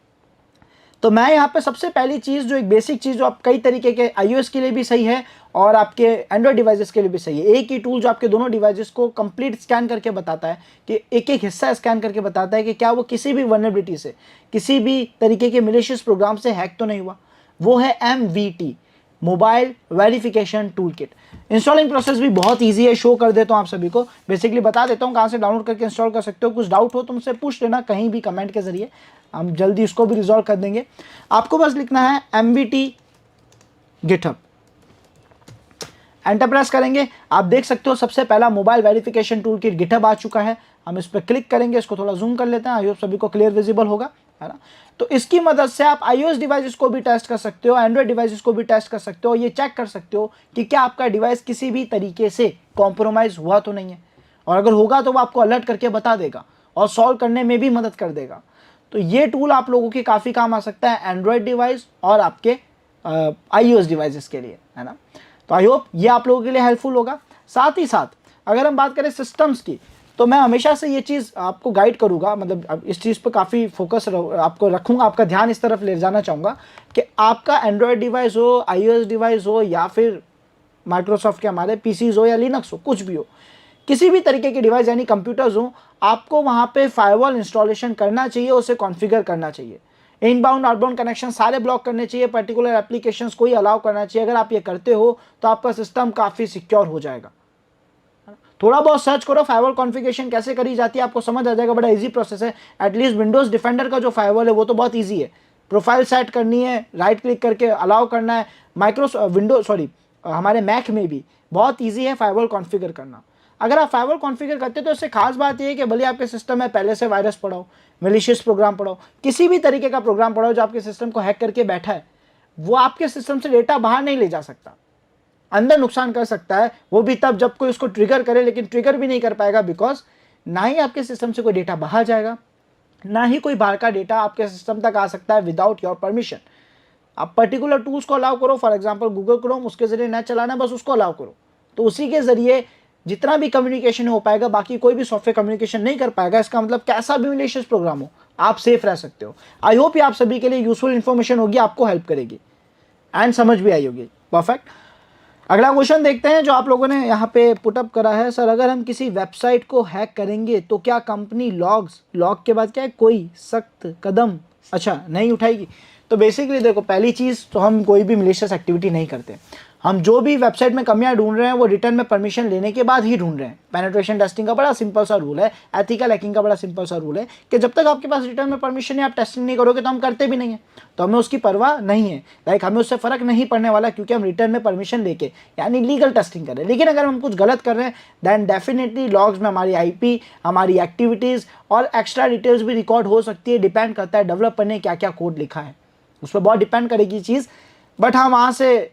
तो मैं यहाँ पे सबसे पहली चीज़, जो एक बेसिक चीज़ जो आप कई तरीके के iOS के लिए भी सही है और आपके एंड्रॉइड डिवाइसेस के लिए भी सही है, एक ही टूल जो आपके दोनों डिवाइसेस को कंप्लीट स्कैन करके बताता है, कि एक एक हिस्सा स्कैन करके बताता है कि क्या वो किसी भी वल्नरेबिलिटी से, किसी भी तरीके के मिलिशियस प्रोग्राम से हैक तो नहीं हुआ। वो है MVT, mobile verification tool kit. Installing process भी बहुत ईजी है, शो कर देता हूँ आप सभी को, बेसिकली बता देता हूँ कहाँ से डाउनलोड करके इंस्टॉल कर सकते हो। कुछ डाउट हो तो मुझसे पूछ लेना कहीं भी कमेंट के जरिए, हम जल्दी उसको भी रिजॉल्व कर देंगे। आपको बस लिखना है MVT GitHub, एंटर प्रेस करेंगे, आप देख सकते हो सबसे पहला mobile verification tool kit GitHub आ चुका है। हम इस पर क्लिक करेंगे, इसको थोड़ा जूम कर लेते हैं, आई होप सभी को क्लियर विजिबल होगा, है ना। तो इसकी मदद से आप iOS डिवाइसेस को भी टेस्ट कर सकते हो, एंड्रॉइड डिवाइसेस को भी टेस्ट कर सकते हो, ये चेक कर सकते हो कि क्या आपका डिवाइस किसी भी तरीके से कॉम्प्रोमाइज़ हुआ तो नहीं है। और अगर होगा तो वो आपको अलर्ट करके बता देगा और सॉल्व करने में भी मदद कर देगा। तो ये टूल आप लोगों के काफ़ी काम आ सकता है एंड्रॉयड डिवाइस और आपके iOS डिवाइसेस के लिए, है ना। तो आई होप ये आप लोगों के लिए हेल्पफुल होगा। साथ ही साथ अगर हम बात करें सिस्टम्स की, तो मैं हमेशा से ये चीज़ आपको गाइड करूँगा, मतलब इस चीज़ पर काफ़ी फोकस आपको रखूँगा, आपका ध्यान इस तरफ ले जाना चाहूँगा कि आपका एंड्रॉयड डिवाइस हो, iOS डिवाइस हो, या फिर माइक्रोसॉफ्ट के हमारे पीसीज हो या लिनक्स हो, कुछ भी हो, किसी भी तरीके के डिवाइस यानी कंप्यूटर्स हो, आपको वहाँ पे फायरवॉल इंस्टॉलेशन करना चाहिए, उसे कॉन्फ़िगर करना चाहिए। इनबाउंड आउटबाउंड कनेक्शन सारे ब्लॉक करने चाहिए, पर्टिकुलर एप्लीकेशंस को ही अलाउ करना चाहिए। अगर आप ये करते हो तो आपका सिस्टम काफ़ी सिक्योर हो जाएगा। थोड़ा बहुत सर्च करो फायरवॉल कॉन्फ़िगरेशन कैसे करी जाती है, आपको समझ आ जाएगा, बड़ा इजी प्रोसेस है। एटलीस्ट विंडोज़ डिफेंडर का जो फायरवॉल है वो तो बहुत ईजी है। प्रोफाइल सेट करनी है, राइट क्लिक करके अलाउ करना है। हमारे मैक में भी बहुत ईजी है फायरवॉल कॉन्फ़िगर करना। अगर आप फायरवॉल कॉन्फ़िगर करते तो इससे खास बात यह है कि भले आपके सिस्टम में पहले से वायरस पड़ा हो, मेलिशियस प्रोग्राम पड़ा हो, किसी भी तरीके का प्रोग्राम पड़ा हो जो आपके सिस्टम को हैक करके बैठा है, वो आपके सिस्टम से डेटा बाहर नहीं ले जा सकता, अंदर नुकसान कर सकता है। वो भी तब जब कोई उसको ट्रिगर करे, लेकिन ट्रिगर भी नहीं कर पाएगा, बिकॉज ना ही आपके सिस्टम से कोई डेटा बाहर जाएगा, ना ही कोई बाहर का डेटा आपके सिस्टम तक आ सकता है विदाउट योर परमिशन। आप पर्टिकुलर टूल्स को अलाउ करो, फॉर एग्जांपल गूगल क्रोम, उसके जरिए नेट चलाना, बस उसको अलाउ करो, तो उसी के जरिए जितना भी कम्युनिकेशन हो पाएगा, बाकी कोई भी सॉफ्टवेयर कम्युनिकेशन नहीं कर पाएगा। इसका मतलब कैसा भी मेलिशियस प्रोग्राम हो, आप सेफ रह सकते हो। आई होप ये आप सभी के लिए यूजफुल इन्फॉर्मेशन होगी, आपको हेल्प करेगी एंड समझ भी आई होगी। परफेक्ट। अगला क्वेश्चन देखते हैं जो आप लोगों ने यहाँ पे पुटअप करा है। सर, अगर हम किसी वेबसाइट को हैक करेंगे तो क्या कंपनी लॉग के बाद क्या है, कोई सख्त कदम नहीं उठाएगी? तो बेसिकली देखो, पहली चीज़ तो हम कोई भी मिलिशियस एक्टिविटी नहीं करते। हम जो भी वेबसाइट में कमियां ढूंढ रहे हैं वो रिटर्न में परमिशन लेने के बाद ही ढूंढ रहे हैं। पेनिट्रेशन टेस्टिंग का बड़ा सिंपल सा रूल है, एथिकल हैकिंग का बड़ा सिंपल सा रूल है कि जब तक आपके पास रिटर्न में परमिशन है, आप टेस्टिंग नहीं करोगे तो हम करते भी नहीं है, तो हमें उसकी परवाह नहीं है। हमें उससे फ़र्क नहीं पड़ने वाला, क्योंकि हम रिटर्न में परमिशन लेके यानी लीगल टेस्टिंग कर रहे हैं। लेकिन अगर हम कुछ गलत कर रहे हैं, दैन डेफिनेटली लॉग्स में हमारी IP, हमारी एक्टिविटीज़ और एक्स्ट्रा डिटेल्स भी रिकॉर्ड हो सकती है। डिपेंड करता है डेवलपर ने क्या क्या कोड लिखा है, उस पर बहुत डिपेंड करेगी चीज़। बट हाँ, वहाँ से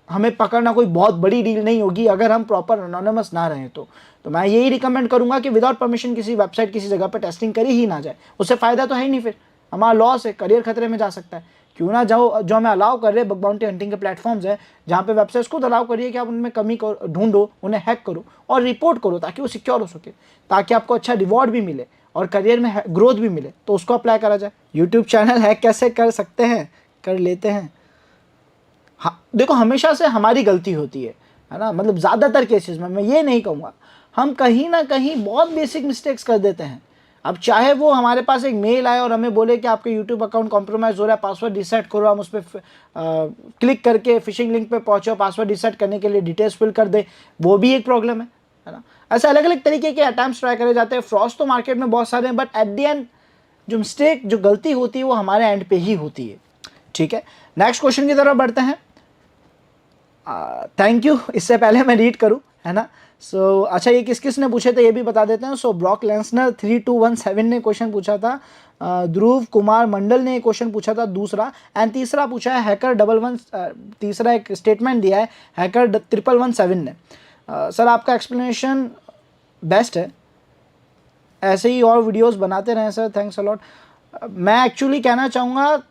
हमें पकड़ना कोई बहुत बड़ी डील नहीं होगी अगर हम प्रॉपर अनोनिमस ना रहें तो मैं यही रिकमेंड करूंगा कि विदाउट परमिशन किसी वेबसाइट, किसी जगह पर टेस्टिंग करी ही ना जाए। उससे फ़ायदा तो है ही नहीं, फिर हमारा लॉस है, करियर खतरे में जा सकता है। क्यों ना जो हमें अलाउ कर रहे हैं बग बाउंटी हंटिंग के प्लेटफॉर्म्स है, जहाँ पे वेबसाइट्स खुद अलाउ करिए कि आप उनमें कमी ढूंढो, उन्हें हैक करो और रिपोर्ट करो, ताकि वो सिक्योर हो सके, ताकि आपको अच्छा रिवॉर्ड भी मिले और करियर में ग्रोथ भी मिले, तो उसको अप्लाई करा जाए। यूट्यूब चैनल हैक कैसे कर सकते हैं, कर लेते हैं। हाँ देखो, हमेशा से हमारी गलती होती है ना, मतलब ज़्यादातर केसेस में, मैं ये नहीं कहूँगा, हम कहीं ना कहीं बहुत बेसिक मिस्टेक्स कर देते हैं। अब चाहे वो हमारे पास एक मेल आए और हमें बोले कि आपका यूट्यूब अकाउंट कॉम्प्रोमाइज़ हो रहा है, पासवर्ड रीसेट करो, हम उस पर क्लिक करके फिशिंग लिंक पे पहुँचो, पासवर्ड रीसेट करने के लिए डिटेल्स फिल कर दे, वो भी एक प्रॉब्लम है ना। ऐसे अलग अलग तरीके के अटैम्प्ट्स ट्राई करे जाते हैं। फ्रॉड्स तो मार्केट में बहुत सारे हैं, बट एट द एंड जो मिस्टेक, जो गलती होती है, वो हमारे एंड पे ही होती है। ठीक है, नेक्स्ट क्वेश्चन की तरफ बढ़ते हैं। Thank you. इससे पहले मैं रीड करूं, है ना, अच्छा, ये किस किस ने पूछे थे ये भी बता देते हैं। ब्रॉक लेंसनर 3217 ने क्वेश्चन पूछा था, ध्रुव कुमार मंडल ने क्वेश्चन पूछा था दूसरा, एंड तीसरा पूछा है हैकर 11, तीसरा एक स्टेटमेंट दिया है हैकर 1117 ने। सर, आपका एक्सप्लेनेशन बेस्ट है, ऐसे ही और वीडियोस बनाते रहें सर, थैंक्स अ लॉट। मैं एक्चुअली कहना चाहूँगा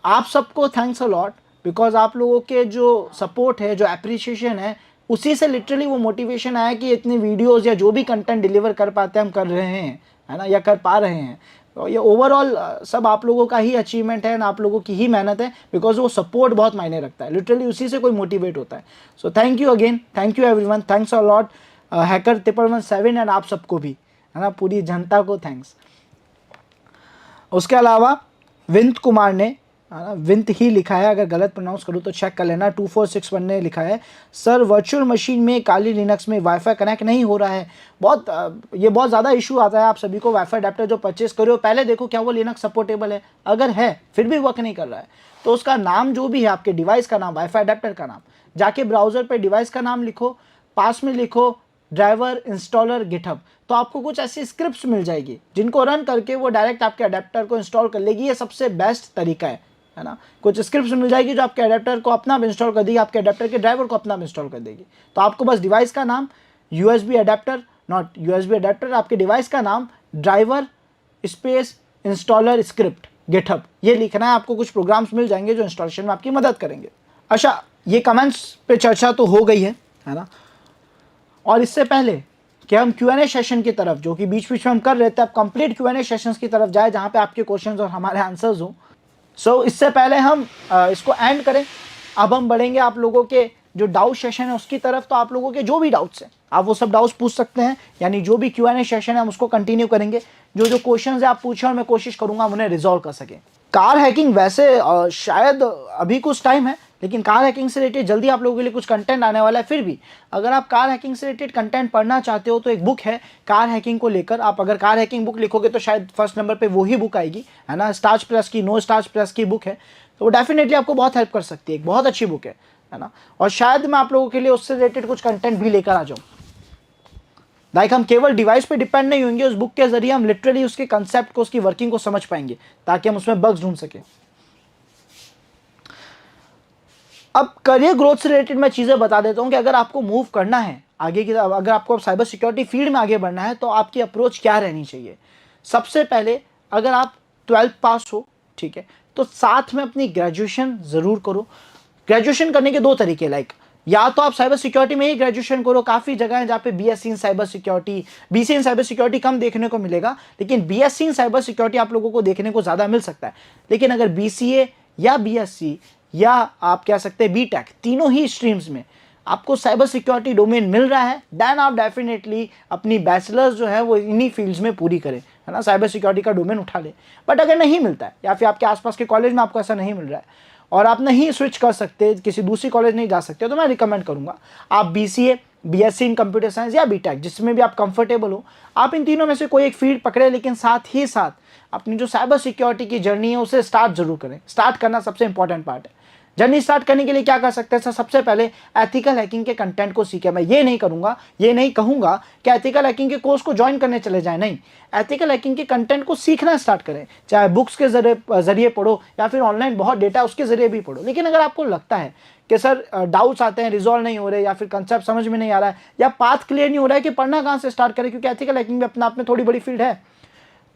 आप सबको थैंक्स अ लॉट, बिकॉज आप लोगों के जो सपोर्ट है, जो अप्रिसिएशन है, उसी से लिटरली वो मोटिवेशन आया कि इतनी वीडियोस या जो भी कंटेंट डिलीवर कर पाते हैं हम कर रहे हैं, है ना, या कर पा रहे हैं। तो ये ओवरऑल सब आप लोगों का ही अचीवमेंट है, आप लोगों की ही मेहनत है, बिकॉज वो सपोर्ट बहुत मायने रखता है, लिटरली उसी से कोई मोटिवेट होता है। So thank you again, thank you everyone, thanks a lot hacker 1117 and आप सबको भी, है ना, पूरी जनता को थैंक्स। उसके अलावा विंत कुमार ने, विंत ही लिखा है, अगर गलत प्रोनाउंस करूँ तो चेक कर लेना, 2461 ने लिखा है, सर वर्चुअल मशीन में काली लिनक्स में वाईफाई कनेक्ट नहीं हो रहा है, ये बहुत ज़्यादा इशू आता है। आप सभी को वाईफाई अडेप्टर जो परचेस करो, पहले देखो क्या वो लिनक्स सपोर्टेबल है, अगर है फिर भी वर्क नहीं कर रहा है तो उसका नाम जो भी है, आपके डिवाइस का नाम, वाईफाई अडेप्टर का नाम, जाके ब्राउज़र पर डिवाइस का नाम लिखो, पास में लिखो ड्राइवर इंस्टॉलर गिटहब, तो आपको कुछ ऐसी स्क्रिप्ट्स मिल जाएगी जिनको रन करके वो डायरेक्ट आपके अडेप्टर को इंस्टॉल कर लेगी। ये सबसे बेस्ट तरीका है ना। कुछ स्क्रिप्ट्स मिल जाएगी जो आपके अडेप्टर को अपना इंस्टॉल कर देगी, आपके अडेप्टर के ड्राइवर को अपना इंस्टॉल कर देगी। तो आपको बस डिवाइस का नाम, USB adapter, not USB adapter, आपके डिवाइस का नाम driver space installer script GitHub, ये लिखना है। आपको कुछ प्रोग्राम्स मिल जाएंगे जो इंस्टॉलेशन में आपकी मदद करेंगे। अच्छा, ये कमेंट्स पे चर्चा तो हो गई है ना, और इससे पहले कि हम Q&A सेशन की तरफ, जो कि बीच बीच में हम कर रहे थे, अब कंप्लीट Q&A सेशंस की तरफ जाए जहाँ पे आपके क्वेश्चंस और हमारे आंसर्स हो। सो इससे पहले हम इसको एंड करें, अब हम बढ़ेंगे आप लोगों के जो डाउट सेशन है उसकी तरफ। तो आप लोगों के जो भी डाउट्स हैं आप वो सब डाउट्स पूछ सकते हैं, यानी जो भी Q&A सेशन है हम उसको कंटिन्यू करेंगे। जो जो क्वेश्चंस है आप पूछें और मैं कोशिश करूंगा उन्हें रिजॉल्व कर सके। कार हैकिंग वैसे शायद अभी कुछ टाइम है, लेकिन कार हैकिंग से रिलेटेड जल्दी आप लोगों के लिए कुछ कंटेंट आने वाला है। फिर भी अगर आप कार हैकिंग से रिलेटेड कंटेंट पढ़ना चाहते हो तो एक बुक है कार हैकिंग को लेकर। आप अगर कार हैकिंग बुक लिखोगे तो शायद फर्स्ट नंबर पे वो ही बुक आएगी, है ना। स्टार्च प्रेस की, नो स्टार्च प्रेस की बुक है, तो वो डेफिनेटली आपको बहुत हेल्प कर सकती है। एक बहुत अच्छी बुक है ना। और शायद मैं आप लोगों के लिए उससे रिलेटेड कुछ कंटेंट भी लेकर आ जाऊँ। लाइक हम केवल डिवाइस पे डिपेंड नहीं होंगे, उस बुक के जरिए हम लिटरली उसके कंसेप्ट को, उसकी वर्किंग को समझ पाएंगे, ताकि हम उसमें बग्स ढूंढ सकें। अब करियर ग्रोथ से रिलेटेड मैं चीज़ें बता देता हूँ कि अगर आपको मूव करना है आगे की, अगर आपको साइबर सिक्योरिटी फील्ड में आगे बढ़ना है तो आपकी अप्रोच क्या रहनी चाहिए। सबसे पहले अगर आप 12th पास हो, ठीक है, तो साथ में अपनी ग्रेजुएशन ज़रूर करो। ग्रेजुएशन करने के दो तरीके, लाइक या तो आप साइबर सिक्योरिटी में ही ग्रेजुएशन करो। काफ़ी जगह है जहाँ पे BSc इन साइबर सिक्योरिटी, BC इन साइबर सिक्योरिटी कम देखने को मिलेगा, लेकिन BSc इन साइबर सिक्योरिटी आप लोगों को देखने को ज़्यादा मिल सकता है। लेकिन अगर BCA या BSc या आप कह सकते हैं BTech, तीनों ही स्ट्रीम्स में आपको साइबर सिक्योरिटी डोमेन मिल रहा है, देन आप डेफिनेटली अपनी बैचलर्स जो है वो इन्हीं फील्ड्स में पूरी करें, है ना, साइबर सिक्योरिटी का डोमेन उठा लें। बट अगर नहीं मिलता है या फिर आपके आसपास के कॉलेज में आपको ऐसा नहीं मिल रहा है और आप नहीं स्विच कर सकते, किसी दूसरी कॉलेज नहीं जा सकते, तो मैं रिकमेंड करूंगा आप BCA, BSc इन कंप्यूटर साइंस या BTech, जिसमें भी आप कंफर्टेबल हो, आप इन तीनों में से कोई एक फील्ड पकड़े, लेकिन साथ ही साथ अपनी जो साइबर सिक्योरिटी की जर्नी है उसे स्टार्ट जरूर करें। स्टार्ट करना सबसे इंपॉर्टेंट पार्ट है। जर्नी स्टार्ट करने के लिए क्या कर सकते हैं सर? सबसे पहले एथिकल हैकिंग के कंटेंट को सीखें। मैं ये नहीं कहूंगा कि एथिकल हैकिंग के कोर्स को ज्वाइन करने चले जाएं, नहीं, एथिकल हैकिंग के कंटेंट को सीखना स्टार्ट करें। चाहे बुक्स के जरिए पढ़ो या फिर ऑनलाइन बहुत डेटा उसके जरिए भी पढ़ो। लेकिन अगर आपको लगता है कि सर डाउट्स आते हैं, रिजॉल्व नहीं हो रहे, या फिर कंसेप्ट समझ में नहीं आ रहा है, या पाथ क्लियर नहीं हो रहा है कि पढ़ना कहाँ से स्टार्ट करें, क्योंकि एथिकल हैकिंग भी अपने आप में थोड़ी बड़ी फील्ड है,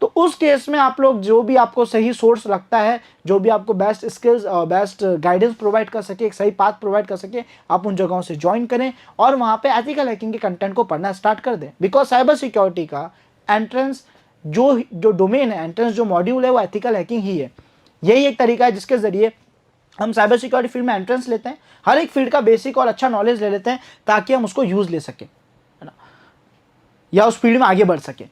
तो उस केस में आप लोग जो भी आपको सही सोर्स लगता है, जो भी आपको बेस्ट स्किल्स और बेस्ट गाइडेंस प्रोवाइड कर सके, एक सही पाथ प्रोवाइड कर सके, आप उन जगहों से ज्वाइन करें और वहाँ पे एथिकल हैकिंग के कंटेंट को पढ़ना स्टार्ट कर दें। बिकॉज साइबर सिक्योरिटी का एंट्रेंस जो डोमेन है, एंट्रेंस जो मॉड्यूल है, वो एथिकल हैकिंग ही है। यही एक तरीका है जिसके जरिए हम साइबर सिक्योरिटी फील्ड में एंट्रेंस लेते हैं, हर एक फील्ड का बेसिक और अच्छा नॉलेज ले लेते हैं ताकि हम उसको यूज़ ले सकें, है ना, या उस फील्ड में आगे बढ़ सकें।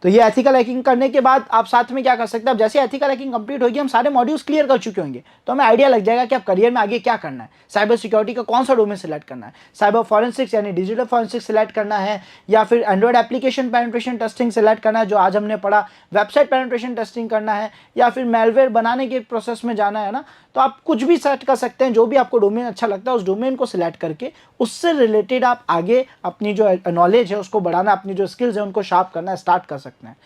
तो ये एथिकल हैकिंग करने के बाद आप साथ में क्या कर सकते हैं, अब जैसे एथिकल हैकिंग कंप्लीट होगी, हम सारे मॉड्यूल्स क्लियर कर चुके होंगे, तो हमें आइडिया लग जाएगा कि आप करियर में आगे क्या करना है, साइबर सिक्योरिटी का कौन सा डोमेन सेलेक्ट करना है, साइबर फॉरेंसिक्स यानी डिजिटल फॉरेंसिक्स सेलेक्ट करना है, या फिर Android application penetration testing select करना है जो आज हमने पढ़ा, वेबसाइट पेनिट्रेशन टेस्टिंग करना है, या फिर मेलवेयर बनाने के प्रोसेस में जाना है ना। तो आप कुछ भी सेलेक्ट कर सकते हैं, जो भी आपको डोमेन अच्छा लगता है उस डोमेन को सिलेक्ट करके उससे रिलेटेड आप आगे अपनी जो नॉलेज है उसको बढ़ाना, अपनी जो स्किल्स है उनको शार्प करना स्टार्ट कर सकते हैं।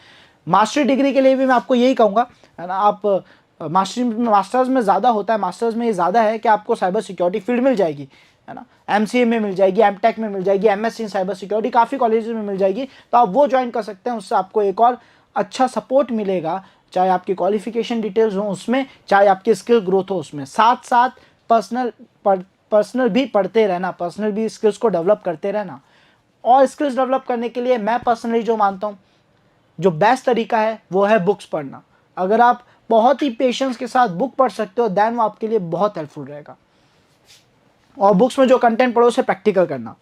मास्टर डिग्री के लिए भी मैं आपको यही कहूँगा, है ना, आप मास्टर्स में ज़्यादा होता है, मास्टर्स में ये ज़्यादा है कि आपको साइबर सिक्योरिटी फील्ड मिल जाएगी, है ना, MCA में मिल जाएगी, MTech में मिल जाएगी, MSc इन साइबर सिक्योरिटी काफ़ी कॉलेजेस में मिल जाएगी, तो आप वो ज्वाइन कर सकते हैं। उससे आपको एक और अच्छा सपोर्ट मिलेगा, चाहे आपकी क्वालिफिकेशन डिटेल्स हो उसमें, चाहे आपकी स्किल ग्रोथ हो उसमें। साथ साथ पर्सनल भी पढ़ते रहना, पर्सनल भी स्किल्स को डेवलप करते रहना। और स्किल्स डेवलप करने के लिए मैं पर्सनली जो मानता हूँ, जो बेस्ट तरीका है वो है बुक्स पढ़ना। अगर आप बहुत ही पेशेंस के साथ बुक पढ़ सकते हो देन वो आपके लिए बहुत हेल्पफुल रहेगा। और बुक्स में जो कंटेंट पढ़ो उसे प्रैक्टिकल करना।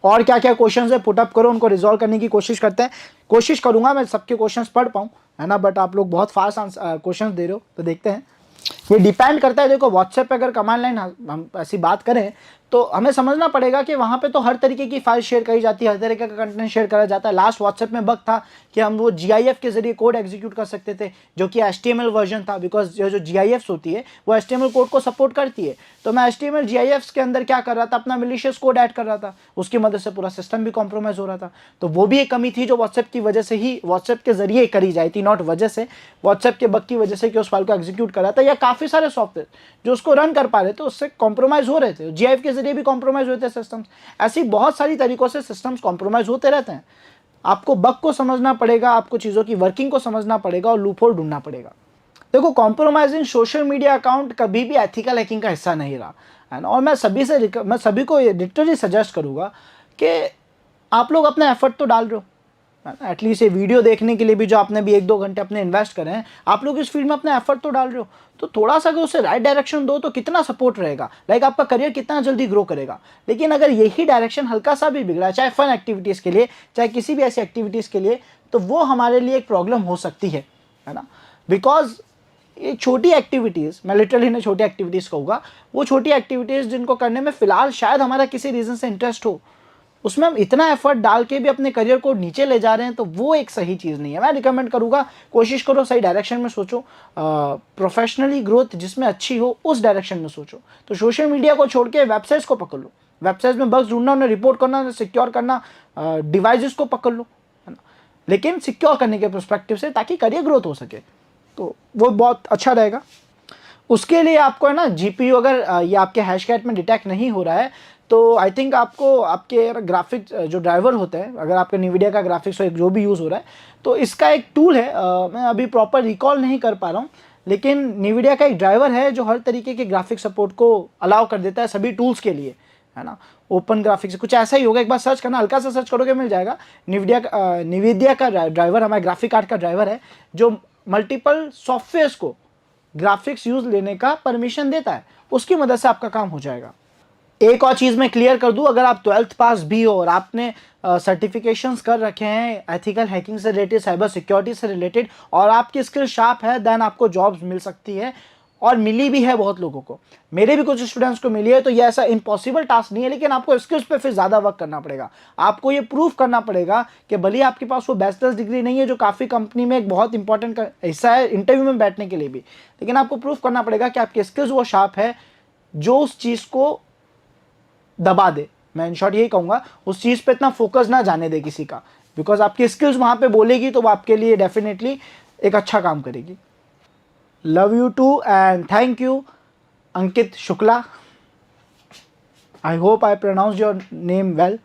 और क्या क्या क्वेश्चंस है पुटअप करो, उनको रिजॉल्व करने की कोशिश करते हैं। कोशिश करूंगा मैं सबके क्वेश्चंस पढ़ पाऊँ, है ना, बट आप लोग बहुत फास्ट क्वेश्चंस दे रहे हो, तो देखते हैं। ये डिपेंड करता है, देखो व्हाट्सएप पे अगर कमांड लाइन हम ऐसी बात करें तो हमें समझना पड़ेगा कि वहाँ पे तो हर तरीके की फाइल शेयर करी जाती है, हर तरीके का कंटेंट शेयर करा जाता है। लास्ट व्हाट्सएप में बग था कि हम वो GIF के जरिए कोड एग्जीक्यूट कर सकते थे, जो कि HTML वर्जन था, बिकॉज जो GIFs होती है वो HTML कोड को सपोर्ट करती है। तो मैं HTML GIFs के अंदर क्या कर रहा था, अपना मिलिशियस कोड ऐड कर रहा था, उसकी मदद से पूरा सिस्टम भी कॉम्प्रोमाइज हो रहा था। तो वो भी एक कमी थी जो व्हाट्सएप की वजह से ही, व्हाट्सएप के जरिए करी जाती थी, नॉट वजह से, व्हाट्सएप के बग की वजह से कि उस फाइल को एग्जीक्यूट कर रहा था, या काफ़ी सारे सॉफ्टवेयर जो उसको रन कर पा रहे थे उससे कॉम्प्रोमाइज़ हो रहे थे, GIF के जरिए भी कॉम्प्रोमाइज़ होते हैं सिस्टम्स। ऐसी बहुत सारी तरीक़ों से सिस्टम्स कॉम्प्रोमाइज़ होते रहते हैं। आपको बग को समझना पड़ेगा, आपको चीज़ों की वर्किंग को समझना पड़ेगा और लूपहोल ढूंढना पड़ेगा। देखो, कॉम्प्रोमाइजिंग सोशल मीडिया अकाउंट कभी भी एथिकल हैकिंग का हिस्सा नहीं रहा है ना। और मैं सभी को लिटरली सजेस्ट करूँगा कि आप लोग अपना एफर्ट तो डाल रहे हो, एटलीस्ट ये वीडियो देखने के लिए भी जो आपने भी 1-2 घंटे अपने इन्वेस्ट करें हैं, आप लोग इस फील्ड में अपना एफर्ट तो डाल रहे हो, तो थोड़ा सा अगर उसे राइट डायरेक्शन दो तो कितना सपोर्ट रहेगा, लाइक आपका करियर कितना जल्दी ग्रो करेगा। लेकिन अगर यही डायरेक्शन हल्का सा भी बिगड़ा, चाहे फन एक्टिविटीज़ के लिए, चाहे किसी भी ऐसी एक्टिविटीज़ के लिए, तो वो हमारे लिए एक प्रॉब्लम हो सकती है ना। बिकॉज ये छोटी एक्टिविटीज़, मैं लिटरली इन्हें छोटी एक्टिविटीज़ कहूँगा, वो छोटी एक्टिविटीज़ जिनको करने में फ़िलहाल शायद हमारा किसी रीज़न से इंटरेस्ट हो, उसमें हम इतना एफर्ट डाल के भी अपने करियर को नीचे ले जा रहे हैं, तो वो एक सही चीज़ नहीं है। मैं रिकमेंड करूँगा, कोशिश करो सही डायरेक्शन में सोचो, प्रोफेशनली ग्रोथ जिसमें अच्छी हो उस डायरेक्शन में सोचो। तो सोशल मीडिया को छोड़ के वेबसाइट्स को पकड़ लो, वेबसाइट्स में बग्स ढूंढना, उन्हें रिपोर्ट करना, उन्हें सिक्योर करना, डिवाइसेस को पकड़ लो, है ना, लेकिन सिक्योर करने के पर्सपेक्टिव से, ताकि करियर ग्रोथ हो सके, तो वो बहुत अच्छा रहेगा। उसके लिए आपको है ना GPU, अगर ये आपके हैशकैट में डिटेक्ट नहीं हो रहा है तो आई थिंक आपको आपके ग्राफिक्स जो ड्राइवर होते हैं, अगर आपके NVIDIA का ग्राफिक्स जो भी यूज़ हो रहा है, तो इसका एक टूल है, मैं अभी प्रॉपर रिकॉल नहीं कर पा रहा हूँ, लेकिन NVIDIA का एक ड्राइवर है जो हर तरीके के ग्राफिक सपोर्ट को अलाउ कर देता है सभी टूल्स के लिए, है ना। ओपन ग्राफिक्स कुछ ऐसा ही होगा, एक बार सर्च करना, हल्का सा सर्च करोगे मिल जाएगा। NVIDIA का ड्राइवर हमारे ग्राफिक कार्ड का ड्राइवर है जो मल्टीपल सॉफ्टवेयर्स को ग्राफिक्स यूज लेने का परमिशन देता है, उसकी मदद से आपका काम हो जाएगा। एक और चीज़ मैं क्लियर कर दूं, अगर आप 12th पास भी हो और आपने सर्टिफिकेशंस कर रखे हैं एथिकल हैकिंग से रिलेटेड, साइबर सिक्योरिटी से रिलेटेड, और आपकी स्किल शार्प है, देन आपको जॉब्स मिल सकती है, और मिली भी है बहुत लोगों को। मेरे भी कुछ स्टूडेंट्स को मिली है। तो ये ऐसा इम्पॉसिबल टास्क नहीं है, लेकिन आपको स्किल्स पे फिर ज़्यादा वर्क करना पड़ेगा। आपको ये प्रूफ करना पड़ेगा कि भले आपके पास वो बैचलर्स डिग्री नहीं है जो काफ़ी कंपनी में एक बहुत इंपॉर्टेंट हिस्सा है इंटरव्यू में बैठने के लिए भी, लेकिन आपको प्रूफ करना पड़ेगा कि आपकी स्किल्स वो शार्प है जो उस चीज़ को दबा दे। मैं इन शॉर्ट यही कहूँगा, उस चीज़ पे इतना फोकस ना जाने दे किसी का, बिकॉज आपकी स्किल्स वहाँ पे बोलेगी तो वो आपके लिए डेफिनेटली एक अच्छा काम करेगी। Love you too and thank you Ankit Shukla. I hope I pronounce your name well.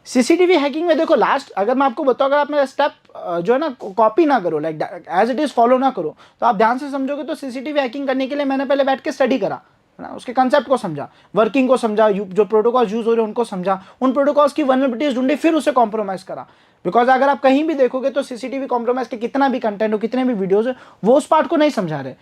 CCTV hacking में देखो, लास्ट अगर मैं आपको बताऊँ, अगर आप मेरा स्टेप जो है ना कॉपी ना करो, like as it is follow ना करो, तो आप ध्यान से समझोगे तो CCTV हैकिंग करने के लिए मैंने पहले बैठ के स्टडी करा, है ना, उसके कंसेप्ट को समझा, वर्किंग को समझा, जो प्रोटोकॉल्स यूज हो रहे हैं उनको समझा, उन प्रोटोकॉल्स की वल्नरेबिलिटीज ढूंढी, फिर उसे कॉम्प्रोमाइज़ करा। बिकॉज अगर आप कहीं भी देखोगे तो CCTV कॉम्प्रोमाइज़ के कितना भी कंटेंट हो, कितने भी वीडियोज़ हो, वो उस पार्ट को नहीं समझा रहे।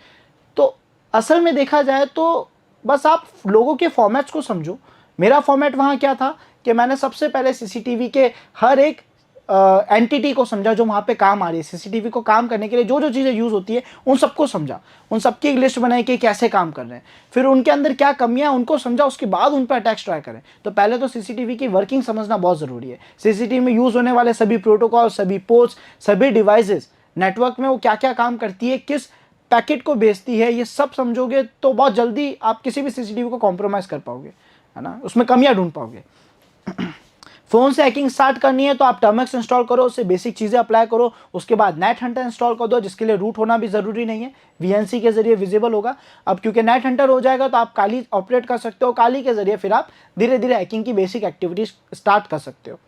तो असल में देखा जाए तो बस आप लोगों के फॉर्मेट्स को समझो। मेरा फॉर्मेट वहाँ क्या था कि मैंने सबसे पहले CCTV के हर एक एंटिटी को समझा जो वहाँ पे काम आ रही है। CCTV को काम करने के लिए जो जो चीज़ें यूज़ होती है उन सबको समझा, उन सबकी एक लिस्ट बनाई कि कैसे काम कर रहे हैं, फिर उनके अंदर क्या कमियां उनको समझा, उसके बाद उन पर अटैक्स ट्राई करें। तो पहले तो CCTV की वर्किंग समझना बहुत ज़रूरी है। CCTV में यूज़ होने वाले सभी प्रोटोकॉल, सभी पोर्ट्स, सभी डिवाइसेस, नेटवर्क में वो क्या क्या काम करती है, किस पैकेट को भेजती है, ये सब समझोगे तो बहुत जल्दी आप किसी भी CCTV को कॉम्प्रोमाइज़ कर पाओगे, है ना, उसमें कमियां ढूंढ पाओगे। फ़ोन से हैकिंग स्टार्ट करनी है तो आप टर्मिक्स इंस्टॉल करो, उससे बेसिक चीज़ें अप्लाई करो, उसके बाद नेट हंटर इंस्टॉल कर दो, जिसके लिए रूट होना भी ज़रूरी नहीं है, VNC के जरिए विजिबल होगा। अब क्योंकि नेट हंटर हो जाएगा तो आप काली ऑपरेट कर सकते हो, काली के जरिए फिर आप धीरे धीरे हैकिंग की बेसिक एक्टिविटीज स्टार्ट कर सकते हो।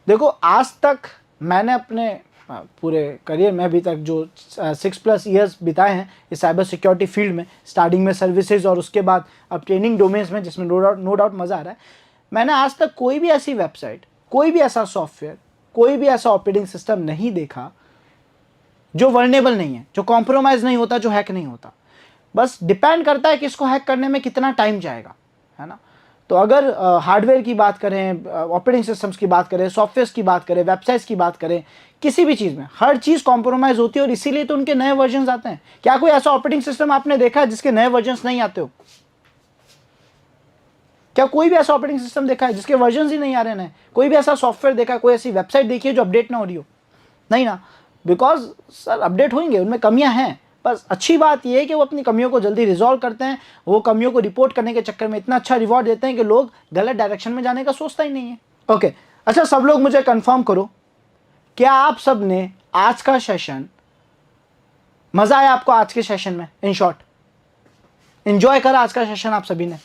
देखो, आज तक मैंने अपने पूरे करियर में अभी तक जो 6+ ईयर्स बिताए हैं इस साइबर सिक्योरिटी फील्ड में, स्टार्टिंग में सर्विसेज और उसके बाद अब ट्रेनिंग डोमेन्स में, जिसमें नो डाउट मज़ा आ रहा है, मैंने आज तक कोई भी ऐसी वेबसाइट, कोई भी ऐसा सॉफ्टवेयर, कोई भी ऐसा ऑपरेटिंग सिस्टम नहीं देखा जो वल्नरेबल नहीं है, जो कॉम्प्रोमाइज़ नहीं होता, जो हैक नहीं होता। बस डिपेंड करता है कि इसको हैक करने में कितना टाइम जाएगा, है ना। तो अगर हार्डवेयर की बात करें, ऑपरेटिंग सिस्टम्स की बात करें, सॉफ्टवेयर्स की बात करें, वेबसाइट्स की बात करें, किसी भी चीज़ में हर चीज़ कॉम्प्रोमाइज़ होती है और इसीलिए तो उनके नए वर्जन्स आते हैं। क्या कोई ऐसा ऑपरेटिंग सिस्टम आपने देखा है जिसके नए वर्जन्स नहीं आते हो? क्या कोई भी ऐसा ऑपरेटिंग सिस्टम देखा है जिसके वर्जन्स ही नहीं आ रहे हैं? कोई भी ऐसा सॉफ्टवेयर देखा, कोई ऐसी वेबसाइट देखी है जो अपडेट ना हो रही हो? नहीं ना, बिकॉज सर अपडेट होंगे, उनमें कमियां हैं। बस अच्छी बात यह है कि वो अपनी कमियों को जल्दी रिजॉल्व करते हैं। वो कमियों को रिपोर्ट करने के चक्कर में इतना अच्छा रिवॉर्ड देते हैं कि लोग गलत डायरेक्शन में जाने का सोचता ही नहीं है। ओके, अच्छा, सब लोग मुझे कंफर्म करो, क्या आप सब ने आज का सेशन, मज़ा आया आपको आज के सेशन में? इन शॉर्ट एंजॉय करा आज का सेशन आप सभी ने?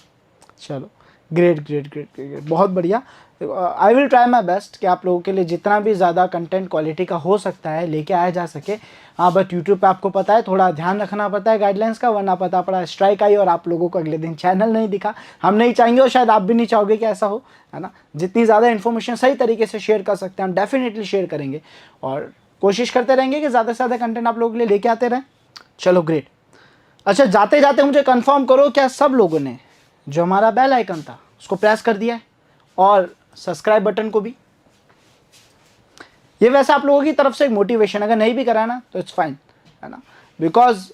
चलो ग्रेट ग्रेट ग्रेट ग्रेट, बहुत बढ़िया। I will try my best कि आप लोगों के लिए जितना भी ज़्यादा कंटेंट क्वालिटी का हो सकता है लेके आया जा सके। हाँ, बट यूट्यूब पे आपको पता है थोड़ा ध्यान रखना पड़ता है गाइडलाइंस का, वरना पता पड़ा स्ट्राइक आई और आप लोगों को अगले दिन चैनल नहीं दिखा। हम नहीं चाहेंगे और शायद आप भी नहीं चाहोगे कि ऐसा हो, है ना। जितनी ज़्यादा इन्फॉर्मेशन सही तरीके से शेयर कर सकते हैं हम डेफिनेटली शेयर करेंगे और कोशिश करते रहेंगे कि ज़्यादा से ज़्यादा कंटेंट आप लोगों के लिए लेके आते रहें। चलो ग्रेट। अच्छा, जाते जाते मुझे कंफर्म करो, क्या सब लोगों ने जो हमारा बेल आइकन था उसको प्रेस कर दिया है और सब्सक्राइब बटन को भी? ये वैसे आप लोगों की तरफ से एक मोटिवेशन, अगर नहीं भी करा ना तो इट्स फाइन, है ना, बिकॉज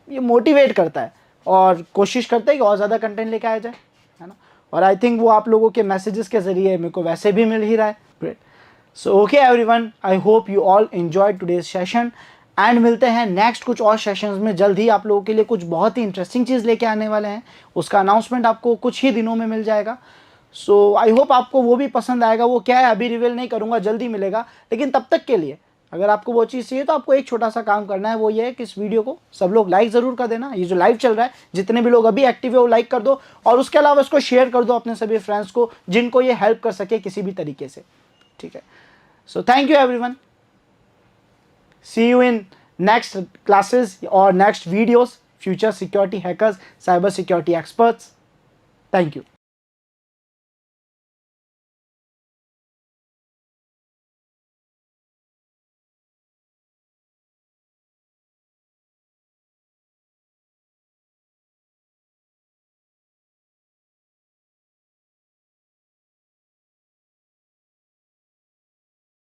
ये मोटिवेट करता है और कोशिश करता है कि और ज़्यादा कंटेंट लेके आया जाए, है ना। और आई थिंक वो आप लोगों के मैसेजेस के ज़रिए मेरे को वैसे भी मिल ही रहा है। Great. So okay everyone, I hope you all enjoy today's session and मिलते हैं नेक्स्ट कुछ और सेशंस में। जल्द ही आप लोगों के लिए कुछ बहुत ही इंटरेस्टिंग चीज़ लेके आने वाले हैं, उसका अनाउंसमेंट आपको कुछ ही दिनों में मिल जाएगा। सो आई होप आपको वो भी पसंद आएगा। वो क्या है अभी रिवील नहीं करूँगा, जल्दी मिलेगा। लेकिन तब तक के लिए अगर आपको वो चीज़ चाहिए तो आपको एक छोटा सा काम करना है, वो ये है कि इस वीडियो को सब लोग लाइक ज़रूर कर देना। ये जो लाइव चल रहा है, जितने भी लोग अभी एक्टिव है वो लाइक कर दो और उसके अलावा इसको शेयर कर दो अपने सभी फ्रेंड्स को जिनको ये हेल्प कर सके किसी भी तरीके से, ठीक है। So thank you everyone, see you in next classes or next videos, future security hackers, cyber security experts. Thank you.